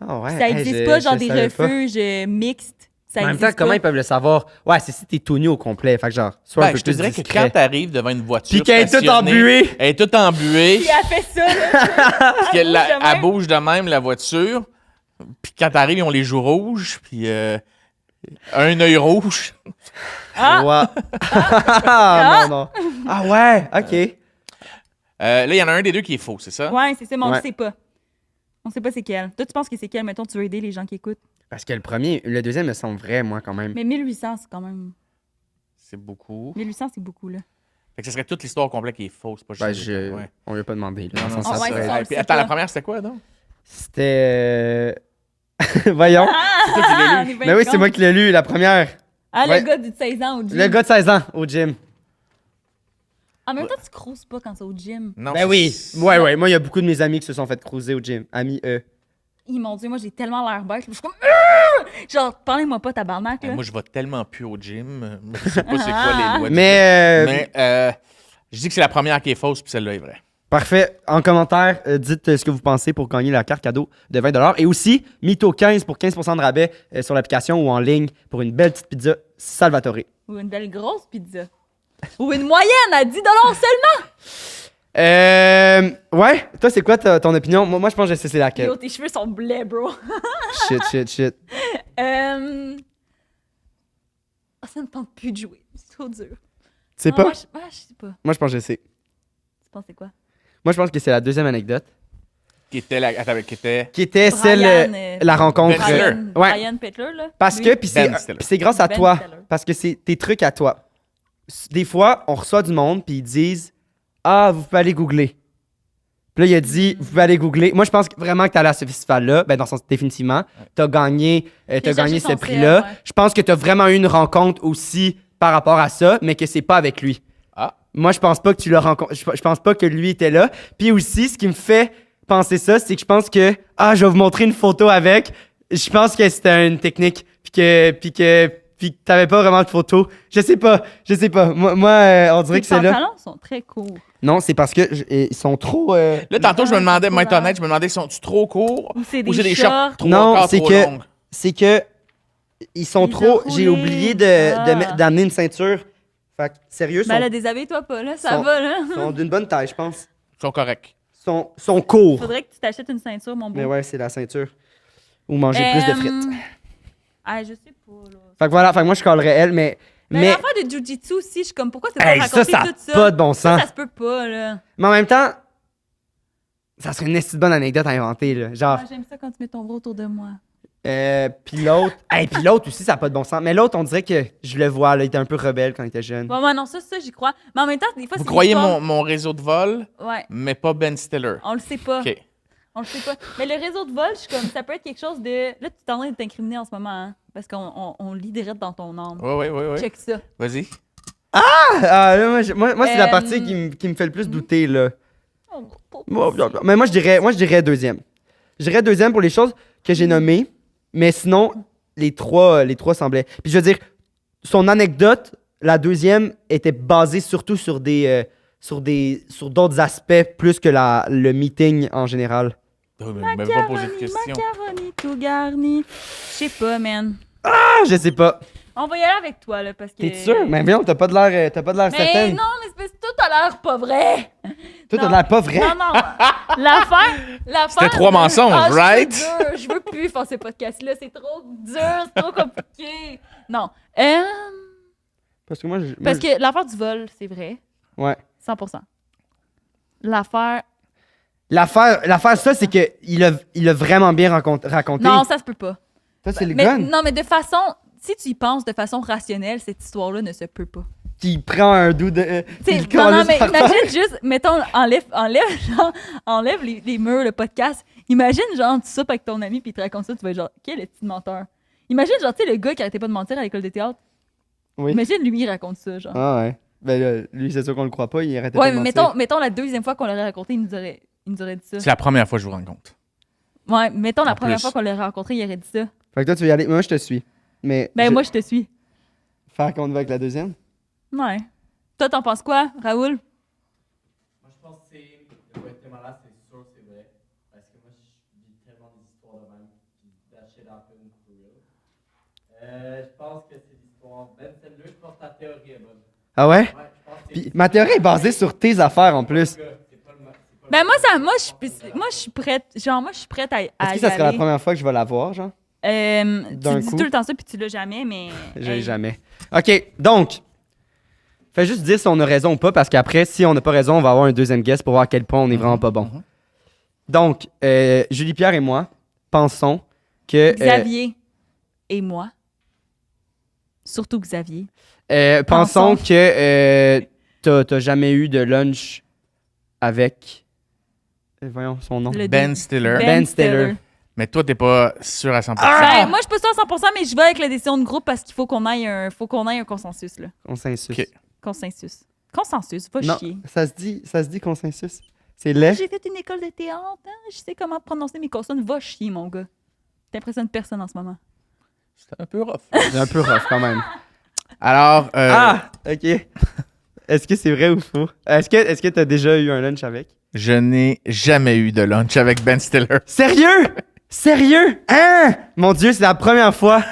Ah ouais. Ça Hey, existe je- pas, genre, je des savais pas. refuges mixtes Ça En même temps, existe comment pas. ils peuvent le savoir? Ouais, c'est si t'es tout nu au complet. Fait que genre, soit un Ben, peu je te plus dirais que discret. quand t'arrives devant une voiture Puis qu'elle est toute stationnée, embuée. elle est toute embuée, Puis elle fait ça, là. puis qu'elle bouge de elle même. bouge de même, la voiture. Puis quand t'arrives, ils ont les joues rouges, puis un œil rouge. Ah! Ouais. Ah, non, non. Ah ouais, OK. Là, il y en a un des deux qui est faux, c'est ça? Ouais, c'est ça, mais on Ouais. le sait pas. On sait pas c'est quel. Toi, tu penses que c'est quel? Mettons, tu veux aider les gens qui écoutent. Parce que le deuxième me semble vrai, moi, quand même. Mais 1800, c'est quand même... C'est beaucoup. 1800, c'est beaucoup, là. Fait que ce serait toute l'histoire au complet qui est fausse, pas juste Ben, les deux, ouais. on lui a pas demandé. Là, Non, non, dans Ah le sens, ouais, c'est ça, on le Puis, sait attends, la pas. première, c'était quoi, donc? C'était... Voyons. C'est toi qui l'as lu. Mais oui, c'est moi qui l'ai lu, la première. Ah, Ouais. le gars de 16 ans au gym. Le gars de 16 ans, au gym. En même temps, tu croses pas quand c'est au gym. Non, Ben oui. Ouais. Moi, il y a beaucoup de mes amis qui se sont fait cruiser au gym. Amis, Mon Dieu, moi, j'ai tellement l'air bête. Je suis comme... Genre, parlez-moi pas, tabarnak, là. Moi, je vais tellement plus au gym. Je sais pas c'est quoi les lois. Mais, Je dis que c'est la première qui est fausse, puis celle-là est vraie. parfait. En commentaire, dites ce que vous pensez pour gagner la carte cadeau de 20$. Et aussi, Mytho 15 pour 15% de rabais sur l'application ou en ligne pour une belle petite pizza Salvatore. Ou une belle grosse pizza. Ou une moyenne à 10$ seulement. Ouais. Toi, c'est quoi ton opinion? Moi, je pense que je sais c'est laquelle. Yo, tes cheveux sont blés, bro. Shit. Ça me tente plus de jouer. C'est trop dur. Tu sais Non, pas? Moi, je sais pas. Moi, je pense que je sais. Tu penses c'est quoi? Moi, je pense que c'est la deuxième anecdote. Qui était Attends, qui était. Qui était celle, Brian, la rencontre. Ben Stiller. Ouais. Brian Petler, là. Parce Lui. que, puis Ben Stiller. c'est grâce à Ben toi. Stiller. Parce que c'est tes trucs à toi. Des fois, on reçoit du monde, puis ils disent Ah, vous pouvez aller googler. Puis là, il a dit Vous pouvez aller googler. Moi, je pense vraiment que t'es allé à ce festival-là. Ben, dans le sens, définitivement. T'as gagné, cherché ce son prix-là. ciel, ouais. Je pense que t'as vraiment eu une rencontre aussi par rapport à ça, mais que c'est pas avec lui. Ah. Moi, je pense pas que tu l'as rencontré. Je pense pas que lui était là. Puis aussi, ce qui me fait penser ça, c'est que je pense que je vais vous montrer une photo avec. Je pense que c'était une technique, puis que t'avais pas vraiment de photo. Je sais pas. Moi, on dirait Les que c'est là. pantalons sont très courts. Non, c'est parce que ils sont trop. Là, tantôt, je me demandais, c'est moi, être pas honnête, je me demandais, sont-ils trop courts Ou c'est ou c'est des des shorts. shorts trop Non, encore c'est trop que- longues? C'est que ils sont Ils trop. ont J'ai roulé. oublié Ah. d'amener une ceinture. Fait que, sérieux, Ben là, déshabille-toi pas, là. Ça sont- va, là. sont d'une bonne taille, je pense. Ils sont corrects. Sont courts. Faudrait que tu t'achètes une ceinture, mon beau. Mais ouais, c'est la ceinture. Ou manger plus de frites. Ah, je sais pas, là. Fait que voilà, fait que moi je collerais elle, mais. Mais l'affaire de Jiu-Jitsu aussi, je suis comme, pourquoi c'est pas Hey, raconter ça a tout ça? pas de bon sens. Ça se peut pas, là. Mais en même temps, ça serait une esti de bonne anecdote à inventer, là. Genre, Ah, j'aime ça quand tu mets ton bras autour de moi. puis l'autre. Puis l'autre aussi, ça a pas de bon sens. Mais l'autre, on dirait que je le vois, là, il était un peu rebelle quand il était jeune. Ouais, non, ça, j'y crois. Mais en même temps, des fois, Vous c'est croyez l'histoire- mon réseau de vol, Ouais, mais pas Ben Stiller. on le sait pas. OK. On le sait pas. Mais le réseau de vol, je suis comme, ça peut être quelque chose de. Là, tu es en train de t'incriminer en ce moment, hein? Parce qu'on lit direct dans ton âme. Oui. Check ça. Vas-y. Là, moi c'est la partie Euh, qui me fait le plus douter, là. Oh, Mais moi, je dirais deuxième. Je dirais deuxième pour les choses que j'ai nommées, mais sinon, les trois semblaient. Puis je veux dire, son anecdote, la deuxième, était basée surtout sur sur d'autres aspects plus que le meeting en général. Même pas poser de questions. Macaroni tout garni. Je sais pas, man. Je sais pas. On va y aller avec toi, là, parce que. T'es sûr? Mais viens, t'as pas de l'air Mais certaine. non, mais c'est parce que tout a l'air pas vrai. Toi, t'as non. de l'air pas vrai. Non. L'affaire. C'était 3 mensonges, Ah, right? c'est dur. Je veux plus faire ce podcast-là. C'est trop dur, c'est trop compliqué. Non. Parce que moi, Parce que l'affaire du vol, c'est vrai. Ouais. 100%. L'affaire. L'affaire, ça, c'est que il a vraiment bien raconté. Non, ça se peut pas. Ça, c'est le Mais, gun non, mais de façon. Si tu y penses de façon rationnelle, cette histoire-là ne se peut pas. qui prend un doux de. T'sais, qui non, calisse mais par terre. imagine juste, mettons, enlève les murs, le podcast. Imagine, genre, tu soupes avec ton ami puis il te raconte ça, tu vas être genre, quel est petit menteur. Imagine, genre, tu sais, le gars qui arrêtait pas de mentir à l'école de théâtre. Oui. Imagine, lui, il raconte ça, genre. Ah ouais. Ben là, lui, c'est sûr qu'on le croit pas, il arrêtait ouais, pas de mais mentir. mettons la deuxième fois qu'on l'aurait raconté, il nous aurait dit ça. C'est la première fois que je vous rencontre. Ouais, mettons la En première plus. fois qu'on l'aurait rencontré, il aurait dit ça. Fait que toi, tu veux y aller. Moi, je te suis. Mais. Ben, moi, je te suis. Faire qu'on va avec la deuxième. Ouais. Toi, t'en penses quoi, Raoul? Moi, je pense que c'est. Le point de malade, c'est sûr, c'est vrai. Parce que moi, je vis tellement des histoires de même. Puis, that shit happened for real. Je pense que c'est l'histoire. Ben Stiller, je pense que ta théorie est bonne. Ah ouais? Puis ma théorie est basée sur tes affaires en plus. Ben moi je suis prête. Genre moi je suis prête à Est-ce que y ça serait la aller. première fois que je vais la voir, genre? Tu d'un dis coup? tout le temps ça puis tu l'as jamais, mais. J'ai hey. jamais. OK, donc, fais juste dire si on a raison ou pas, parce qu'après, si on n'a pas raison, on va avoir un deuxième guess pour voir à quel point on est vraiment pas bon. Donc, Julie-Pierre et moi pensons que... Xavier et moi. Surtout Xavier. pensons Pensons. que t'as jamais eu de lunch avec... voyons son nom. Le Ben deux. Stiller. Ben Stiller. Mais toi, t'es pas sûr à 100%. Ben, moi, je suis pas sûre à 100%, mais je vais avec la décision de groupe parce qu'il faut qu'on aille un consensus, là. Consensus. OK. Consensus. Consensus, va Non, chier. ça se dit consensus. C'est laid. J'ai fait une école de théâtre, hein? Je sais comment prononcer mes consonnes. Va chier, mon gars. T'impressionnes personne en ce moment. C'est un peu rough. C'est un peu rough quand même. Alors, OK. Est-ce que c'est vrai ou faux? Est-ce que t'as déjà eu un lunch avec? je n'ai jamais eu de lunch avec Ben Stiller. Sérieux? Sérieux? Hein? Mon Dieu, c'est la première fois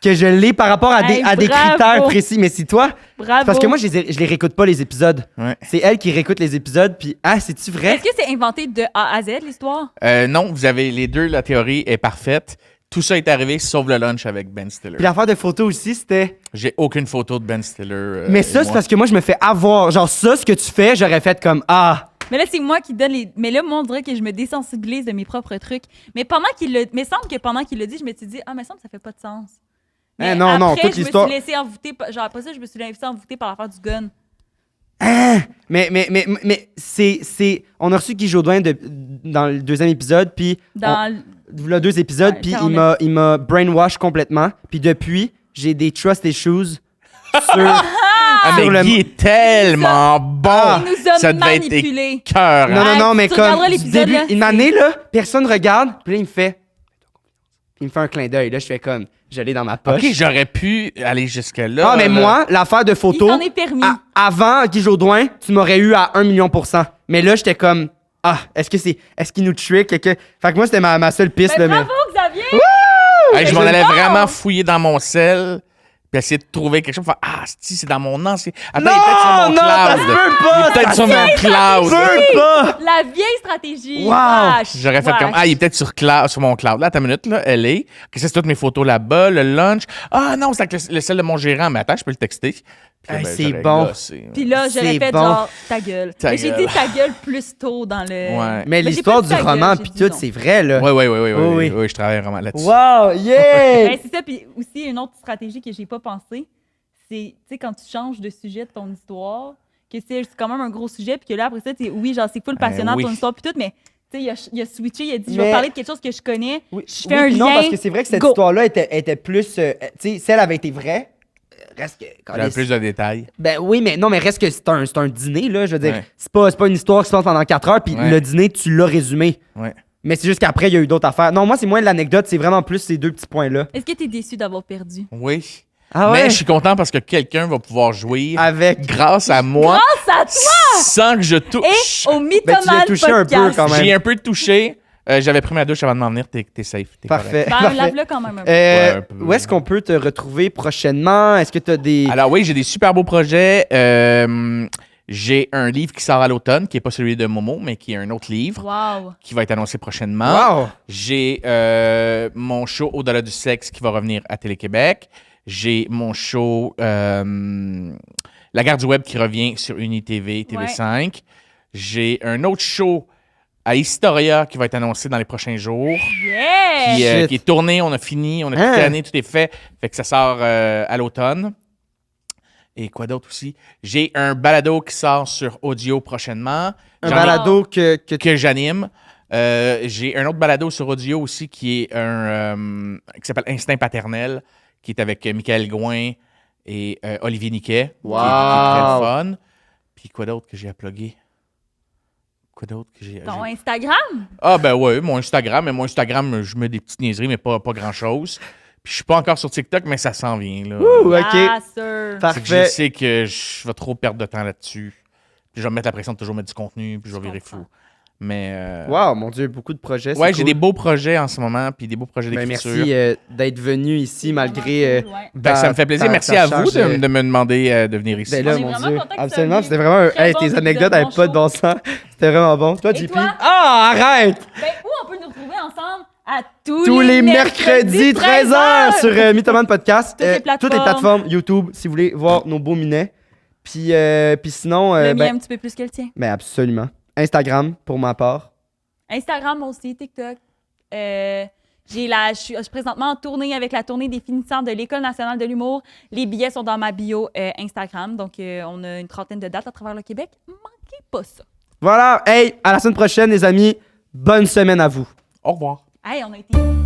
que je l'ai par rapport à des, Hey, à des bravo. critères précis. Mais si toi, Bravo. parce que moi, je les réécoute pas, les épisodes. Ouais. C'est elle qui réécoute les épisodes, puis c'est-tu vrai? Est-ce que c'est inventé de A à Z, l'histoire? Non, vous avez les deux, la théorie est parfaite. Tout ça est arrivé sauf le lunch avec Ben Stiller. Puis l'affaire de photo aussi, c'était... J'ai aucune photo de Ben Stiller. Mais ça, c'est parce que moi, je me fais avoir. Genre ça, ce que tu fais, j'aurais fait comme Mais là, c'est moi qui donne les. Mais là, moi, on dirait que je me désensibilise de mes propres trucs. Mais pendant qu'il le. Mais semble que pendant qu'il le dit, je me suis dit, me semble que ça fait pas de sens. Mais Eh, non, non, après, toute l'histoire- Je me suis laissé envoûter. Genre, après ça, je me suis laissé envoûter par l'affaire du gun. Mais c'est... On a reçu Guy Jodoin dans le deuxième épisode, puis... Voilà 2 épisodes, Ouais, puis quand il m'a brainwash complètement. Puis depuis, j'ai des trust issues sur... Ah, mais sur le- Guy est tellement bon! Il nous a Ça devait être manipulés. cœur. Non, non, non, mais tu comme regarderas du l'épisode, début, là, une c'est- année, là, personne regarde, puis là, il me fait... Puis il me fait un clin d'œil. Là, je fais comme... Je l'ai dans ma poche. OK, j'aurais pu aller jusque-là. Ah, mais là. moi, l'affaire de photo... Il s'en est permis. Avant Guy Jodoin, tu m'aurais eu à 1 million %. Mais là, j'étais comme... Est-ce qu'il nous trick? Fait que moi, c'était ma seule piste. Ben, là, mais... bravo, Xavier! Hey, je m'en c'est allais bon! vraiment fouiller dans mon sel puis essayer de trouver quelque chose. Faire, c'est dans mon ancien. Attends, Non, il est peut-être sur mon non, ça cloud. se peut pas! Il est peut-être sur mon cloud. Peux pas! La vieille stratégie. Wow! Wesh, J'aurais fait wesh. comme, il est peut-être sur mon cloud. Là, attends une minute, là, elle est. Que c'est toutes mes photos là-bas, le lunch. Ah non, c'est avec le sel de mon gérant. Mais attends, je peux le texter. Puis là, Hey, ben, c'est j'aurais bon. gossé. Puis là, j'aurais C'est fait bon. genre ta gueule. Ta Mais j'ai gueule. dit ta gueule plus tôt dans le. Ouais. Mais j'ai l'histoire pas dit du ta gueule, roman, j'ai puis dit tout, non. c'est vrai, là. Oui, oui. je travaille vraiment là-dessus. Wow, yeah! Ben, c'est ça. Puis aussi, une autre stratégie que j'ai pas pensé, c'est, tu sais, quand tu changes de sujet de ton histoire, que c'est quand même un gros sujet, puis que là, après ça, tu sais, oui, genre, c'est full passionnant oui. ton histoire, puis tout, mais tu sais, il a switché, il a dit, je Mais- vais parler de quelque chose que je connais. Oui, Je fais un puis non, lien. parce que c'est vrai que cette Go. histoire-là était plus... tu sais, celle avait été vraie. Reste que... J'avais plus de détails. Ben oui, mais non, mais reste que c'est un dîner, là. Je veux dire, Ouais. c'est pas une histoire qui se passe pendant 4 heures, puis Ouais. le dîner, tu l'as résumé. Ouais. Mais c'est juste qu'après, il y a eu d'autres affaires. Non, moi, c'est moins de l'anecdote, c'est vraiment plus ces 2 petits points-là. Est-ce que t'es déçu d'avoir perdu? Oui. Ah Mais je suis content parce que quelqu'un va pouvoir jouir Avec... grâce à moi Grâce à toi! sans que je Et touche. au Ben, tu Mythoman l'as touché un peu, Podcast. quand même. J'ai un peu touché. J'avais pris ma douche avant de m'en venir. T'es safe. T'es Parfait. correct. Ben, parfait. lave-le quand même un peu. Ouais, un peu. Où est-ce qu'on peut te retrouver prochainement? Est-ce que tu as des... Alors oui, j'ai des super beaux projets. J'ai un livre qui sort à l'automne, qui n'est pas celui de Momo, mais qui est un autre livre Wow. qui va être annoncé prochainement. Wow! J'ai mon show Au-delà du sexe qui va revenir à Télé-Québec. J'ai mon show La Gare du Web qui revient sur UniTV, TV5. J'ai un autre show à Historia qui va être annoncé dans les prochains jours. Yeah! Shit. Qui est tourné, on a fini, on a Hein? tout terminé, tout est fait. Fait que ça sort à l'automne. Et quoi d'autre aussi? J'ai un balado qui sort sur audio prochainement. Un J'en ai- balado que j'anime. J'ai un autre balado sur audio aussi qui est qui s'appelle Instinct paternel, qui est avec Michael Gouin et Olivier Niquet, qui est très fun. Puis quoi d'autre que j'ai à plugger? Quoi d'autre que j'ai... Ton Instagram? Ah ben ouais, mon Instagram. Mais mon Instagram, je mets des petites niaiseries, mais pas grand-chose. Puis je suis pas encore sur TikTok, mais ça s'en vient. Là. Ouh, OK. Ah, sir. C'est que je Parfait. sais que je vais trop perdre de temps là-dessus. Puis je vais me mettre la pression de toujours mettre du contenu, puis je vais virer fou. Mais Wow, mon Dieu, beaucoup de projets. ouais, c'est j'ai cool. des beaux projets en ce moment, puis des beaux projets Ben, d'écriture. merci d'être venu ici malgré. Vraiment cool, ouais. Ben, ça me fait plaisir. Merci à vous de me demander de venir ici. Ben là, On est mon vraiment Dieu. contents que Absolument, ça c'était vraiment. très Hey, bon tes épisode, anecdotes n'avaient bon pas de show. bon sens. C'était vraiment bon. Toi, Et JP? toi? Ah, arrête! Ben, où on peut nous retrouver ensemble à tous Tous les mercredis, 13h sur Mythoman Podcast. Toutes les plateformes. YouTube, si vous voulez voir nos beaux minets. Puis sinon. Le mien ben, un petit peu plus que le tien. ben, absolument. Instagram, pour ma part. Instagram aussi, TikTok. Je suis présentement en tournée avec la tournée des finissants de l'École nationale de l'humour. Les billets sont dans ma bio Instagram. Donc, on a une trentaine de dates à travers le Québec. Manquez pas ça. Voilà. Hey, à la semaine prochaine, les amis. Bonne semaine à vous. Au revoir. Hey, on a été...